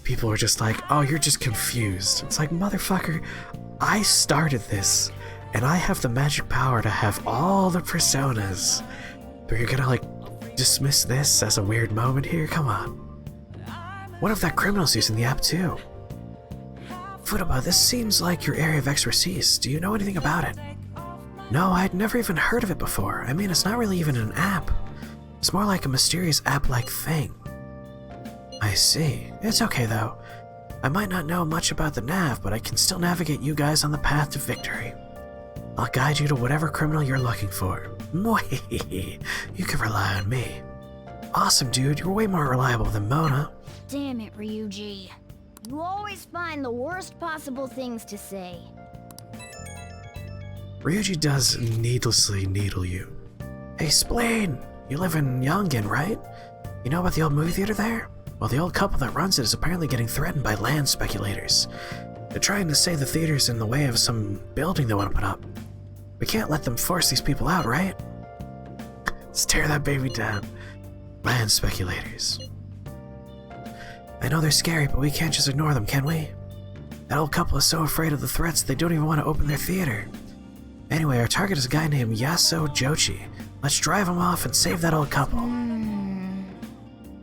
people are just like, oh, you're just confused. It's like, motherfucker, I started this, and I have the magic power to have all the personas. But you're gonna, like, dismiss this as a weird moment here? Come on. What if that criminal's using the app too? Futaba, this seems like your area of expertise. Do you know anything about it? No, I'd never even heard of it before. I mean, it's not really even an app. It's more like a mysterious app-like thing. I see. It's okay though. I might not know much about the nav, but I can still navigate you guys on the path to victory. I'll guide you to whatever criminal you're looking for. You can rely on me. Awesome, dude. You're way more reliable than Mona. Damn it, Ryuji. You always find the worst possible things to say. Ryuji does needlessly needle you. Hey, Spleen! You live in Yongin, right? You know about the old movie theater there? Well, the old couple that runs it is apparently getting threatened by land speculators. They're trying to say the theater's in the way of some building they want to put up. We can't let them force these people out, right? Let's tear that baby down. Land speculators. I know they're scary, but we can't just ignore them, can we? That old couple is so afraid of the threats they don't even want to open their theater. Anyway, our target is a guy named Yaso Jochi. Let's drive him off and save that old couple.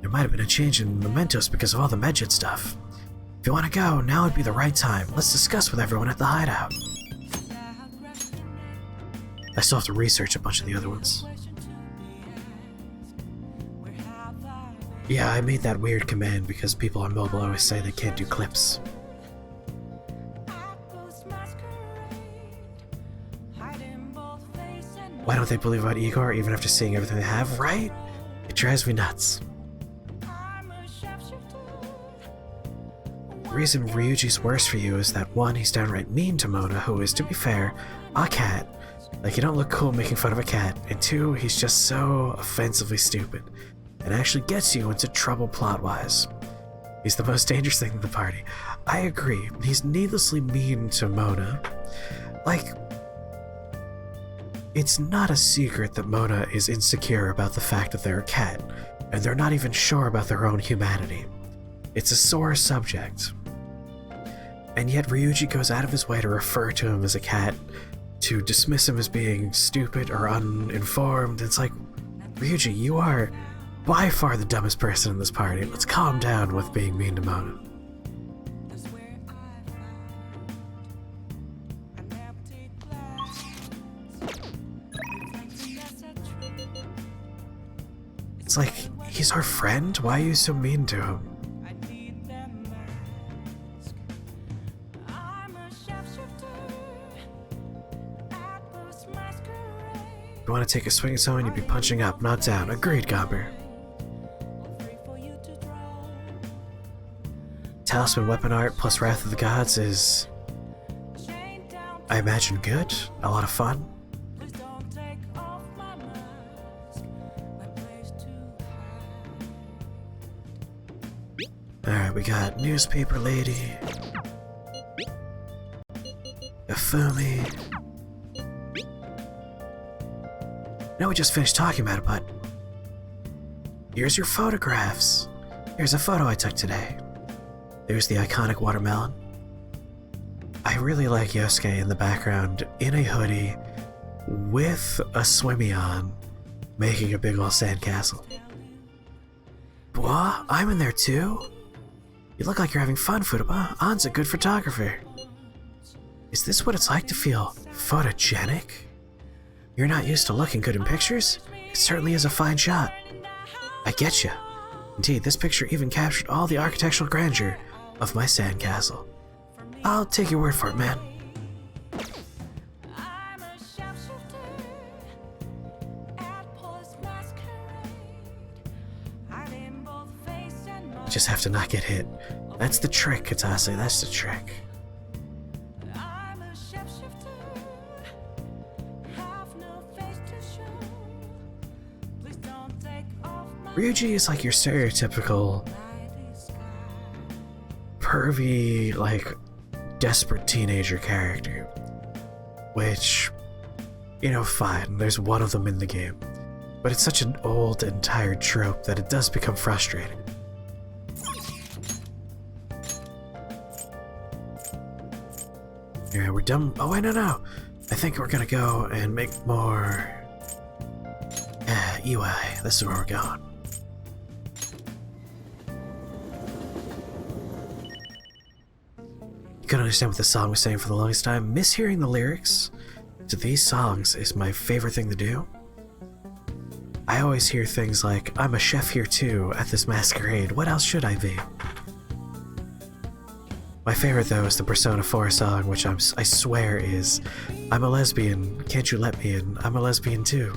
There might have been a change in mementos because of all the Medjed stuff. If you want to go, now would be the right time. Let's discuss with everyone at the hideout. I still have to research a bunch of the other ones. Yeah, I made that weird command because people on mobile always say they can't do clips. Why don't they believe about Igor even after seeing everything they have, right? It drives me nuts. The reason Ryuji's worse for you is that one, he's downright mean to Mona, who is, to be fair, a cat. Like, you don't look cool making fun of a cat. And two, he's just so offensively stupid. And actually gets you into trouble plot-wise. He's the most dangerous thing in the party. I agree. He's needlessly mean to Mona. Like, it's not a secret that Mona is insecure about the fact that they're a cat, and they're not even sure about their own humanity. It's a sore subject. And yet Ryuji goes out of his way to refer to him as a cat, to dismiss him as being stupid or uninformed. It's like, Ryuji, you are by far the dumbest person in this party. Let's calm down with being mean to Mona. It's like, he's our friend? Why are you so mean to him? If you want to take a swing at someone, you'd be punching up, not down. Agreed, Gomber. Talisman weapon art plus Wrath of the Gods is, I imagine, good, a lot of fun. Alright, we got Newspaper Lady, Afumi. I know we just finished talking about it, but here's your photographs. Here's a photo I took today. There's the iconic watermelon. I really like Yosuke in the background in a hoodie with a swimmy on, making a big ol' sandcastle. What? I'm in there too? You look like you're having fun, Futaba. An's a good photographer. Is this what it's like to feel photogenic? You're not used to looking good in pictures? It certainly is a fine shot. I get you. Indeed, this picture even captured all the architectural grandeur of my sandcastle. I'll take your word for it, man. Just have to not get hit. That's the trick, Katase, that's the trick. Ryuji is like your stereotypical pervy, like, desperate teenager character. Which, you know, fine, there's one of them in the game. But it's such an old and tired trope that it does become frustrating. Yeah, we're done. Oh, wait, no. I think we're gonna go and make more UI. This is where we're going. You couldn't understand what the song was saying for the longest time. Mishearing the lyrics to these songs is my favorite thing to do. I always hear things like, I'm a chef here too, at this masquerade. What else should I be? My favorite though is the Persona 4 song, which I swear is, I'm a lesbian, can't you let me in? I'm a lesbian too.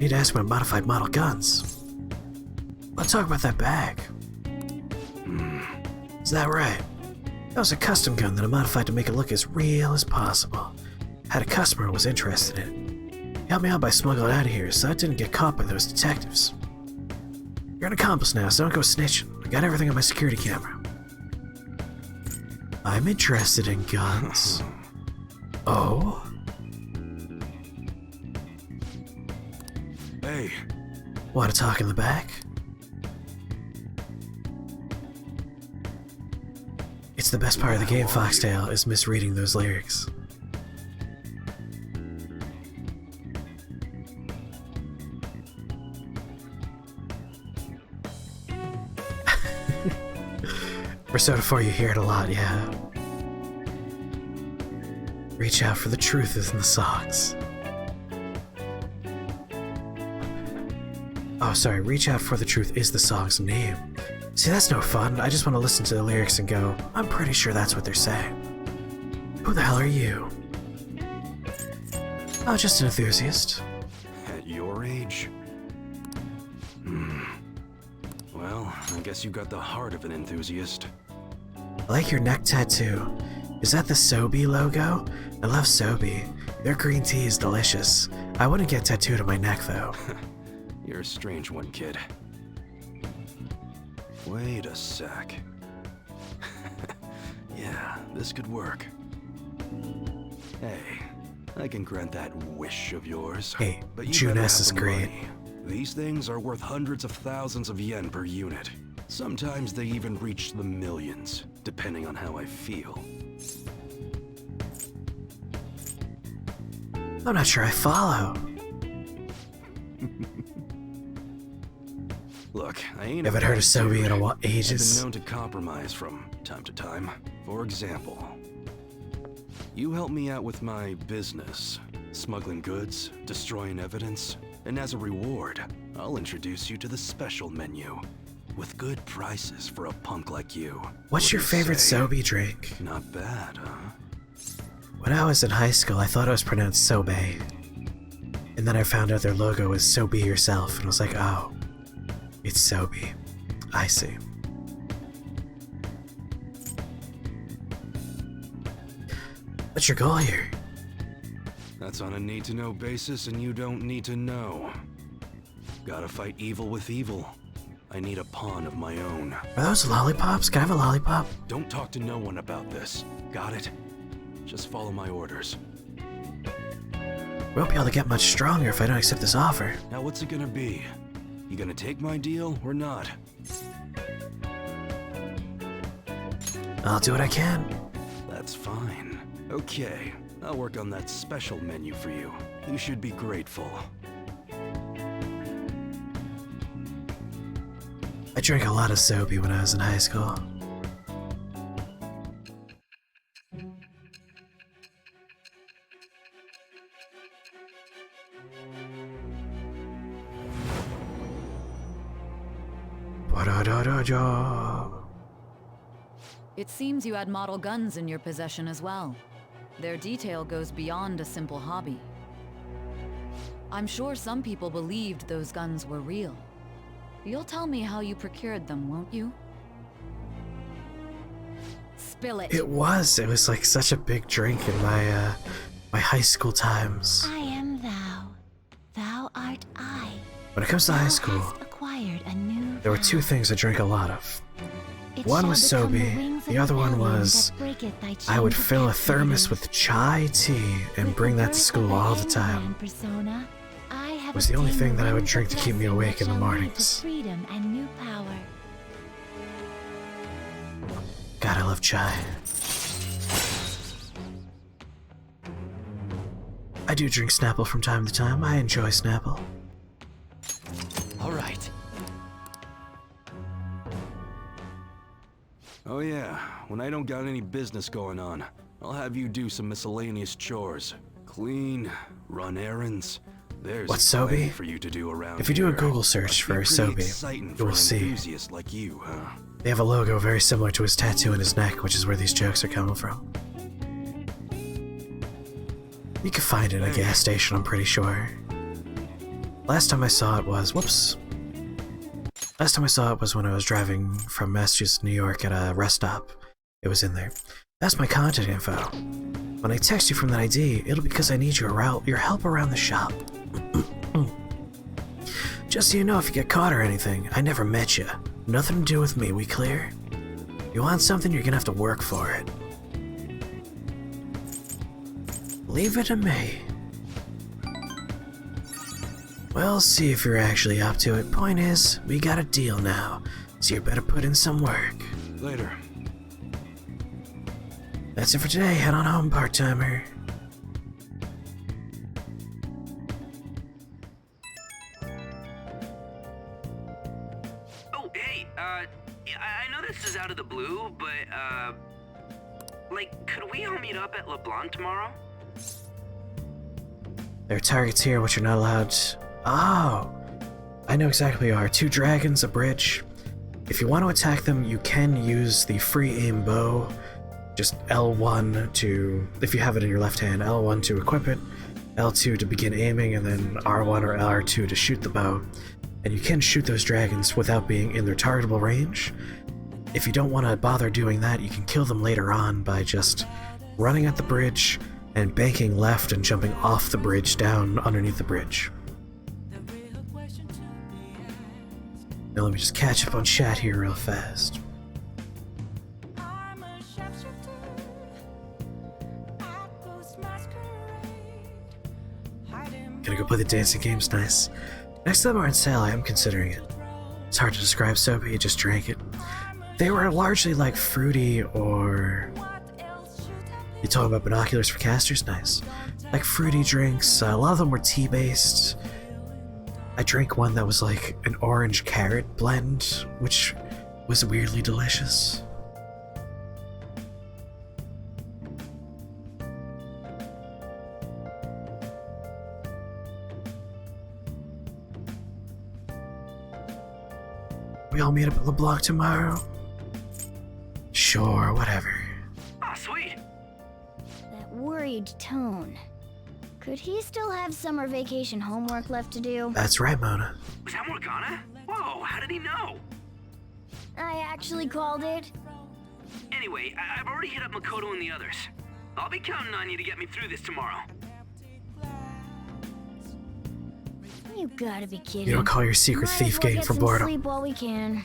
Need to ask about modified model guns. Let's talk about that bag. Is that right? That was a custom gun that I modified to make it look as real as possible. Had a customer who was interested in it. He helped me out by smuggling it out of here so I didn't get caught by those detectives. You're an accomplice now, so don't go snitching. I got everything on my security camera. I'm interested in guns. Oh? Hey. Want to talk in the back? It's the best part of the game, Foxtail, is misreading those lyrics. Persona 4, you hear it a lot, yeah. Reach out for the truth in the songs. Oh, sorry, Reach Out for the Truth is the song's name. See, that's no fun. I just want to listen to the lyrics and go, I'm pretty sure that's what they're saying. Who the hell are you? Oh, just an enthusiast. At your age? Well, I guess you got the heart of an enthusiast. I like your neck tattoo. Is that the Sobe logo? I love Sobe. Their green tea is delicious. I wouldn't get tattooed on my neck, though. You're a strange one, kid. Wait a sec. Yeah, this could work. Hey, I can grant that wish of yours. Hey, but you June better S have is the great. money. These things are worth hundreds of thousands of yen per unit. Sometimes they even reach the millions, depending on how I feel. I'm not sure I follow. Look, I ain't Haven't heard of Sobe in ages. I've been known to compromise from time to time. For example, you help me out with my business, smuggling goods, destroying evidence, and as a reward, I'll introduce you to the special menu, with good prices for a punk like you. What's your favorite Sobe drink? Not bad, huh? When I was in high school, I thought it was pronounced Sobe. And then I found out their logo was Sobe Yourself, and I was like, oh, it's Sobe. I see. What's your goal here? That's on a need-to-know basis, and you don't need to know. Gotta fight evil with evil. I need a pawn of my own. Are those lollipops? Can I have a lollipop? Don't talk to no one about this. Got it? Just follow my orders. We won't be able to get much stronger if I don't accept this offer. Now what's it gonna be? You gonna take my deal or not? I'll do what I can. That's fine. Okay, I'll work on that special menu for you. You should be grateful. I drank a lot of Sobe when I was in high school. It seems you had model guns in your possession as well. Their detail goes beyond a simple hobby. I'm sure some people believed those guns were real. You'll tell me how you procured them, won't you? Spill it. It was like such a big drink in my my high school times. I am thou. Thou art I. When it comes to high school, Acquired a new there were two things I drank a lot of. One was Sobe, the other one was I would fill a thermos with chai tea and bring that to school all the time. It was the only thing that I would drink to keep me awake in the mornings. Freedom and new power. God, I love chai. I do drink Snapple from time to time. I enjoy Snapple. All right. Oh yeah, when I don't got any business going on, I'll have you do some miscellaneous chores. Clean, run errands. There's What's plenty Sobe? for you to do around If you do a here. Google search for Must be pretty Sobe, exciting you for will an see. enthusiast like you, huh? They have a logo very similar to his tattoo in his neck, which is where these jokes are coming from. You can find it at a gas station, I'm pretty sure. Last time I saw it was, whoops. Last time I saw it was when I was driving from Massachusetts to New York at a rest stop. It was in there. That's my contact info. When I text you from that ID, it'll be because I need your help around the shop. Just so you know, if you get caught or anything, I never met you. Nothing to do with me, we clear? You want something, you're gonna have to work for it. Leave it to me. We'll see if you're actually up to it. Point is, we got a deal now, so you better put in some work. Later. That's it for today. Head on home, part-timer. Oh, hey, I know this is out of the blue, but, like, could we all meet up at LeBlanc tomorrow? There are targets here which you're not allowed to... Oh! I know exactly where you are. 2 dragons, a bridge. If you want to attack them, you can use the free aim bow. Just L1 to, if you have it in your left hand, L1 to equip it, L2 to begin aiming, and then R1 or R2 to shoot the bow. And you can shoot those dragons without being in their targetable range. If you don't want to bother doing that, you can kill them later on by just running at the bridge and banking left and jumping off the bridge down underneath the bridge. Now let me just catch up on chat here real fast. Gonna go play the dancing games, nice. Next time we're on sale, I am considering it. It's hard to describe soapy, you just drank it. They were largely like fruity or... You talking about binoculars for casters? Nice. Like fruity drinks, a lot of them were tea-based. I drank one that was like an orange carrot blend, which was weirdly delicious. We all meet up at LeBlanc tomorrow? Sure, whatever. Ah, sweet. That worried tone. Could he still have summer vacation homework left to do? That's right, Mona. Was that Morgana? Whoa, how did he know? I actually called it. Anyway, I've already hit up Makoto and the others. I'll be counting on you to get me through this tomorrow. You gotta be kidding. You don't call your secret Might thief as well game get from some boredom. Sleep while we can.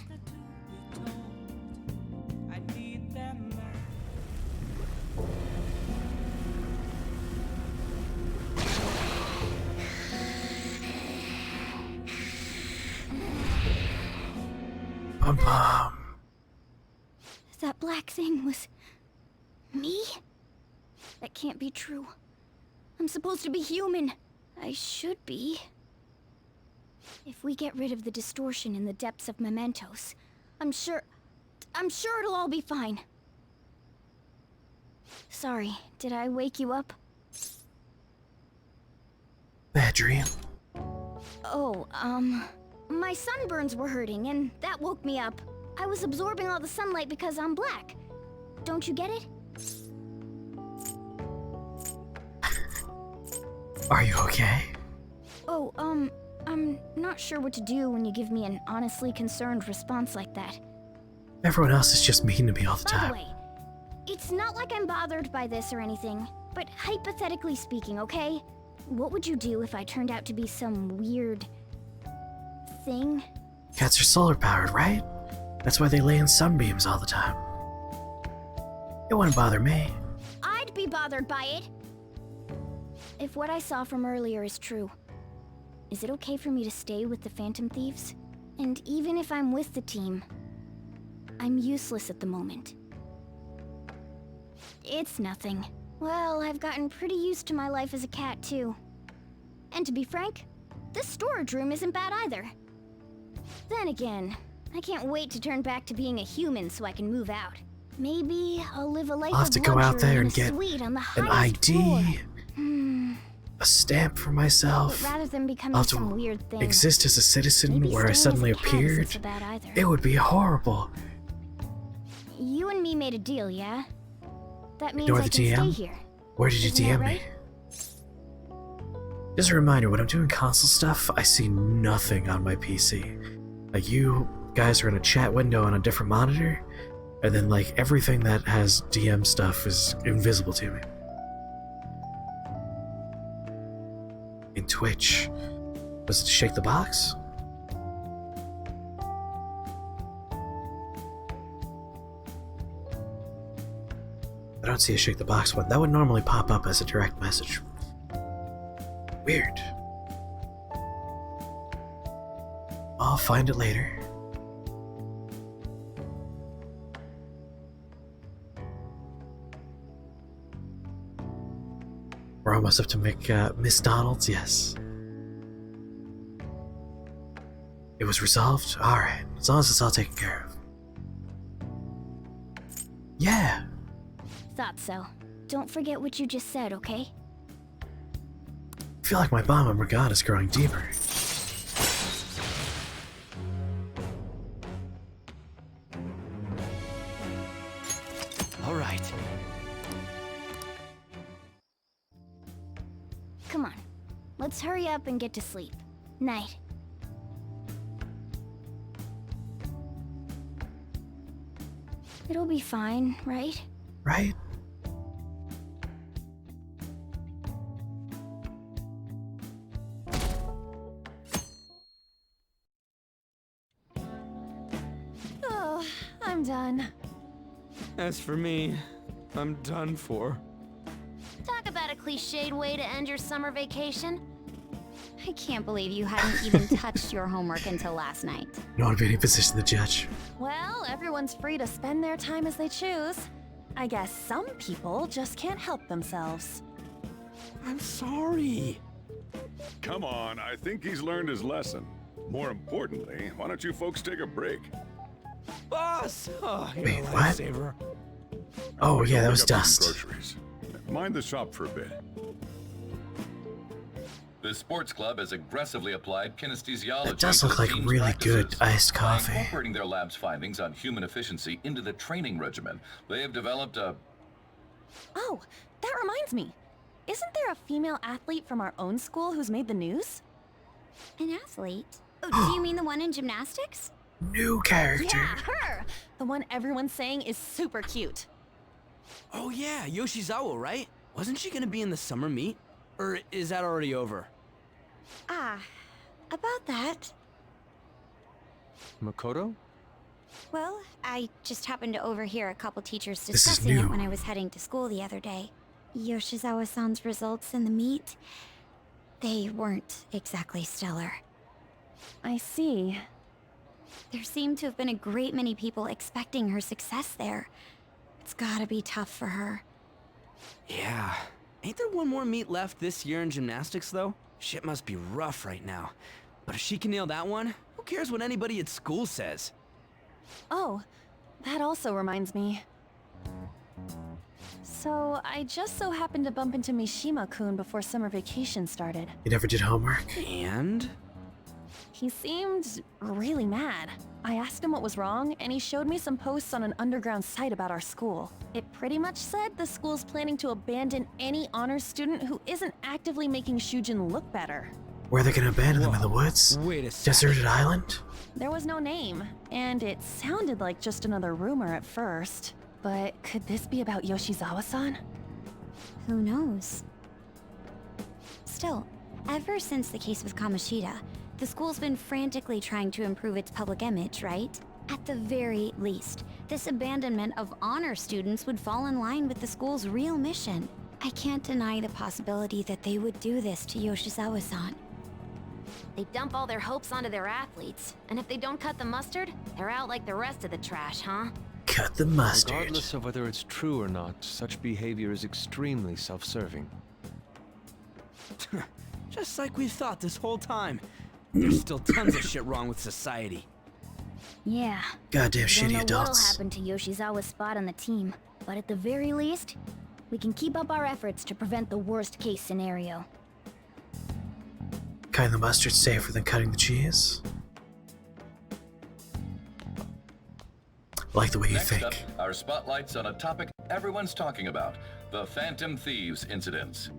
Bum bum. That black thing was... me? That can't be true. I'm supposed to be human. I should be. If we get rid of the distortion in the depths of mementos, I'm sure it'll all be fine. Sorry, did I wake you up? Bad dream. Oh, my sunburns were hurting, and that woke me up. I was absorbing all the sunlight because I'm black. Don't you get it? Are you okay? Oh, I'm not sure what to do when you give me an honestly concerned response like that. Everyone else is just mean to me all the By time. the way, it's not like I'm bothered by this or anything, but hypothetically speaking, okay? What would you do if I turned out to be some weird... thing? Cats are solar powered, right? That's why they lay in sunbeams all the time. It wouldn't bother me. I'd be bothered by it! If what I saw from earlier is true, is it okay for me to stay with the Phantom Thieves? And even if I'm with the team, I'm useless at the moment. It's nothing. Well, I've gotten pretty used to my life as a cat, too. And to be frank, this storage room isn't bad either. Then again, I can't wait to turn back to being a human so I can move out. Maybe I'll live a life I'll have of to go out luxury there in and a get suite on the an highest ID, floor. a stamp for myself. But rather than becoming I'll have some to weird thing, exist as a citizen maybe where I staying as a suddenly cat isn't appeared. so bad either. It would be horrible. You and me made a deal, yeah? That means Ignore I the can DM? stay here. Where did you Isn't that DM me? right? Just a reminder, when I'm doing console stuff, I see nothing on my PC. Like, you guys are in a chat window on a different monitor, and then, like, everything that has DM stuff is invisible to me. In Twitch. Was it to shake the box? I don't see a shake the box one. That would normally pop up as a direct message. Weird. I'll find it later. We're almost up to make Miss Donald's, yes. It was resolved? Alright, as long as it's all taken care of. Yeah! Thought so. Don't forget what you just said, okay? I feel like my bond with Morgana is growing deeper. Let's hurry up and get to sleep. Night. It'll be fine, right? Right? Oh, I'm done. As for me, I'm done for. Talk about a cliched way to end your summer vacation. I can't believe you hadn't even touched your homework until last night. No one be in any position to judge. Well, everyone's free to spend their time as they choose. I guess some people just can't help themselves. I'm sorry. Come on, I think he's learned his lesson. More importantly, why don't you folks take a break? Boss! Oh, you're Wait, a what? lifesaver. Oh, yeah, that was Pick up some dust. groceries. Mind the shop for a bit. The sports club has aggressively applied kinesthesiology. It does to look the like team's really practices. good iced By coffee. incorporating their lab's findings on human efficiency into the training regimen, they have developed a... Oh, that reminds me. Isn't there a female athlete from our own school who's made the news? An athlete? Oh, do you mean the one in gymnastics? New character. Yeah, her! The one everyone's saying is super cute. Oh yeah, Yoshizawa, right? Wasn't she gonna be in the summer meet? Or is that already over? Ah, about that. Makoto? Well, I just happened to overhear a couple teachers This is discussing it new. when I was heading to school the other day. Yoshizawa-san's results in the meet, they weren't exactly stellar. I see. There seemed to have been a great many people expecting her success there. It's gotta be tough for her. Yeah. Ain't there one more meet left this year in gymnastics, though? Shit must be rough right now. But if she can nail that one, who cares what anybody at school says? Oh, that also reminds me. So, I just so happened to bump into Mishima-kun before summer vacation started. You never did homework? And? He seemed really mad. I asked him what was wrong, and he showed me some posts on an underground site about our school. It pretty much said the school's planning to abandon any honors student who isn't actively making Shujin look better. Where are they gonna abandon them in the woods? Wait a sec. Deserted island? There was no name, and it sounded like just another rumor at first. But could this be about Yoshizawa-san? Who knows? Still, ever since the case with Kamoshida, the school's been frantically trying to improve its public image, right? At the very least, this abandonment of honor students would fall in line with the school's real mission. I can't deny the possibility that they would do this to Yoshizawa-san. They dump all their hopes onto their athletes, and if they don't cut the mustard, they're out like the rest of the trash, huh? Cut the mustard. Regardless of whether it's true or not, such behavior is extremely self-serving. Just like we thought this whole time. There's still tons of shit wrong with society. Yeah. Goddamn Don't know shitty what'll adults. happen to Yoshizawa's spot on the team, but at the very least, we can keep up our efforts to prevent the worst case scenario. Cutting the mustard safer than cutting the cheese? Like the way you Next think. up, our spotlights on a topic everyone's talking about, the Phantom Thieves incidents.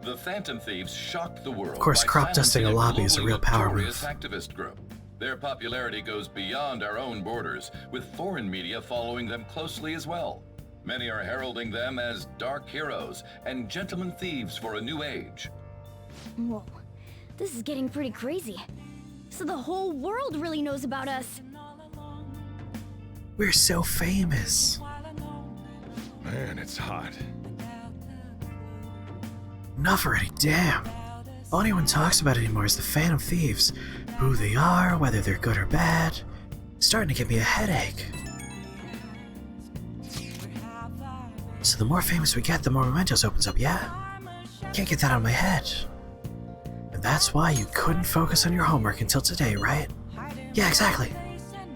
The Phantom Thieves shocked the world. Of course, by crop dusting a silencing lobby is a globally real power notorious move. activist group. Their popularity goes beyond our own borders, with foreign media following them closely as well. Many are heralding them as dark heroes and gentlemen thieves for a new age. Whoa, this is getting pretty crazy. So the whole world really knows about us. We're so famous. Man, it's hot. Enough already, damn. All anyone talks about anymore is the Phantom Thieves. Who they are, whether they're good or bad. It's starting to give me a headache. So the more famous we get, the more Mementos opens up, yeah? Can't get that out of my head. And that's why you couldn't focus on your homework until today, right? Yeah, exactly.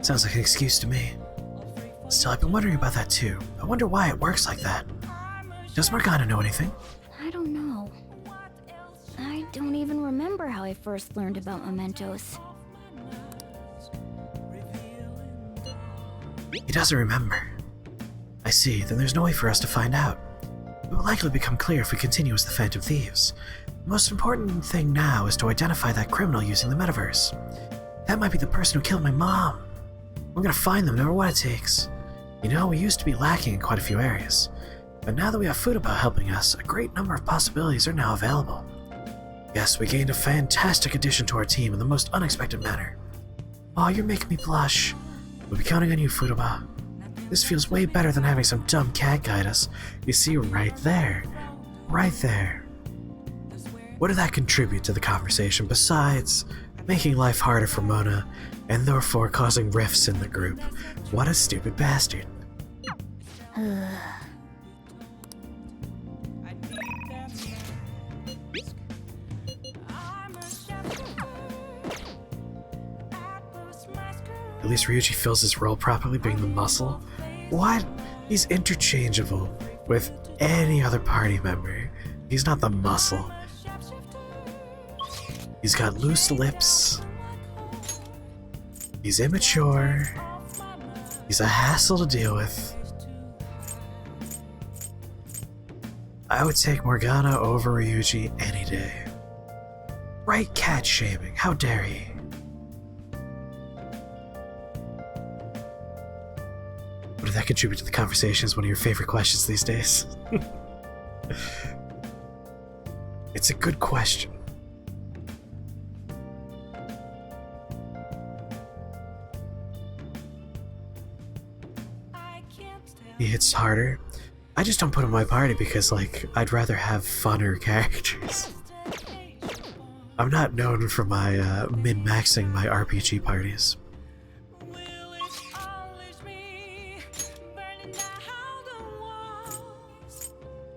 Sounds like an excuse to me. Still, I've been wondering about that too. I wonder why it works like that. Does Morgana know anything? I don't know. I don't even remember how I first learned about mementos. He doesn't remember. I see, then there's no way for us to find out. It will likely become clear if we continue as the Phantom Thieves. The most important thing now is to identify that criminal using the metaverse. That might be the person who killed my mom. We're gonna find them no matter what it takes. You know, we used to be lacking in quite a few areas, but now that we have Futaba helping us, a great number of possibilities are now available. Yes, we gained a fantastic addition to our team in the most unexpected manner. Oh, you're making me blush. We'll be counting on you, Futaba. This feels way better than having some dumb cat guide us. You see, right there. Right there. What did that contribute to the conversation besides making life harder for Mona and therefore causing rifts in the group? What a stupid bastard. At least Ryuji fills his role properly, being the muscle. What? He's interchangeable with any other party member. He's not the muscle. He's got loose lips. He's immature. He's a hassle to deal with. I would take Morgana over Ryuji any day. Right cat shaming, how dare he? What did that contribute to the conversation is one of your favorite questions these days. It's a good question. He hits harder. I just don't put him in my party because, like, I'd rather have funner characters. I'm not known for my min-maxing my RPG parties.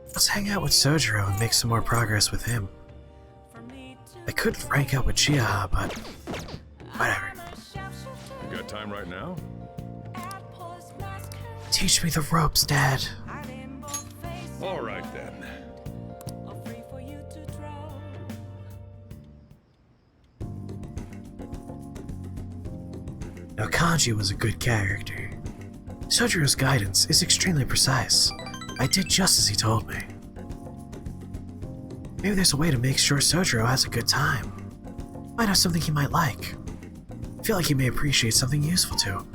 Let's hang out with Sojiro and make some more progress with him. I could rank up with Chiha, but whatever. You got time right now? Teach me the ropes, Dad. All right then. Now Kanji was a good character. Sojiro's guidance is extremely precise. I did just as he told me. Maybe there's a way to make sure Sojiro has a good time. Might have something he might like. I feel like he may appreciate something useful too.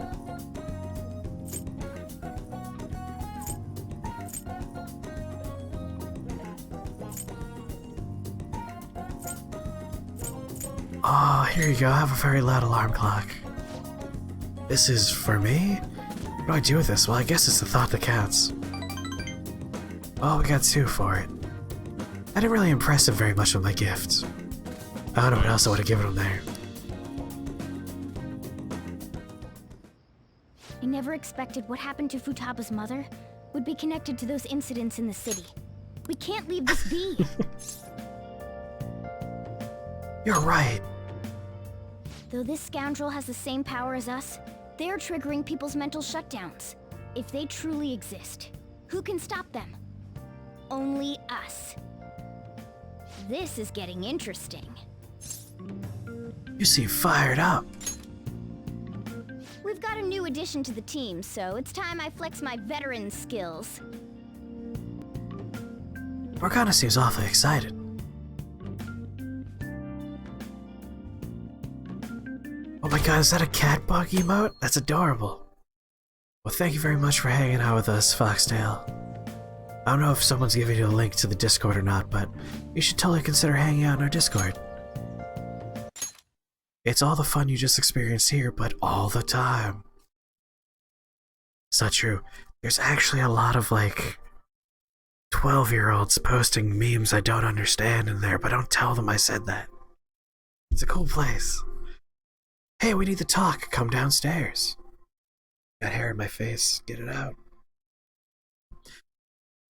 Oh, here you go. I have a very loud alarm clock. This is for me? What do I do with this? Well, I guess it's the thought that counts. Oh, we got 2 for it. I didn't really impress him very much with my gift. I don't know what else I would have given him there. I never expected what happened to Futaba's mother would be connected to those incidents in the city. We can't leave this be. You're right. Though this scoundrel has the same power as us, they're triggering people's mental shutdowns. If they truly exist, who can stop them? Only us. This is getting interesting. You seem fired up. We've got a new addition to the team, so it's time I flex my veteran skills. Morgana seems awfully excited. Oh my god, is that a cat bug emote? That's adorable. Well, thank you very much for hanging out with us, Foxtail. I don't know if someone's giving you a link to the Discord or not, but you should totally consider hanging out in our Discord. It's all the fun you just experienced here, but all the time. It's not true. There's actually a lot of, like, 12-year-olds posting memes I don't understand in there, but don't tell them I said that. It's a cool place. Hey, we need to talk. Come downstairs. Got hair in my face. Get it out.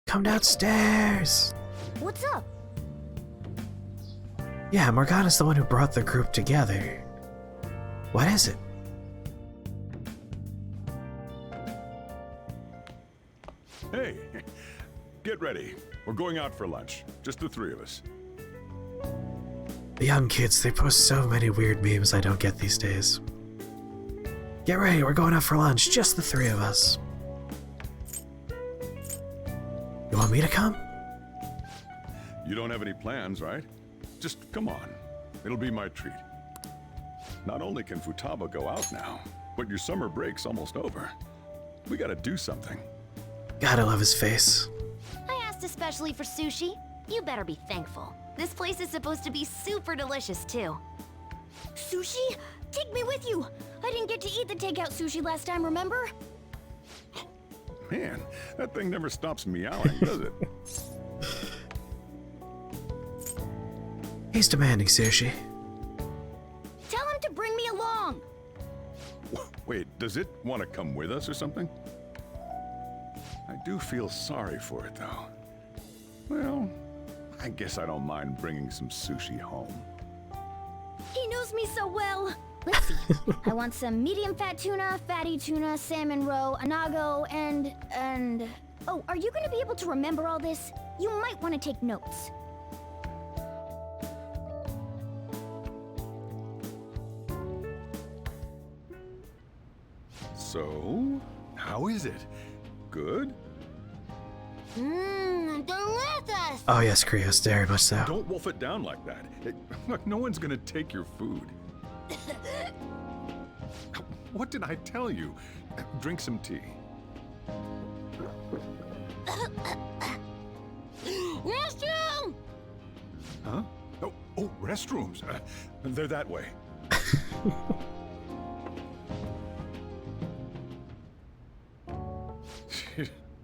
Come downstairs. What's up? Yeah, Morgana's the one who brought the group together. What is it? Hey, get ready. We're going out for lunch. Just the 3 of us. The young kids, they post so many weird memes I don't get these days. Get ready, we're going out for lunch, just the 3 of us. You want me to come? You don't have any plans, right? Just come on. It'll be my treat. Not only can Futaba go out now, but your summer break's almost over. We gotta do something. Gotta love his face. I asked especially for sushi. You better be thankful. This place is supposed to be super delicious, too. Sushi? Take me with you! I didn't get to eat the takeout sushi last time, remember? Man, that thing never stops meowing, does it? He's demanding sushi. Tell him to bring me along! Wait, does it want to come with us or something? I do feel sorry for it, though. Well, I guess I don't mind bringing some sushi home. He knows me so well! Let's see. I want some medium fat tuna, fatty tuna, salmon roe, anago, and... Oh, are you gonna be able to remember all this? You might want to take notes. So, how is it? Good? Mmm, delicious! Oh yes, Krios, very much so. Don't wolf it down like that. Look, no one's gonna take your food. What did I tell you? Drink some tea. Restroom! Huh? Oh, restrooms. They're that way.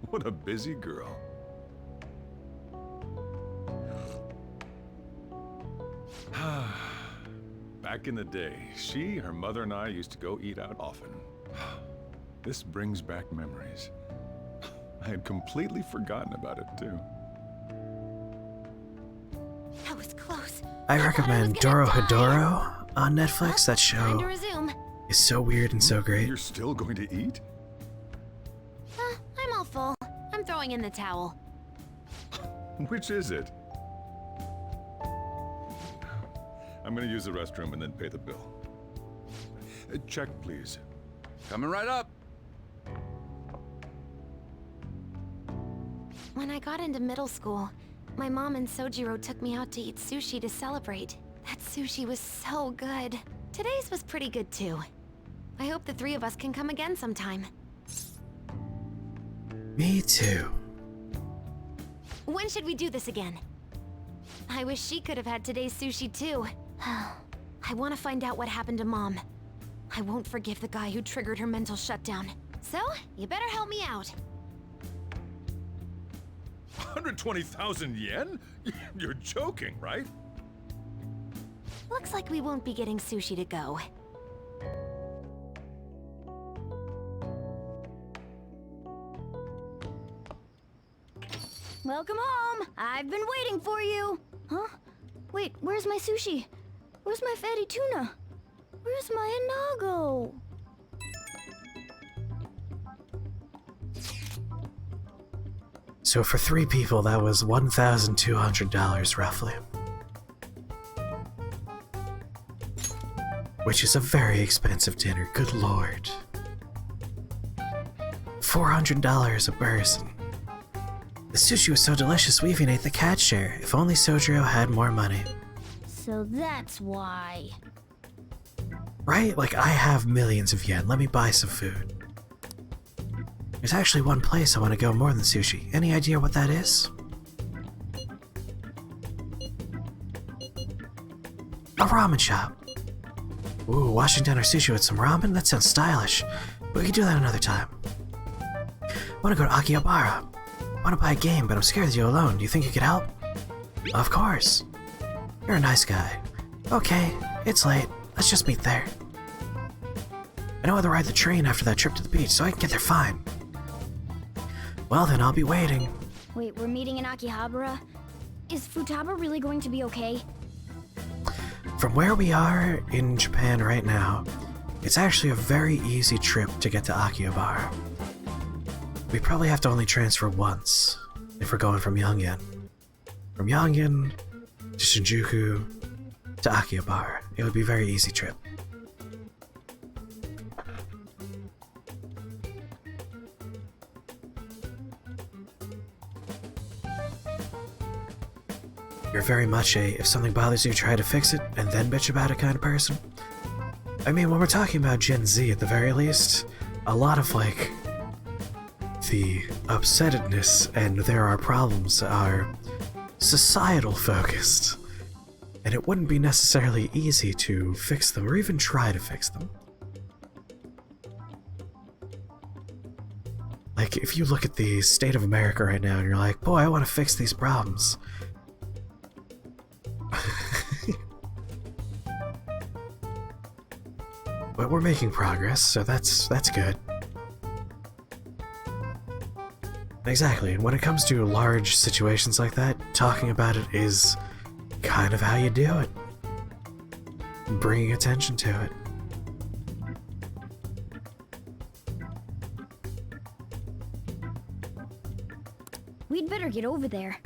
What a busy girl. Back in the day, she, her mother, and I used to go eat out often. This brings back memories. I had completely forgotten about it, too. That was close. I recommend Dorohedoro on Netflix. That Time to show resume. is so weird and so great. You're still going to eat? I'm all full. I'm throwing in the towel. Which is it? I'm gonna use the restroom and then pay the bill. Check, please. Coming right up. When I got into middle school, my mom and Sojiro took me out to eat sushi to celebrate. That sushi was so good. Today's was pretty good too. I hope the three of us can come again sometime. Me too. When should we do this again? I wish she could have had today's sushi too. I want to find out what happened to Mom. I won't forgive the guy who triggered her mental shutdown. So, you better help me out. 120,000 yen? You're joking, right? Looks like we won't be getting sushi to go. Welcome home! I've been waiting for you! Huh? Wait, where's my sushi? Where's my fatty tuna? Where's my anago? So for 3 people, that was $1,200 roughly. Which is a very expensive dinner, good lord. $400 a person. The sushi was so delicious we even ate the cat share. If only Sojiro had more money. So that's why. Right? Like, I have millions of yen. Let me buy some food. There's actually one place I want to go more than sushi. Any idea what that is? A ramen shop. Ooh, washing down our sushi with some ramen? That sounds stylish. We could do that another time. Want to go to Akihabara. Want to buy a game, but I'm scared of you alone. Do you think you could help? Of course. You're a nice guy. Okay, it's late. Let's just meet there. I know how to ride the train after that trip to the beach, so I can get there fine. Well then, I'll be waiting. Wait, we're meeting in Akihabara? Is Futaba really going to be okay? From where we are in Japan right now, it's actually a very easy trip to get to Akihabara. We probably have to only transfer once, if we're going from Yongin. From Yongin to Shinjuku to Akihabara. It would be a very easy trip. You're very much a if something bothers you, try to fix it, and then bitch about it kind of person. I mean, when we're talking about Gen Z at the very least, a lot of, like, the upsettedness and there are problems are societal focused. And it wouldn't be necessarily easy to fix them or even try to fix them. Like, if you look at the state of America right now and you're like, boy, I want to fix these problems. But we're making progress, so that's good. Exactly, when it comes to large situations like that, talking about it is kind of how you do it. Bringing attention to it. We'd better get over there.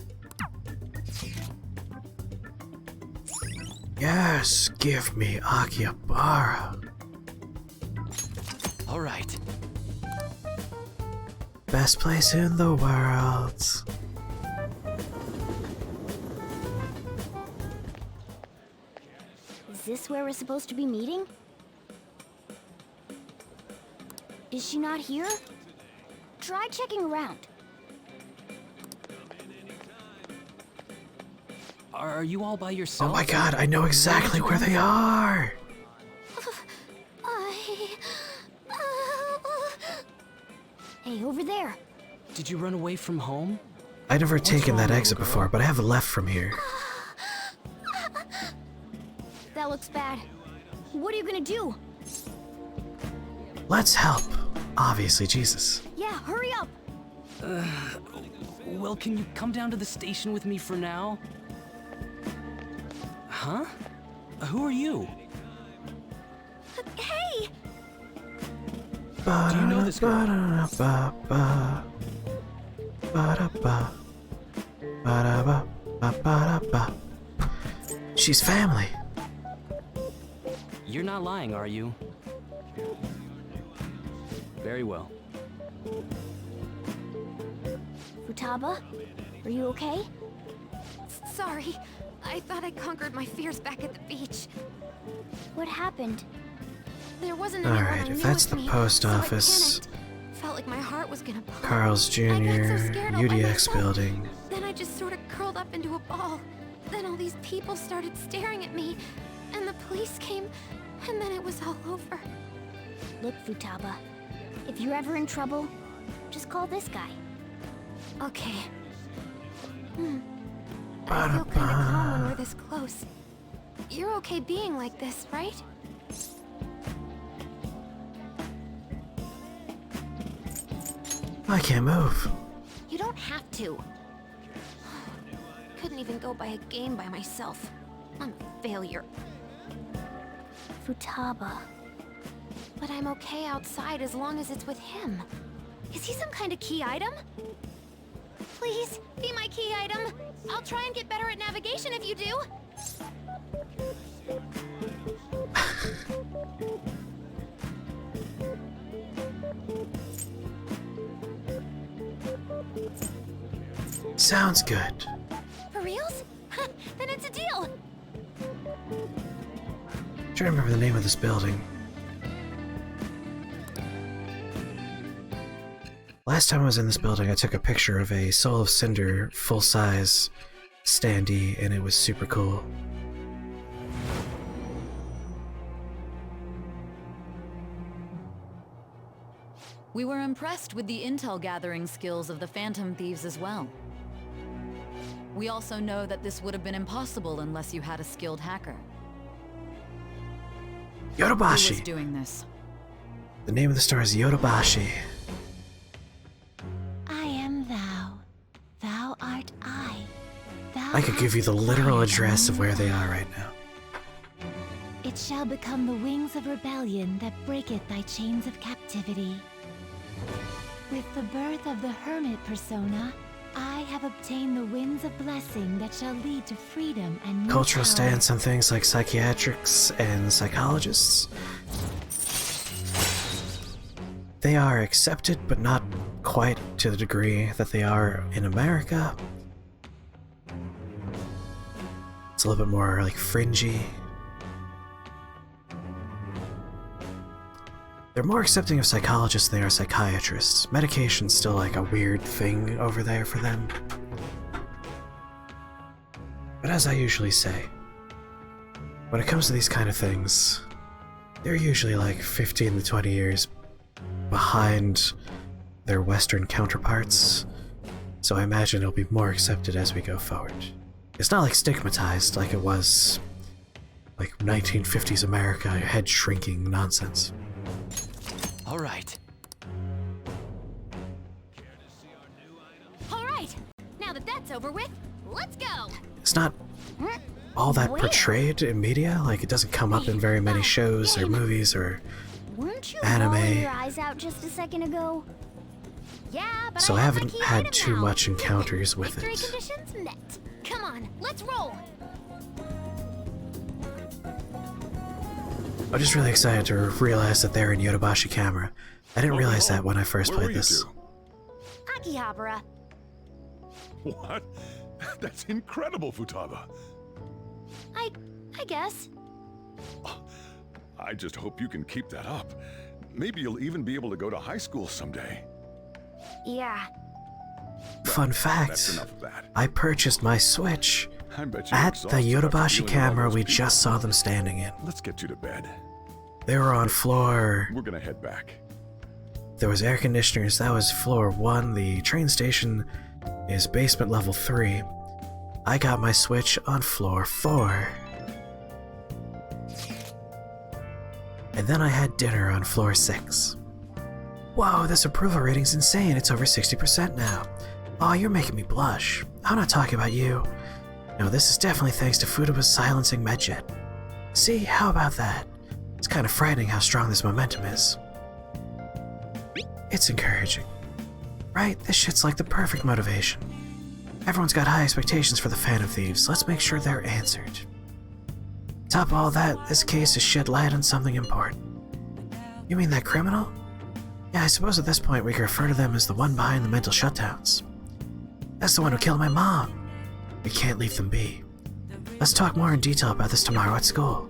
Yes, give me Akihabara. All right. Best place in the world. Is this where we're supposed to be meeting? Is she not here? Try checking around. Are you all by yourself? Oh my god, I know exactly where they are! Hey, over there. Did you run away from home? I've never taken that exit before, but I haven't left from here. That looks bad. What are you gonna do? Let's help. Obviously, Jesus. Yeah, hurry up. Well, can you come down to the station with me for now? Huh? Who are you? Hey! Do you know this girl? She's family. You're not lying, are you? Very well. Futaba, are you okay? Sorry. I thought I conquered my fears back at the beach. What happened? There wasn't anyone I Alright, knew if that's with the me, post so I office, panicked. Felt like my heart was gonna pop. Carl's Jr., I got so scared all by UDX myself. building. Then I just sort of curled up into a ball. Then all these people started staring at me, and the police came, and then it was all over. Look, Futaba, if you're ever in trouble, just call this guy. Okay. I feel kind of calm when we're this close. You're okay being like this, right? I can't move. You don't have to. Couldn't even go by a game by myself. I'm a failure. Futaba. But I'm okay outside as long as it's with him. Is he some kind of key item? Please, be my key item. I'll try and get better at navigation if you do. Sounds good. For reals? Then it's a deal. Trying to remember the name of this building. Last time I was in this building, I took a picture of a Soul of Cinder full-size standee, and it was super cool. We were impressed with the intel gathering skills of the Phantom Thieves as well. We also know that this would have been impossible unless you had a skilled hacker. Yodobashi! Who was doing this? The name of the store is Yodobashi. I am thou. Thou art I. Thou I could give you the literal address of where they are right now. It shall become the wings of rebellion that breaketh thy chains of captivity. With the birth of the hermit persona, I have obtained the winds of blessing that shall lead to freedom and new Cultural power. stance on things like psychiatrics and psychologists. They are accepted, but not quite to the degree that they are in America. It's a little bit more like fringy. They're more accepting of psychologists than they are psychiatrists. Medication's still like a weird thing over there for them. But as I usually say, when it comes to these kind of things, they're usually like 15 to 20 years behind their Western counterparts, so I imagine it'll be more accepted as we go forward. It's not like stigmatized like it was like 1950s America, head shrinking nonsense. All right. All right. Now that that's over with, let's go. It's not all that portrayed in media, like it doesn't come up in very many shows or movies or Weren't you anime. rolling your eyes out just a second ago? Yeah, but So I haven't had too much encounters with Victory it. conditions met. Come on, let's roll. I'm just really excited to realize that they're in Yodobashi camera. I didn't realize that when I first Where were played you this. two? Akihabara. What? That's incredible, Futaba. I guess. I just hope you can keep that up. Maybe you'll even be able to go to high school someday. Yeah. Fun That's fact, enough of that. I purchased my Switch I bet you're at the exhausted after Yodobashi dealing with all camera those we people. just saw them standing in. Let's get you to bed. They were on floor... We're gonna head back. There was air conditioners, that was floor 1. The train station is basement level 3. I got my Switch on floor 4. And then I had dinner on floor 6. Whoa, this approval rating's insane. It's over 60% now. Aw, you're making me blush. I'm not talking about you. No, this is definitely thanks to Futaba's silencing medjet. See, how about that? It's kind of frightening how strong this momentum is. It's encouraging. Right? This shit's like the perfect motivation. Everyone's got high expectations for the Phantom Thieves. Let's make sure they're answered. Top of all that, this case has shed light on something important. You mean that criminal? Yeah, I suppose at this point we can refer to them as the one behind the mental shutdowns. That's the one who killed my mom. We can't leave them be. Let's talk more in detail about this tomorrow at school.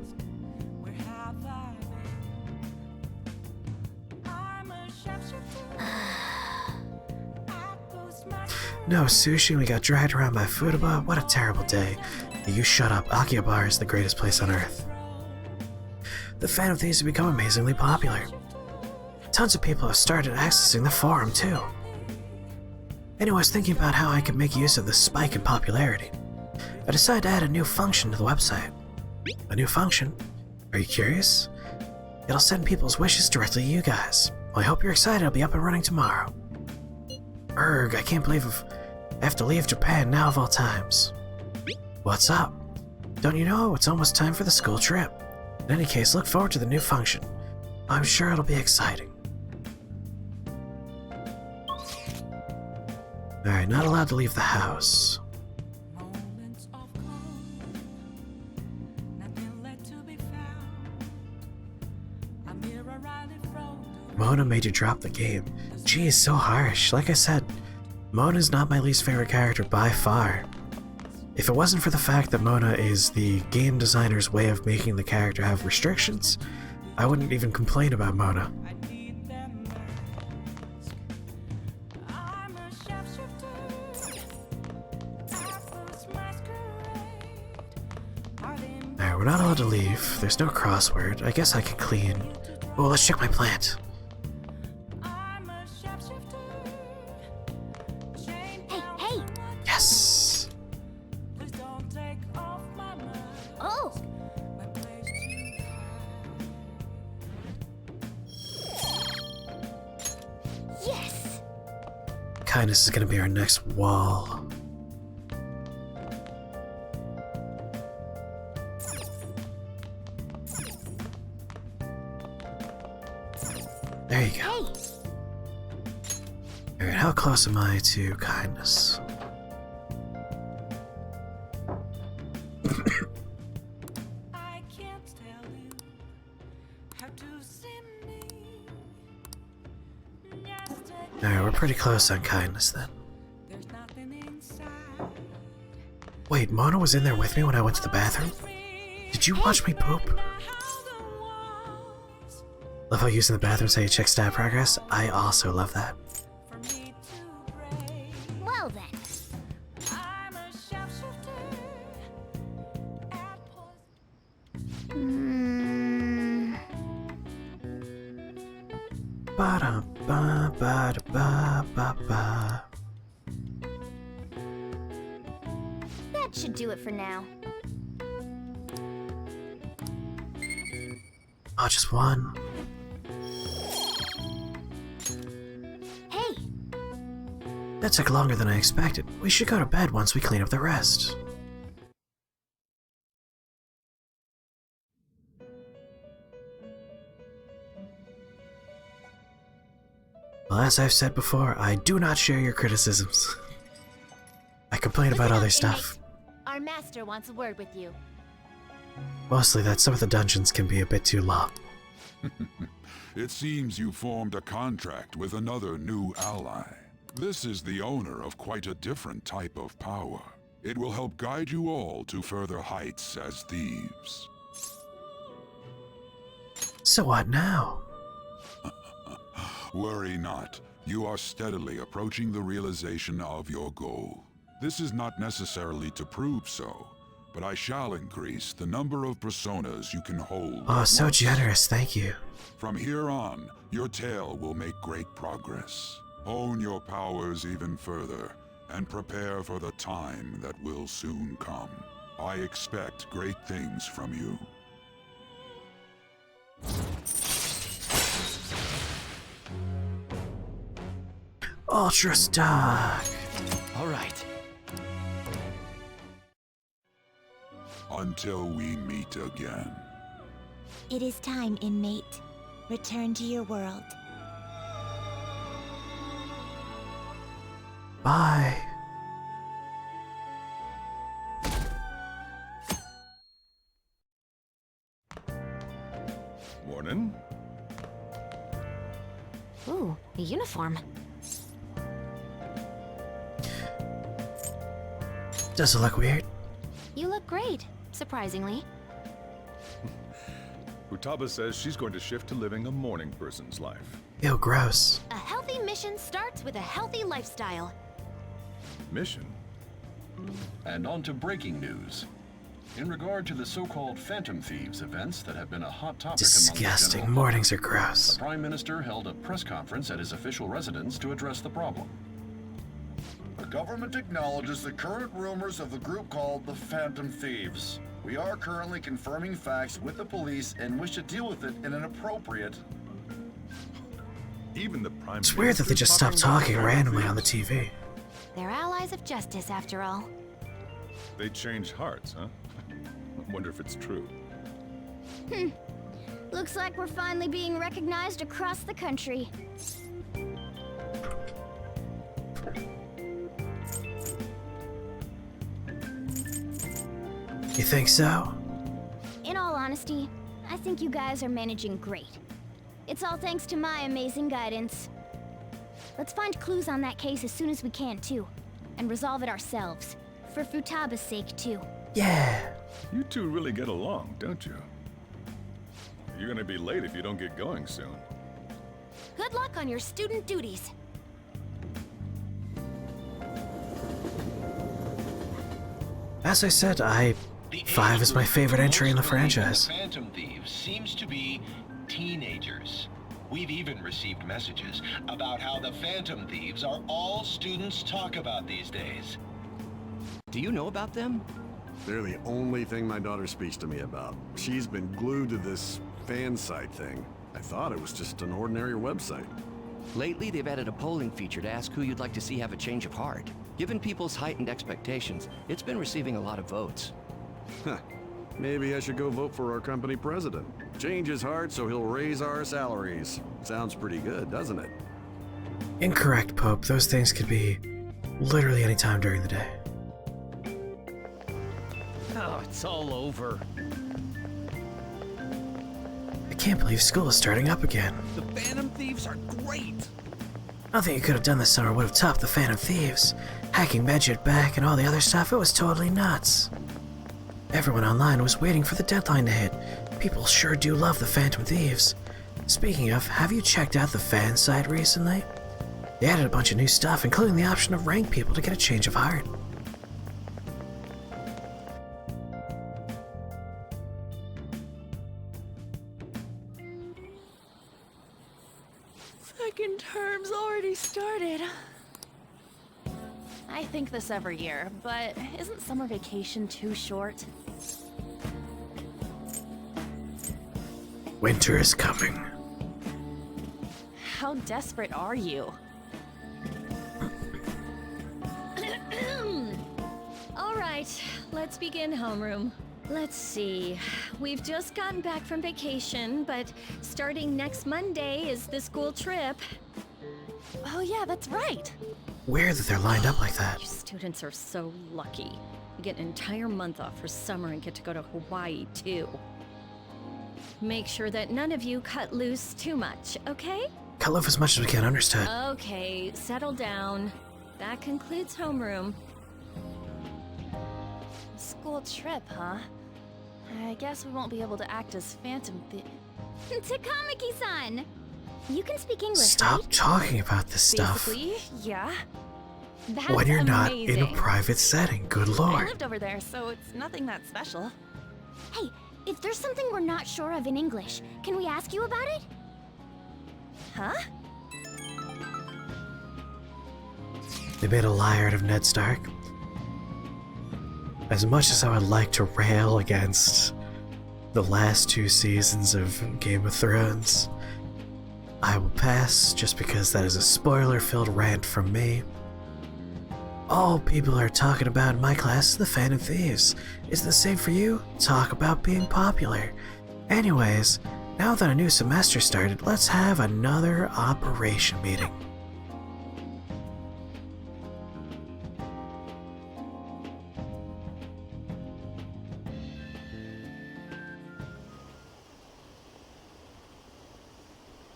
No sushi, we got dragged around by Futaba. What a terrible day. You shut up. Akihabara is the greatest place on earth. The Phantom Thieves have become amazingly popular. Tons of people have started accessing the forum, too. Anyway, I was thinking about how I could make use of this spike in popularity. I decided to add a new function to the website. A new function? Are you curious? It'll send people's wishes directly to you guys. Well, I hope you're excited. It'll be up and running tomorrow. Erg, I can't believe I have to leave Japan now of all times. What's up? Don't you know it's almost time for the school trip? In any case, look forward to the new function. I'm sure it'll be exciting. Alright, not allowed to leave the house. Mona made you drop the game. Geez, so harsh. Like I said, Mona's not my least favorite character by far. If it wasn't for the fact that Mona is the game designer's way of making the character have restrictions, I wouldn't even complain about Mona. Alright, we're not allowed to leave. There's no crossword. I guess I could clean. Oh, let's check my plant. Hey! Yes! Oh! Yes! Kindness is gonna be our next wall. There you go. Alright, how close am I to kindness? Alright, we're pretty close on kindness then. Wait, Mona was in there with me when I went to the bathroom? Did you watch me poop? Love how using the bathroom so you check stat progress. I also love that. Well then. Ba-da-ba-ba-da-ba-ba. That should do it for now. Oh, just one. Hey! That took longer than I expected. We should go to bed once we clean up the rest. Well, as I've said before, I do not share your criticisms. I complain about other stuff. Our master wants a word with you. Mostly that some of the dungeons can be a bit too long. It seems you formed a contract with another new ally. This is the owner of quite a different type of power. It will help guide you all to further heights as thieves. So what now? Worry not. You are steadily approaching the realization of your goal. This is not necessarily to prove so, but I shall increase the number of personas you can hold. Oh, so generous, thank you. From here on, your tale will make great progress. Hone your powers even further, and prepare for the time that will soon come. I expect great things from you. Ultra stock. All right. Until we meet again. It is time, inmate. Return to your world. Bye. Morning. Ooh, a uniform. Does it look weird? You look great, surprisingly. Futaba says she's going to shift to living a morning person's life. Ew, gross. A healthy mission starts with a healthy lifestyle. Mission? And on to breaking news. In regard to the so-called Phantom Thieves events that have been a hot topic Disgusting. among the Mornings are gross. the Prime Minister held a press conference at his official residence to address the problem. The government acknowledges the current rumors of the group called the Phantom Thieves. We are currently confirming facts with the police and wish to deal with it in an appropriate... Even the Prime It's weird that they just stopped talking randomly on the TV. They're allies of justice, after all. They change hearts, huh? I wonder if it's true. Looks like we're finally being recognized across the country. You think so? In all honesty, I think you guys are managing great. It's all thanks to my amazing guidance. Let's find clues on that case as soon as we can, too. And resolve it ourselves. For Futaba's sake, too. Yeah. You two really get along, don't you? You're gonna be late if you don't get going soon. Good luck on your student duties. As I said, 5 is my favorite entry in the franchise. The Phantom Thieves seems to be teenagers. We've even received messages about how the Phantom Thieves are all students talk about these days. Do you know about them? They're the only thing my daughter speaks to me about. She's been glued to this fan site thing. I thought it was just an ordinary website. Lately, they've added a polling feature to ask who you'd like to see have a change of heart. Given people's heightened expectations, it's been receiving a lot of votes. Huh. Maybe I should go vote for our company president. Change his heart so he'll raise our salaries. Sounds pretty good, doesn't it? Incorrect, Pope. Those things could be literally any time during the day. Oh, it's all over. I can't believe school is starting up again. The Phantom Thieves are great. Nothing you could have done this summer would have topped the Phantom Thieves. Hacking Medjit back and all the other stuff, it was totally nuts. Everyone online was waiting for the deadline to hit. People sure do love the Phantom Thieves. Speaking of, have you checked out the fan site recently? They added a bunch of new stuff, including the option to rank people to get a change of heart. Second term's already started. I think this every year, but isn't summer vacation too short? Winter is coming. How desperate are you? Alright, let's begin homeroom. Let's see. We've just gotten back from vacation, but starting next Monday is the school trip. Oh yeah, that's right. Weird that they're lined up like that. You students are so lucky. You get an entire month off for summer and get to go to Hawaii, too. Make sure that none of you cut loose too much, okay? Cut loose as much as we can, understood. Okay, settle down. That concludes homeroom. School trip, huh? I guess we won't be able to act as Phantom Takamaki-san! You can speak English, Stop right? talking about this stuff. Basically, yeah. That's when you're not amazing. in a private setting, good I lord. lived over there, so it's nothing that special. Hey, if there's something we're not sure of in English, can we ask you about it? Huh? They made a liar out of Ned Stark. As much as I would like to rail against the last 2 seasons of Game of Thrones, I will pass just because that is a spoiler-filled rant from me. All people are talking about in my class is the Phantom Thieves. Is it the same for you? Talk about being popular. Anyways, now that a new semester started, let's have another operation meeting.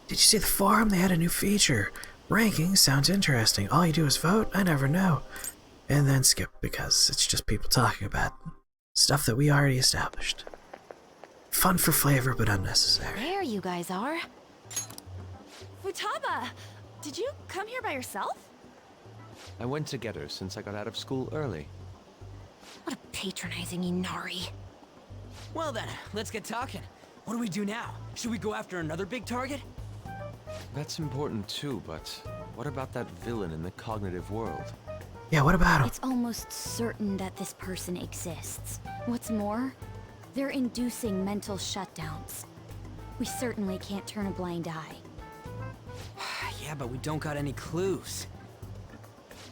Did you see the forum? They had a new feature. Ranking sounds interesting. All you do is vote? I never know. And then skip because it's just people talking about stuff that we already established. Fun for flavor, but unnecessary. There you guys are. Futaba! Did you come here by yourself? I went to get her since I got out of school early. What a patronizing Inari. Well then, let's get talking. What do we do now? Should we go after another big target? That's important too, but what about that villain in the cognitive world? Yeah, what about him? It's almost certain that this person exists. What's more, they're inducing mental shutdowns. We certainly can't turn a blind eye. Yeah, but we don't got any clues.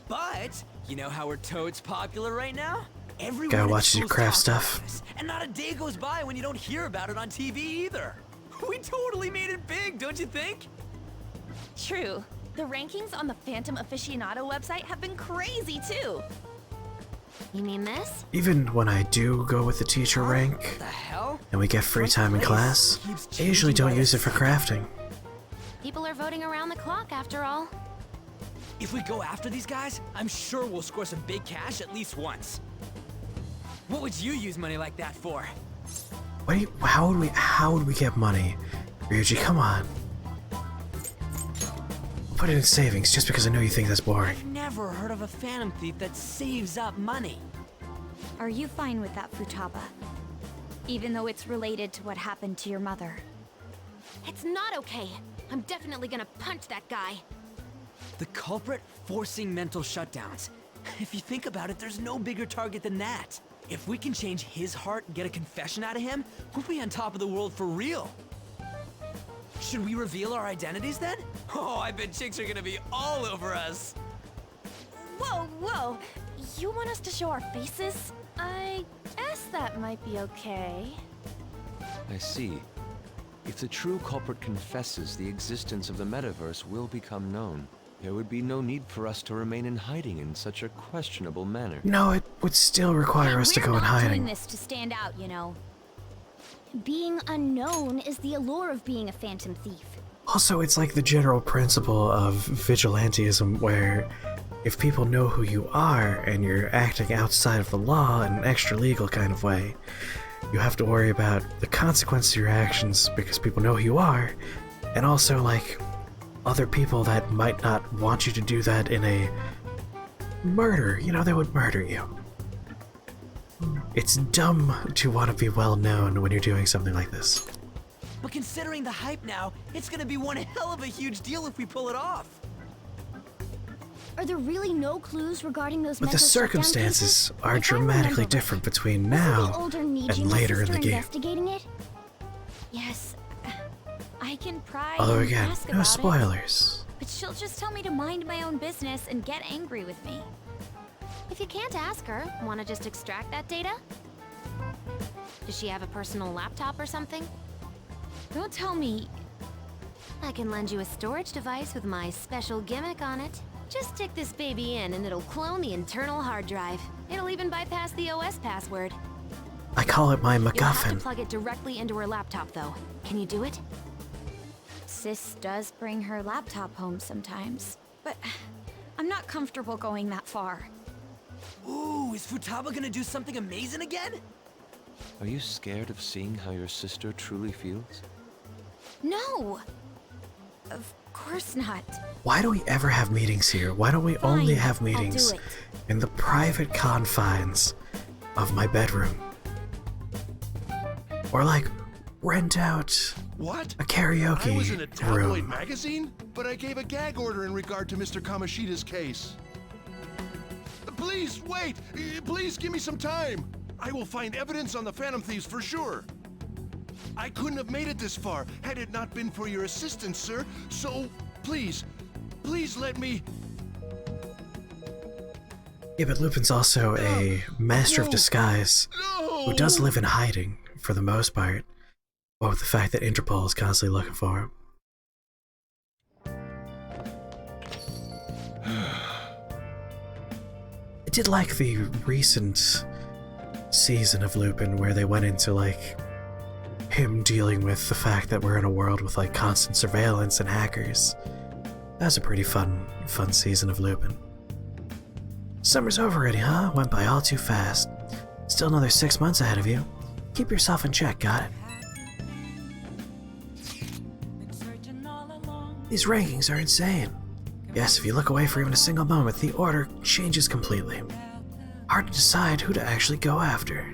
But, you know how we're totes popular right now? Everyone Gotta at watch you school's craft talking stuff. about us, and not a day goes by when you don't hear about it on TV either. We totally made it big, don't you think? True. The rankings on the Phantom Aficionado website have been crazy too. You mean this? Even when I do go with the teacher rank, and we get free time in class, I usually don't use it for crafting. People are voting around the clock, after all. If we go after these guys, I'm sure we'll score some big cash at least once. What would you use money like that for? What do you, how would we get money? Ryuji, come on. Put it in savings just because I know you think that's boring. I've never heard of a Phantom Thief that saves up money. Are you fine with that, Futaba? Even though it's related to what happened to your mother. It's not okay. I'm definitely gonna punch that guy. The culprit forcing mental shutdowns. If you think about it, there's no bigger target than that. If we can change his heart and get a confession out of him, we'll be on top of the world for real. Should we reveal our identities then? Oh, I bet chicks are gonna be all over us. Whoa, whoa! You want us to show our faces? I guess that might be okay. I see. If the true culprit confesses, the existence of the metaverse will become known. There would be no need for us to remain in hiding in such a questionable manner. No, it would still require us to go in We're not doing hiding. this to stand out, you know. Being unknown is the allure of being a Phantom Thief. Also, it's like the general principle of vigilantism where if people know who you are and you're acting outside of the law in an extra-legal kind of way, you have to worry about the consequences of your actions because people know who you are, and also, like, other people that might not want you to do that in a murder. You know, they would murder you. It's dumb to want to be well known when you're doing something like this. But considering the hype now, it's gonna be one hell of a huge deal if we pull it off. Are there really no clues regarding those But the mental shutdown circumstances cases? are If I dramatically remember different between right, wasn't the now older and Nijin's later in sister the game. investigating it? Yes, I can pry Although and again, ask no about spoilers. it, but she'll just tell me to mind my own business and get angry with me. If you can't ask her, wanna just extract that data? Does she have a personal laptop or something? Don't tell me. I can lend you a storage device with my special gimmick on it. Just stick this baby in and it'll clone the internal hard drive. It'll even bypass the OS password. I call it my You'll have to MacGuffin. plug it directly into her laptop though. Can you do it? Sis does bring her laptop home sometimes, but I'm not comfortable going that far. Ooh, is Futaba gonna do something amazing again? Are you scared of seeing how your sister truly feels? No! Of course not. Why do we ever have meetings here? Why don't we only have meetings do it. in the private confines of my bedroom? Or like, rent out What? a karaoke I was in a tabloid room. magazine, but I gave a gag order in regard to Mr. Kamoshida's case. Please, wait! Please give me some time! I will find evidence on the Phantom Thieves for sure. I couldn't have made it this far had it not been for your assistance, sir. So, please, please let me... Yeah, but Lupin's also a master of disguise who does live in hiding for the most part. What with the fact that Interpol is constantly looking for him. I did like the recent season of Lupin where they went into like him dealing with the fact that we're in a world with like constant surveillance and hackers. That was a pretty fun season of Lupin. Summer's over already, huh? Went by all too fast. Still another 6 months ahead of you. Keep yourself in check, got it? These rankings are insane. Yes, if you look away for even a single moment, the order changes completely. Hard to decide who to actually go after.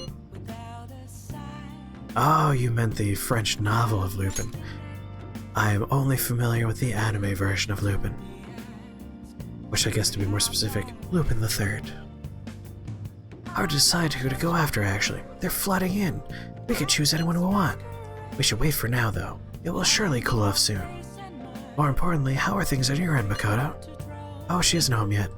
Oh, you meant the French novel of Lupin. I am only familiar with the anime version of Lupin. Which I guess to be more specific, Lupin the Third. Hard to decide who to go after actually. They're flooding in. We could choose anyone we want. We should wait for now though. It will surely cool off soon. More importantly, how are things on your end, Makoto? Oh, she isn't home yet.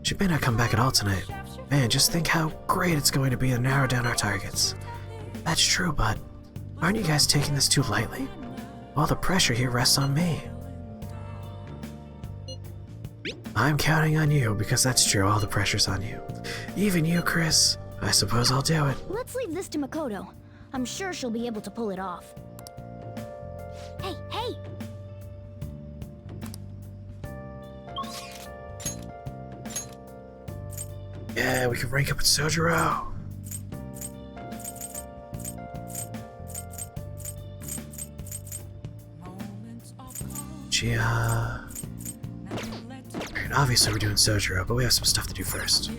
She may not come back at all tonight. Man, just think how great it's going to be to narrow down our targets. That's true, but aren't you guys taking this too lightly? All the pressure here rests on me. I'm counting on you because that's true, all the pressure's on you. Even you, Chris. I suppose I'll do it. Let's leave this to Makoto. I'm sure she'll be able to pull it off. Hey, hey! Yeah, we can rank up with Sojiro. Gia. Alright, obviously we're doing Sojiro, but we have some stuff to do first.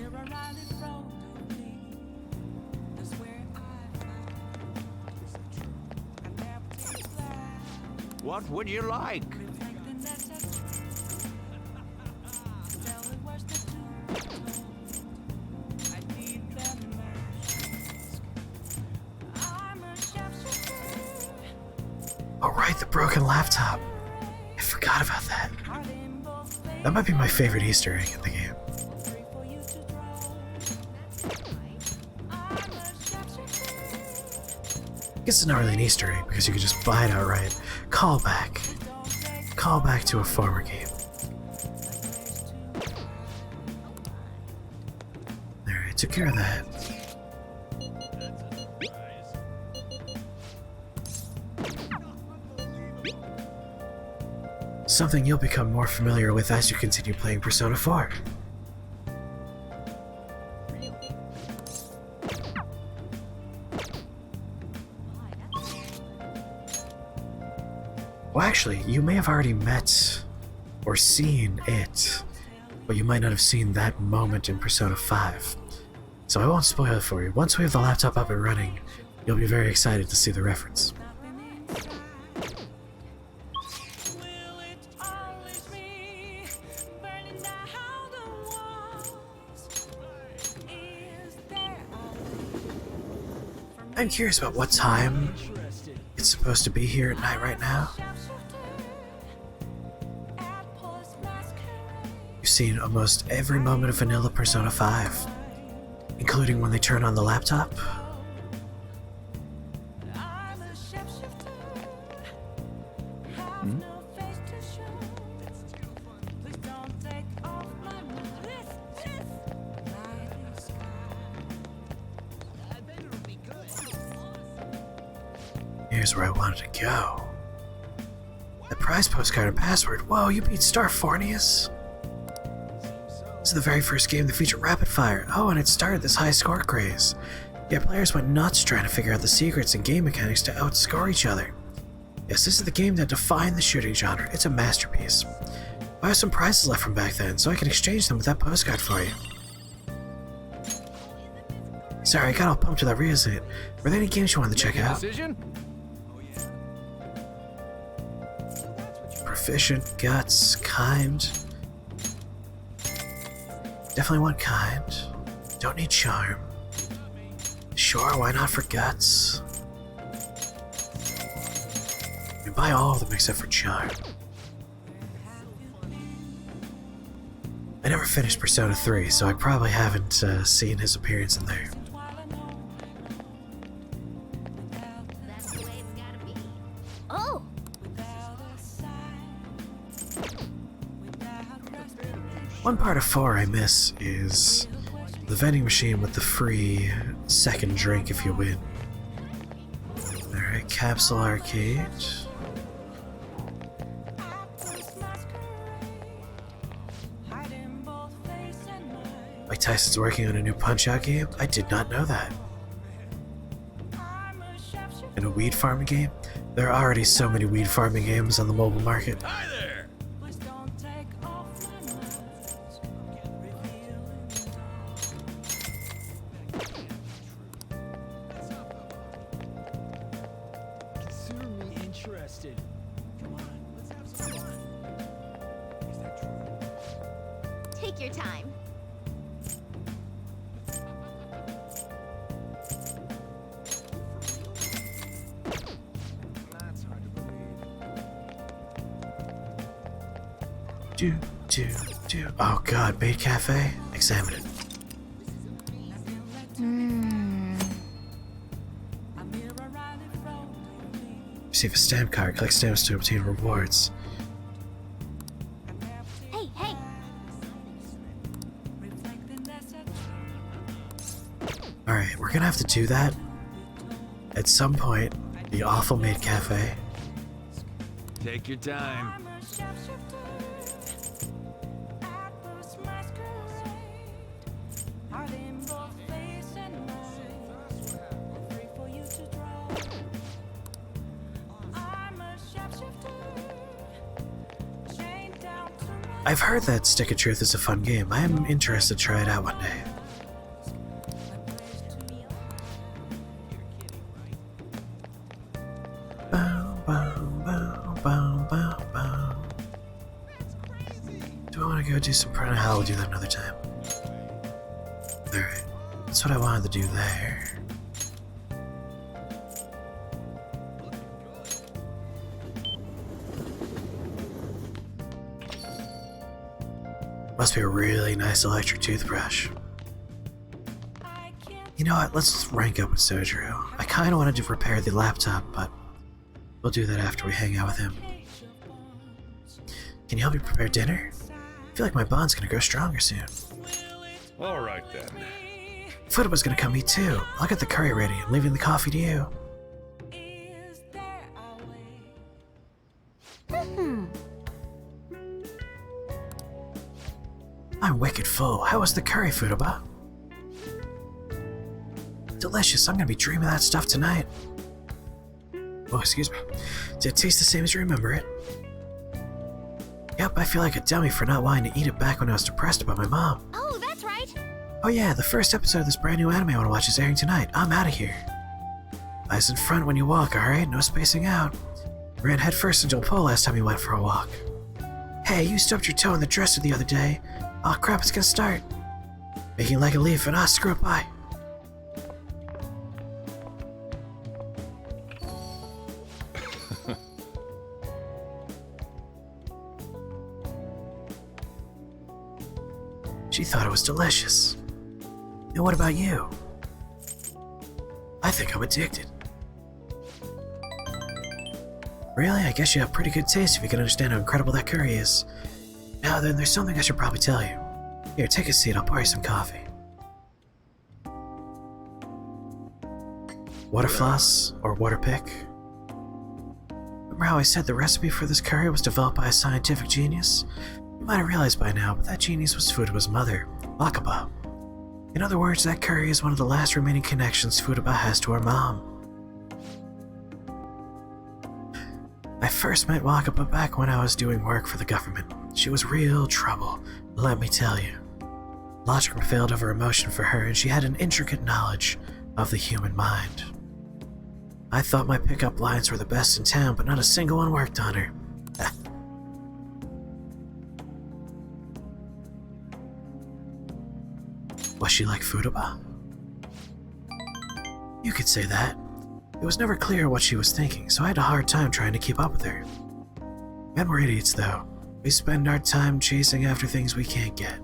What would you like? Oh right, the broken laptop. I forgot about that. That might be my favorite Easter egg in the game. I guess it's not really an Easter egg because you could just buy it outright. Callback. Callback to a former game. Alright, took care of that. Something you'll become more familiar with as you continue playing Persona 4. Well, actually, you may have already met or seen it, but you might not have seen that moment in Persona 5. So I won't spoil it for you. Once we have the laptop up and running, you'll be very excited to see the reference. I'm curious about what time it's supposed to be here at night right now. You've seen almost every moment of vanilla Persona 5, including when they turn on the laptop. Here's where I wanted to go. The prize postcard and password. Whoa, you beat Star Fornius? This is the very first game that featured rapid fire. Oh, and it started this high score craze. Yeah, players went nuts trying to figure out the secrets and game mechanics to outscore each other. Yes, this is the game that defined the shooting genre. It's a masterpiece. I have some prizes left from back then, so I can exchange them with that postcard for you. Sorry, I got all pumped with that reason. Were there any games you wanted to check out? Proficient, guts, kind. Definitely want kind. Don't need charm. Sure, why not for guts? You buy all of them except for charm. I never finished Persona 3, so I probably haven't seen his appearance in there. Oh! One part of 4 I miss is the vending machine with the free second drink if you win. Alright, Capsule Arcade. Mike Tyson's working on a new Punch-Out game? I did not know that. And a weed farming game? There are already so many weed farming games on the mobile market. Hi there! Take your time. Do. Oh god, Maid Cafe? Examine it. Receive a stamp card. Collect stamps to obtain rewards. Hey, hey! Alright, we're gonna have to do that at some point. The awful Maid Cafe. Take your time. I've heard that Stick of Truth is a fun game. I am interested to try it out one day. Do I want to go do some prana? I'll do that another time. Alright, that's what I wanted to do there. Must be a really nice electric toothbrush. You know what, let's rank up with Sojiro. I kinda wanted to repair the laptop, but we'll do that after we hang out with him. Can you help me prepare dinner? I feel like my bond's gonna grow stronger soon. Alright then. Fudaba's gonna come eat too. I'll get the curry ready. I'm leaving the coffee to you. I'm wicked full. How was the curry, Futaba? Delicious. I'm gonna be dreaming that stuff tonight. Oh, excuse me. Did it taste the same as you remember it? Yep, I feel like a dummy for not wanting to eat it back when I was depressed about my mom. Oh, that's right. Oh yeah, the first episode of this brand new anime I want to watch is airing tonight. I'm out of here. Eyes in front when you walk, alright? No spacing out. Ran headfirst into a pole last time you went for a walk. Hey, you stubbed your toe in the dresser the other day. Aw crap, it's gonna start. Making like a leaf and screw it, bye. She thought it was delicious. And what about you? I think I'm addicted. Really? I guess you have pretty good taste if you can understand how incredible that curry is. Now then, there's something I should probably tell you. Here, take a seat, I'll pour you some coffee. Water floss, or water pick. Remember how I said the recipe for this curry was developed by a scientific genius? You might have realized by now, but that genius was Futaba's mother, Wakaba. In other words, that curry is one of the last remaining connections Futaba has to her mom. I first met Wakaba back when I was doing work for the government. She was real trouble, let me tell you. Logic prevailed over emotion for her, and she had an intricate knowledge of the human mind. I thought my pickup lines were the best in town, but not a single one worked on her. Was she like Futaba? You could say that. It was never clear what she was thinking, so I had a hard time trying to keep up with her. Men were idiots, though. We spend our time chasing after things we can't get.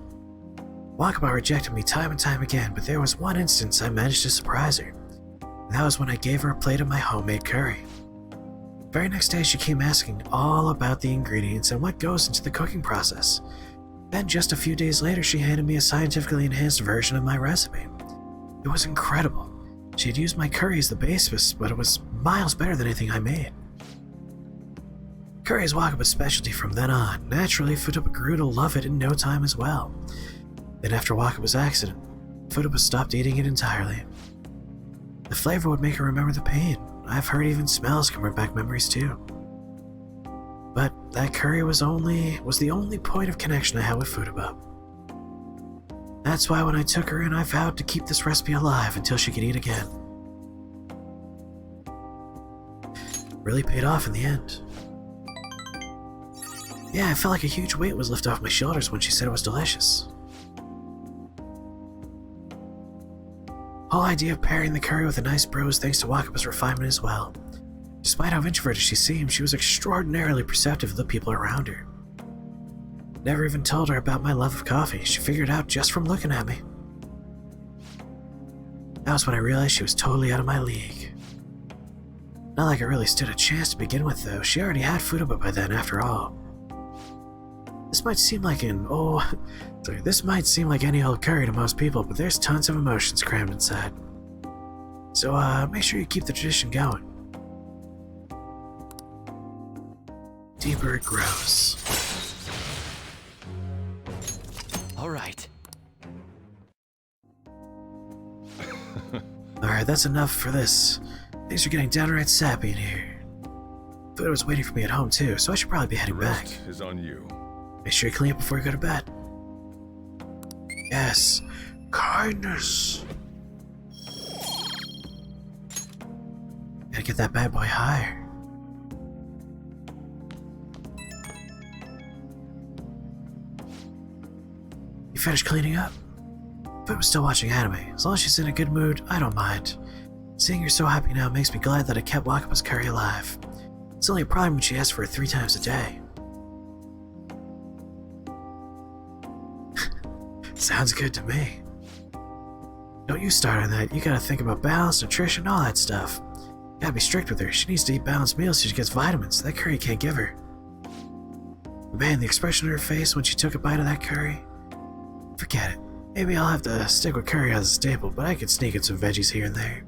Wakaba rejected me time and time again, but there was one instance I managed to surprise her. And that was when I gave her a plate of my homemade curry. The very next day, she came asking all about the ingredients and what goes into the cooking process. Then, just a few days later, she handed me a scientifically enhanced version of my recipe. It was incredible. She had used my curry as the basis, but it was miles better than anything I made. Curry is Wakaba's specialty from then on. Naturally, Futaba grew to love it in no time as well. Then after Wakaba's accident, Futaba stopped eating it entirely. The flavor would make her remember the pain. I've heard even smells can bring back memories too. But that curry was the only point of connection I had with Futaba. That's why when I took her in, I vowed to keep this recipe alive until she could eat again. Really paid off in the end. Yeah, I felt like a huge weight was lifted off my shoulders when she said it was delicious. Whole idea of pairing the curry with a nice bro was thanks to Wakaba's refinement as well. Despite how introverted she seemed, she was extraordinarily perceptive of the people around her. Never even told her about my love of coffee. She figured it out just from looking at me. That was when I realized she was totally out of my league. Not like I really stood a chance to begin with, though. She already had Futaba by then, after all. This might seem like any old curry to most people, but there's tons of emotions crammed inside. So, make sure you keep the tradition going. Deeper it grows. All right. Alright, that's enough for this. Things are getting downright sappy in here. Food was waiting for me at home too, so I should probably be heading back. Is on you. Make sure you clean up before you go to bed. Yes, kindness. Gotta get that bad boy higher. You finished cleaning up? But I'm still watching anime. As long as she's in a good mood, I don't mind. Seeing her so happy now makes me glad that I kept Wakaba's curry alive. It's only a problem when she asks for it 3 times a day. Sounds good to me. Don't you start on that. You gotta think about balance, nutrition, all that stuff. You gotta be strict with her. She needs to eat balanced meals so she gets vitamins. That curry can't give her. Man, the expression on her face when she took a bite of that curry. Forget it. Maybe I'll have to stick with curry as a staple, but I could sneak in some veggies here and there.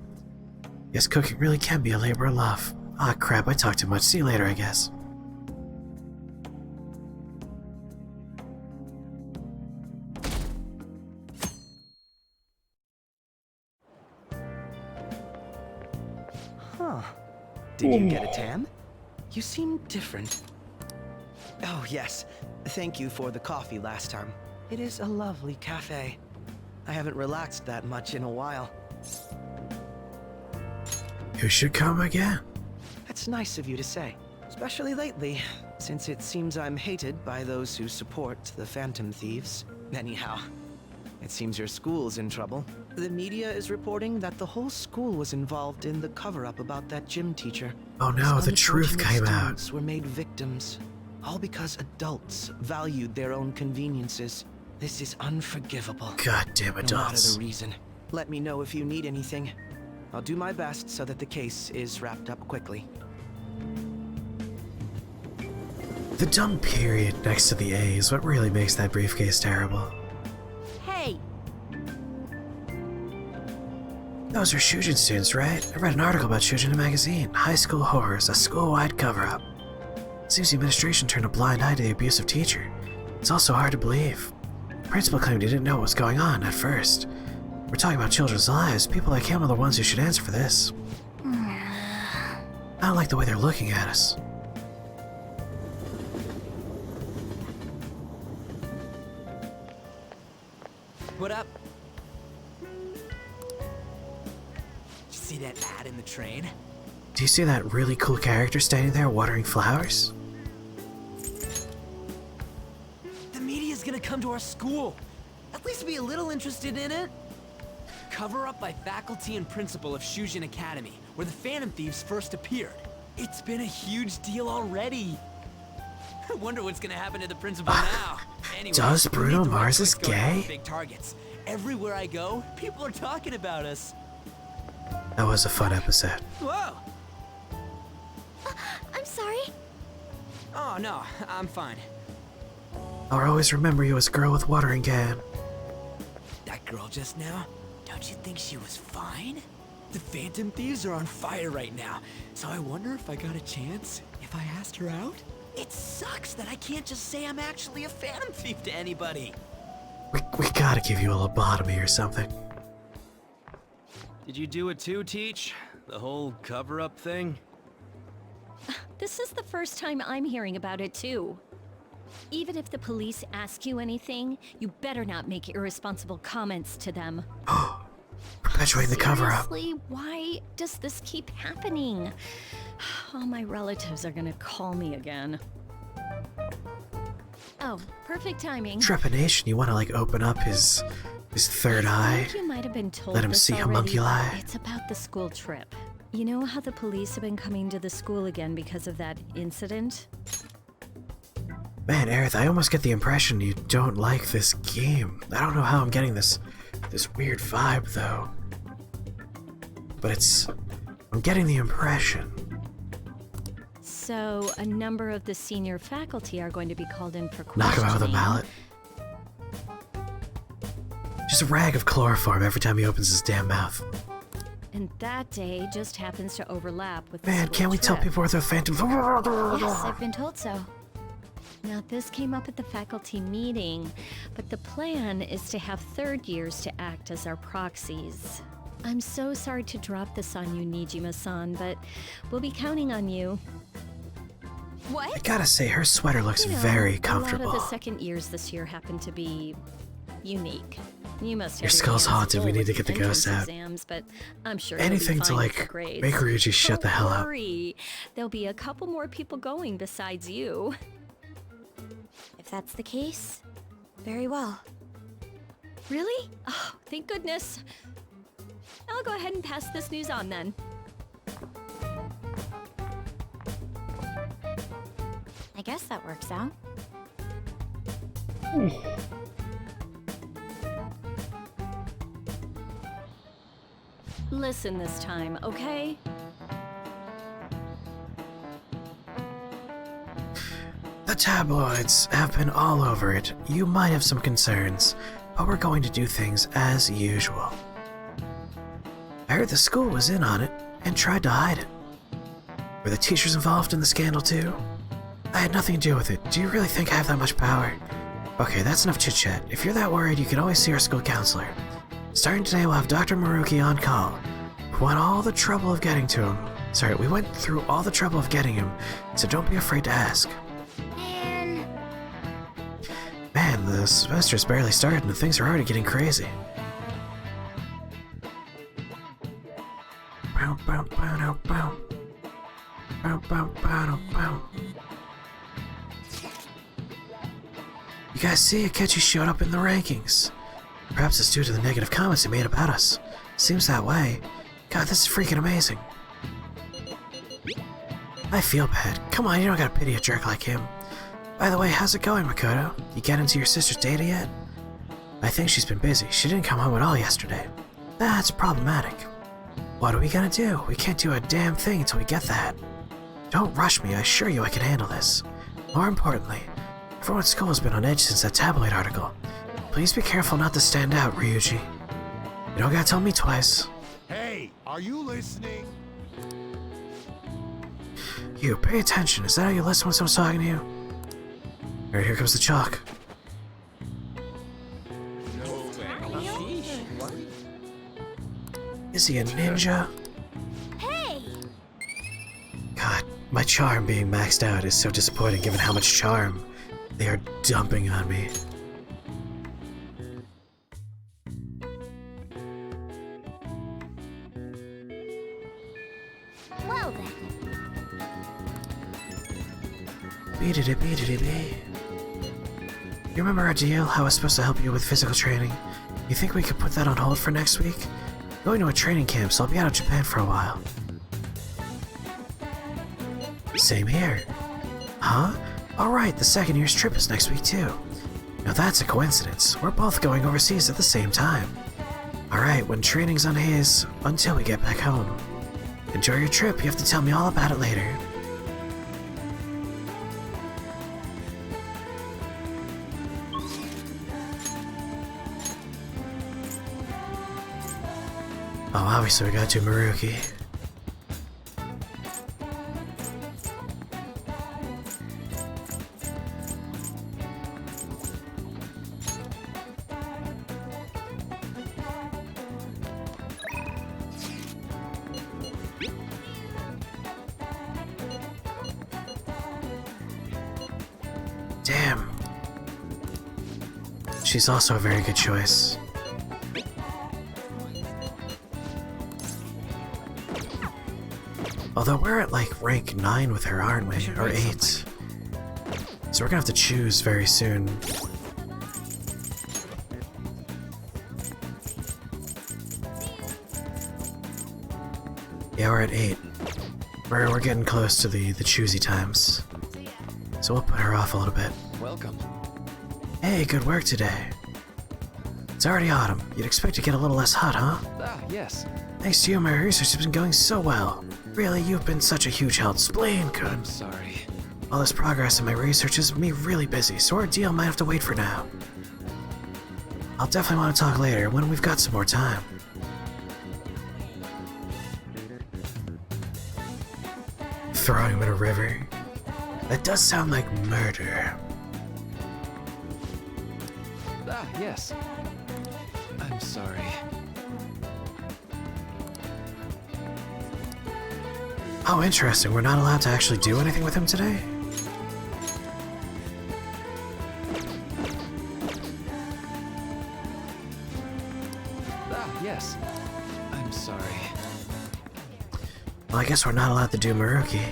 Guess cooking really can be a labor of love. Ah, crap, I talked too much. See you later, I guess. Did you get a tan? You seem different. Oh, yes. Thank you for the coffee last time. It is a lovely cafe. I haven't relaxed that much in a while. You should come again. That's nice of you to say. Especially lately, since it seems I'm hated by those who support the Phantom Thieves. Anyhow, it seems your school's in trouble. The media is reporting that the whole school was involved in the cover-up about that gym teacher. Oh no, the Some truth unfortunate came out. students were made victims, all because adults valued their own conveniences. This is unforgivable. Goddamn No matter adults. the reason. Let me know if you need anything. I'll do my best so that the case is wrapped up quickly. The dumb period next to the A is what really makes that briefcase terrible. Hey! Those are Shujin students, right? I read an article about Shujin in a magazine. High school horrors, a school-wide cover-up. Seems the administration turned a blind eye to the abusive teacher. It's also hard to believe. The principal claimed he didn't know what was going on at first. We're talking about children's lives. People like him are the ones who should answer for this. I don't like the way they're looking at us. What up? Did you see that ad in the train? Do you see that really cool character standing there watering flowers? The media's gonna come to our school. At least be a little interested in it. Cover up by faculty and principal of Shujin Academy, where the Phantom Thieves first appeared. It's been a huge deal already. I wonder what's gonna happen to the principal now. Anyway, Does we Bruno need to Mars write is what's going on with gay? Big targets. Everywhere I go, people are talking about us. That was a fun episode. Whoa! I'm sorry. Oh no, I'm fine. I'll always remember you as girl with watering can. That girl just now, don't you think she was fine? The Phantom Thieves are on fire right now, so I wonder if I got a chance if I asked her out? It sucks that I can't just say I'm actually a Phantom Thief to anybody. We gotta give you a lobotomy or something. Did you do it too, Teach? The whole cover-up thing? This is the first time I'm hearing about it, too. Even if the police ask you anything, you better not make irresponsible comments to them. Perpetuating the cover-up. Seriously, why does this keep happening? All my relatives are gonna call me again. Oh, perfect timing. Trepidation, you wanna like open up his third eye? You might have been told Let him this see already, homunculi? but it's about the school trip. You know how the police have been coming to the school again because of that incident? Man, Aerith, I almost get the impression you don't like this game. I don't know how I'm getting this weird vibe though. But I'm getting the impression. So, a number of the senior faculty are going to be called in for questioning. Knock him out with a mallet. Just a rag of chloroform every time he opens his damn mouth. And that day just happens to overlap with the Man, school can't we tell trip. people where the Phantom... Yes, I've been told so. Now, this came up at the faculty meeting, but the plan is to have third years to act as our proxies. I'm so sorry to drop this on you, Nijima-san, but we'll be counting on you. What? I gotta say, her sweater looks You know, very A comfortable. lot of the second years this year happen to be unique. You must have Your skull's hands haunted, full we need to with get the entrance ghost out. Exams, but I'm sure you'll be Anything to fine with like your grades. make Ryuji shut the hell Don't up. worry. There'll be a couple more people going besides you. If that's the case, very well. Really? Oh, thank goodness. I'll go ahead and pass this news on then. I guess that works out. Listen this time, okay? The tabloids have been all over it. You might have some concerns, but we're going to do things as usual. I heard the school was in on it and tried to hide it. Were the teachers involved in the scandal too? I had nothing to do with it. Do you really think I have that much power? Okay, that's enough chit-chat. If you're that worried, you can always see our school counselor. Starting today, we'll have Dr. Maruki on call. We went all the trouble of getting to him, Sorry, we went through all the trouble of getting him, so don't be afraid to ask. Man, the semester's barely started and things are already getting crazy. You guys see, Akechi showed up in the rankings. Perhaps it's due to the negative comments he made about us. Seems that way. God, this is freaking amazing. I feel bad. Come on, you don't gotta pity a jerk like him. By the way, how's it going, Makoto? You get into your sister's data yet? I think she's been busy. She didn't come home at all yesterday. That's problematic. What are we gonna do? We can't do a damn thing until we get that. Don't rush me, I assure you I can handle this. More importantly, everyone at school has been on edge since that tabloid article. Please be careful not to stand out, Ryuji. You don't gotta tell me twice. Hey, are you listening? You, pay attention. Is that how you listen when someone's talking to you? Alright, here comes the chalk. Is he a ninja? Hey! God, my charm being maxed out is so disappointing given how much charm they are dumping on me. Well then. Beat-a-da-beat-a-da-bee. You remember our deal, how I was supposed to help you with physical training? You think we could put that on hold for next week? I'm going to a training camp, so I'll be out of Japan for a while. Same here. Huh? Alright, the second year's trip is next week too. Now that's a coincidence. We're both going overseas at the same time. Alright, when training's on haze, until we get back home. Enjoy your trip, you have to tell me all about it later. Oh, obviously we got to Maruki. Damn. She's also a very good choice. Although we're at like rank 9 with her, aren't we? Or 8. So we're gonna have to choose very soon. Yeah, we're at 8. We're getting close to the choosy times. So we'll put her off a little bit. Welcome. Hey, good work today. It's already autumn. You'd expect to get a little less hot, huh? Ah, yes. Thanks to you, my research has been going so well. Really, you've been such a huge help. Spleen, good. I'm sorry. All this progress in my research has me really busy, so our deal might have to wait for now. I'll definitely want to talk later when we've got some more time. Throwing him in a river? That does sound like murder. Ah, yes. I'm sorry. Oh, interesting. We're not allowed to actually do anything with him today? Ah, yes. I'm sorry. Well, I guess we're not allowed to do Maruki.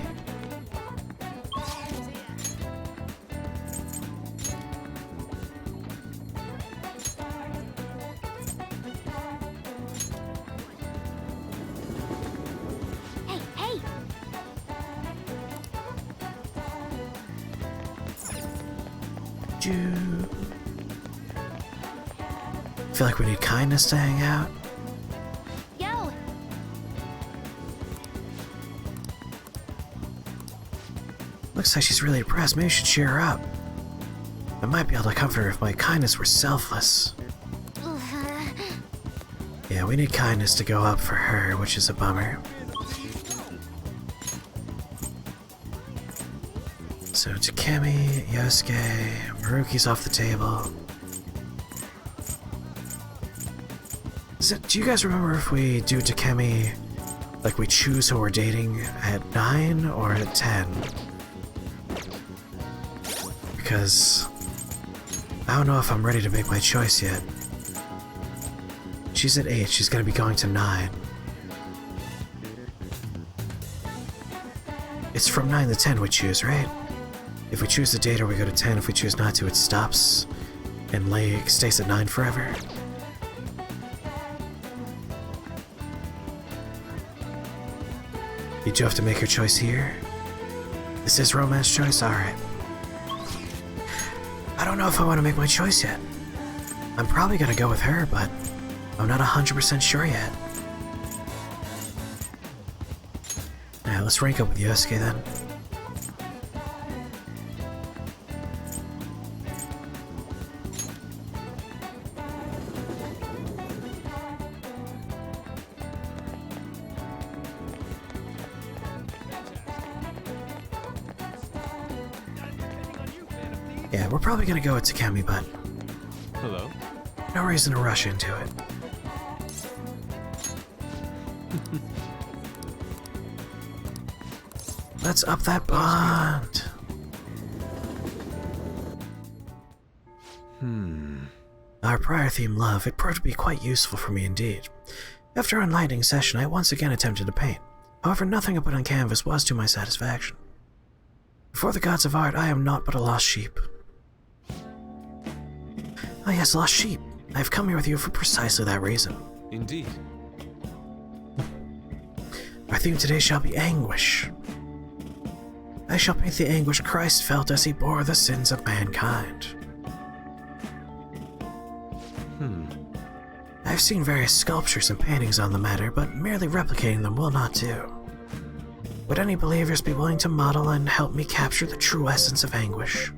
I feel like we need kindness to hang out. Yo! Looks like she's really depressed. Maybe we should cheer her up. I might be able to comfort her if my kindness were selfless. Yeah, we need kindness to go up for her, which is a bummer. So Takemi, Yosuke, Maruki's off the table. Do you guys remember if we do Takemi Like we choose who we're dating at 9 or at 10. Because I don't know if I'm ready to make my choice yet. She's at 8, she's gonna be going to 9. It's from 9 to 10 we choose, right? If we choose to date her, we go to 10. If we choose not to, it stops and stays at 9 forever. You do have to make your choice here. This is romance choice? Alright. I don't know if I want to make my choice yet. I'm probably gonna go with her, but I'm not 100% sure yet. Alright, let's rank up with Yosuke then. Yeah, we're probably gonna go with Takemi, but Hello? no reason to rush into it. Let's up that bond. Our prior theme, love, it proved to be quite useful for me indeed. After an enlightening session, I once again attempted to paint. However, nothing I put on canvas was to my satisfaction. Before the gods of art, I am naught but a lost sheep. Oh yes, lost sheep. I have come here with you for precisely that reason. Indeed. Our theme today shall be anguish. I shall paint the anguish Christ felt as he bore the sins of mankind. I've seen various sculptures and paintings on the matter, but merely replicating them will not do. Would any believers be willing to model and help me capture the true essence of anguish?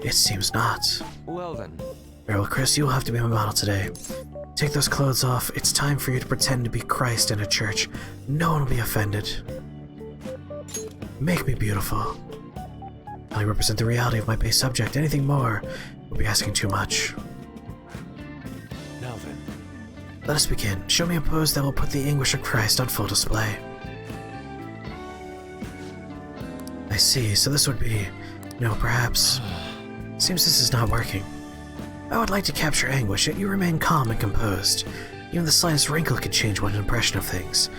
It seems not. Well then. Well, Chris, you'll have to be my model today. Take those clothes off. It's time for you to pretend to be Christ in a church. No one will be offended. Make me beautiful. I represent the reality of my base subject. Anything more would be asking too much. Now then. Let us begin. Show me a pose that will put the anguish of Christ on full display. I see, so this would be... No, perhaps... Seems this is not working. I would like to capture anguish, yet you remain calm and composed. Even the slightest wrinkle could change one's impression of things.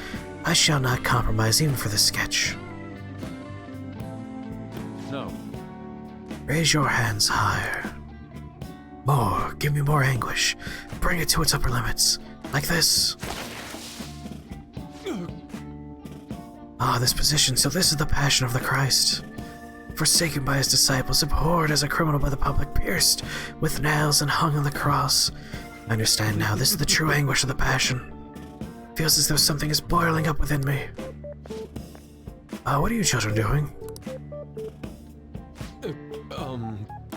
I shall not compromise even for this sketch. No. Raise your hands higher. More. Give me more anguish. Bring it to its upper limits. Like this. Ah, this position. So this is the passion of the Christ. Forsaken by his disciples, abhorred as a criminal by the public, pierced with nails and hung on the cross. I understand now. This is the true anguish of the passion. Feels as though something is boiling up within me. What are you children doing?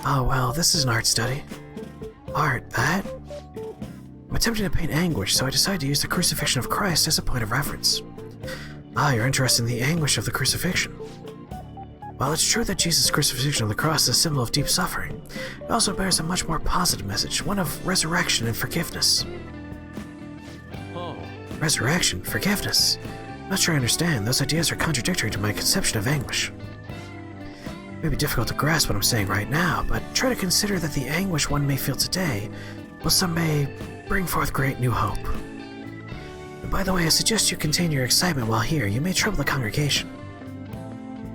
Oh, well, this is an art study. Art, that? I'm attempting to paint anguish, so I decided to use the crucifixion of Christ as a point of reference. Ah, you're interested in the anguish of the crucifixion. While it's true that Jesus' crucifixion on the cross is a symbol of deep suffering, it also bears a much more positive message, one of resurrection and forgiveness. Oh. Resurrection? Forgiveness? Not sure I understand. Those ideas are contradictory to my conception of anguish. It may be difficult to grasp what I'm saying right now, but try to consider that the anguish one may feel today will someday bring forth great new hope. And by the way, I suggest you contain your excitement while here. You may trouble the congregation.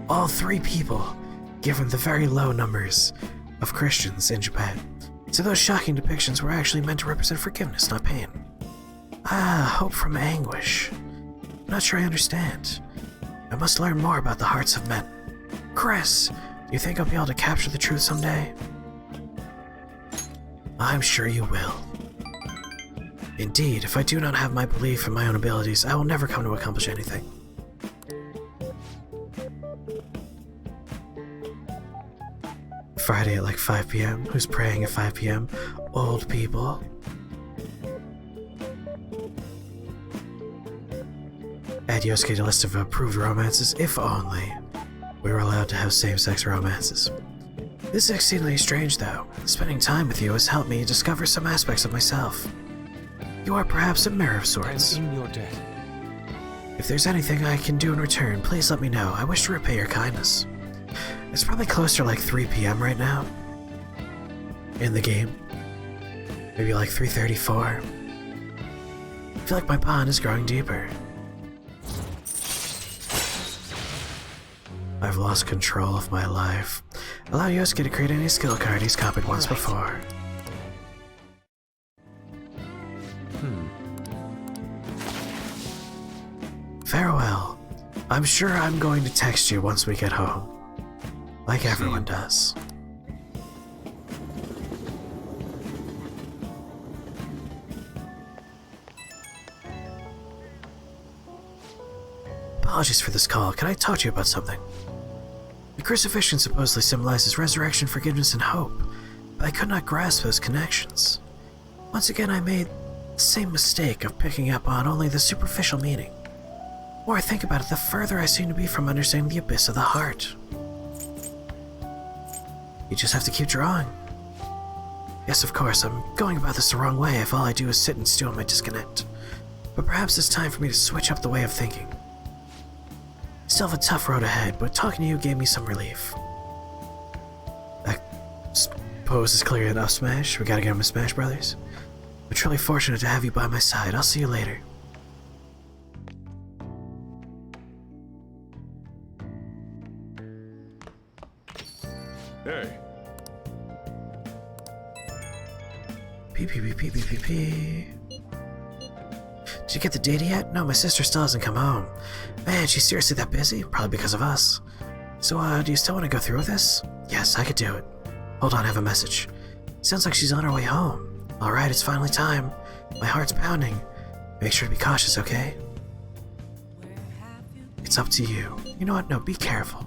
All 3 people, given the very low numbers of Christians in Japan. So those shocking depictions were actually meant to represent forgiveness, not pain. Ah, hope from anguish. I'm not sure I understand. I must learn more about the hearts of men. Chris, do you think I'll be able to capture the truth someday? I'm sure you will. Indeed, if I do not have my belief in my own abilities, I will never come to accomplish anything. Friday at like 5 p.m. Who's praying at 5 p.m.? Old people. Add Yosuke to list of approved romances, if only we were allowed to have same-sex romances. This is exceedingly strange, though. Spending time with you has helped me discover some aspects of myself. You are perhaps a mirror of sorts. I'm in your debt. If there's anything I can do in return, please let me know. I wish to repay your kindness. It's probably close to like 3 p.m. right now. In the game. Maybe like 3:34. I feel like my bond is growing deeper. I've lost control of my life. Allow Yosuke to create any skill card he's copied once before. Farewell. I'm sure I'm going to text you once we get home. Like everyone does. Apologies for this call. Can I talk to you about something? The crucifixion supposedly symbolizes resurrection, forgiveness, and hope, but I could not grasp those connections. Once again, I made the same mistake of picking up on only the superficial meaning. The more I think about it, the further I seem to be from understanding the abyss of the heart. You just have to keep drawing. Yes, of course, I'm going about this the wrong way if all I do is sit and stew on my disconnect. But perhaps it's time for me to switch up the way of thinking. I still have a tough road ahead, but talking to you gave me some relief. I suppose it's clear enough, Smash. We gotta get him with Smash Brothers. I'm truly fortunate to have you by my side. I'll see you later. Hey. P. Did you get the data yet? No, my sister still hasn't come home. Man, she's seriously that busy? Probably because of us. So, do you still want to go through with this? Yes, I could do it. Hold on, I have a message. Sounds like she's on her way home. Alright, it's finally time. My heart's pounding. Make sure to be cautious, okay? It's up to you. You know what? No, be careful.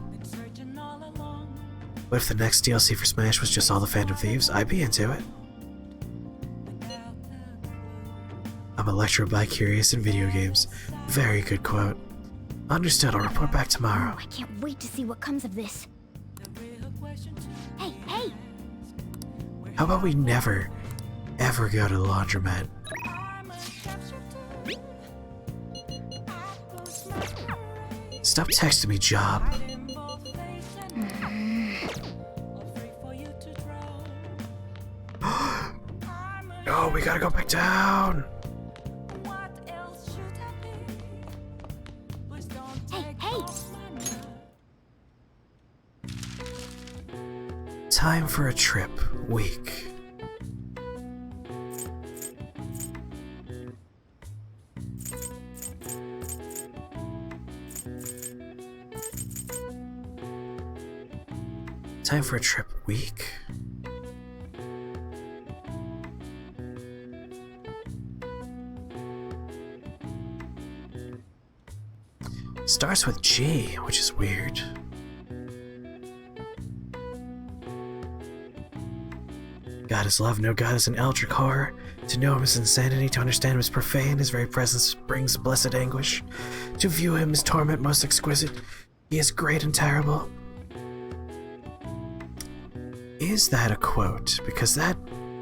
What if the next DLC for Smash was just all the Phantom Thieves? I'd be into it. I'm electro-bi-curious in video games. Very good quote. Understood, I'll report back tomorrow. I can't wait to see what comes of this. Hey, hey! How about we never, ever go to the laundromat? Stop texting me, Job. No, we gotta go back down. Hey, hey! Time for a trip week. Time for a trip week. Starts with G, which is weird. God is love, no God is an eldritch horror. To know him is insanity, to understand him is profane, his very presence brings blessed anguish. To view him is torment most exquisite, he is great and terrible. Is that a quote? Because that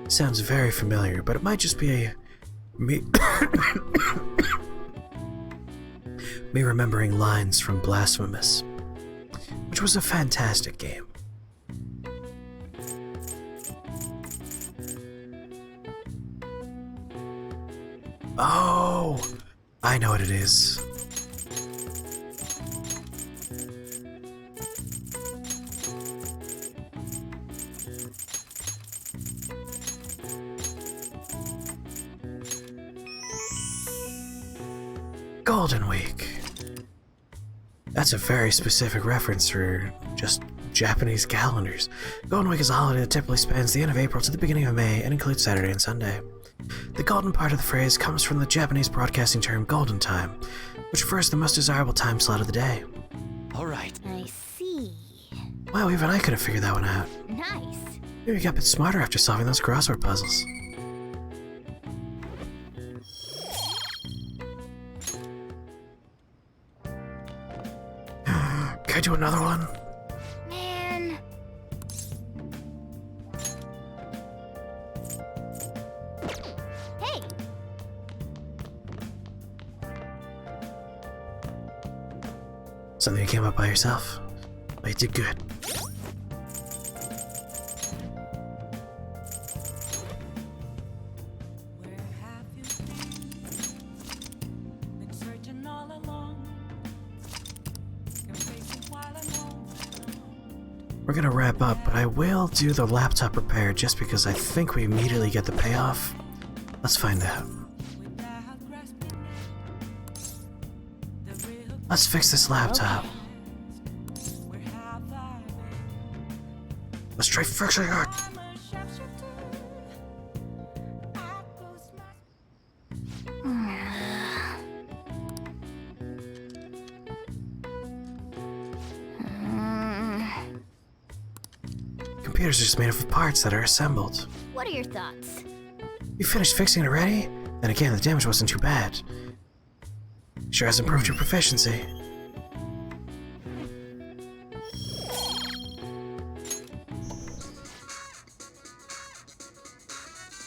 sounds very familiar, but it might just be me me remembering lines from Blasphemous, which was a fantastic game. Oh, I know what it is. Golden Week. That's a very specific reference for just Japanese calendars. Golden Week is a holiday that typically spans the end of April to the beginning of May and includes Saturday and Sunday. The golden part of the phrase comes from the Japanese broadcasting term golden time, which refers to the most desirable time slot of the day. Alright. I see. Wow, even I could have figured that one out. Nice. Maybe you got a bit smarter after solving those crossword puzzles. Can I do another one? Man. Hey. Something you came up by yourself? Well, you did good. We're gonna wrap up, but I will do the laptop repair just because I think we immediately get the payoff. Let's find out. Let's fix this laptop. Let's try fixing it. Computers are just made up of parts that are assembled. What are your thoughts? You finished fixing it already? Then again, the damage wasn't too bad. Sure has improved your proficiency.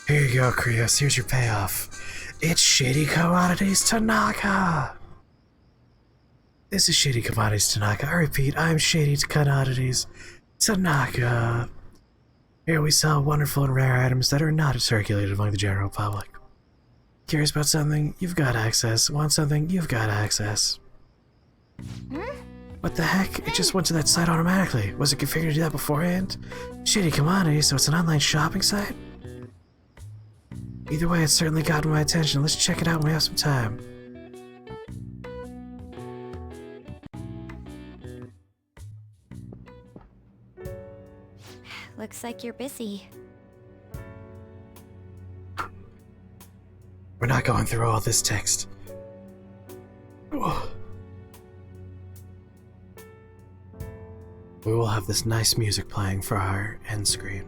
Here you go, Krios. Here's your payoff. It's Shady Commodities Tanaka! This is Shady Commodities Tanaka. I repeat, I'm Shady Commodities Tanaka. Here we sell wonderful and rare items that are not circulated among the general public. Curious about something? You've got access. Want something? You've got access. What the heck? It just went to that site automatically. Was it configured to do that beforehand? Shady Commodities, so it's an online shopping site? Either way, it's certainly gotten my attention. Let's check it out when we have some time. Looks like you're busy. We're not going through all this text. Oh. We will have this nice music playing for our end screen.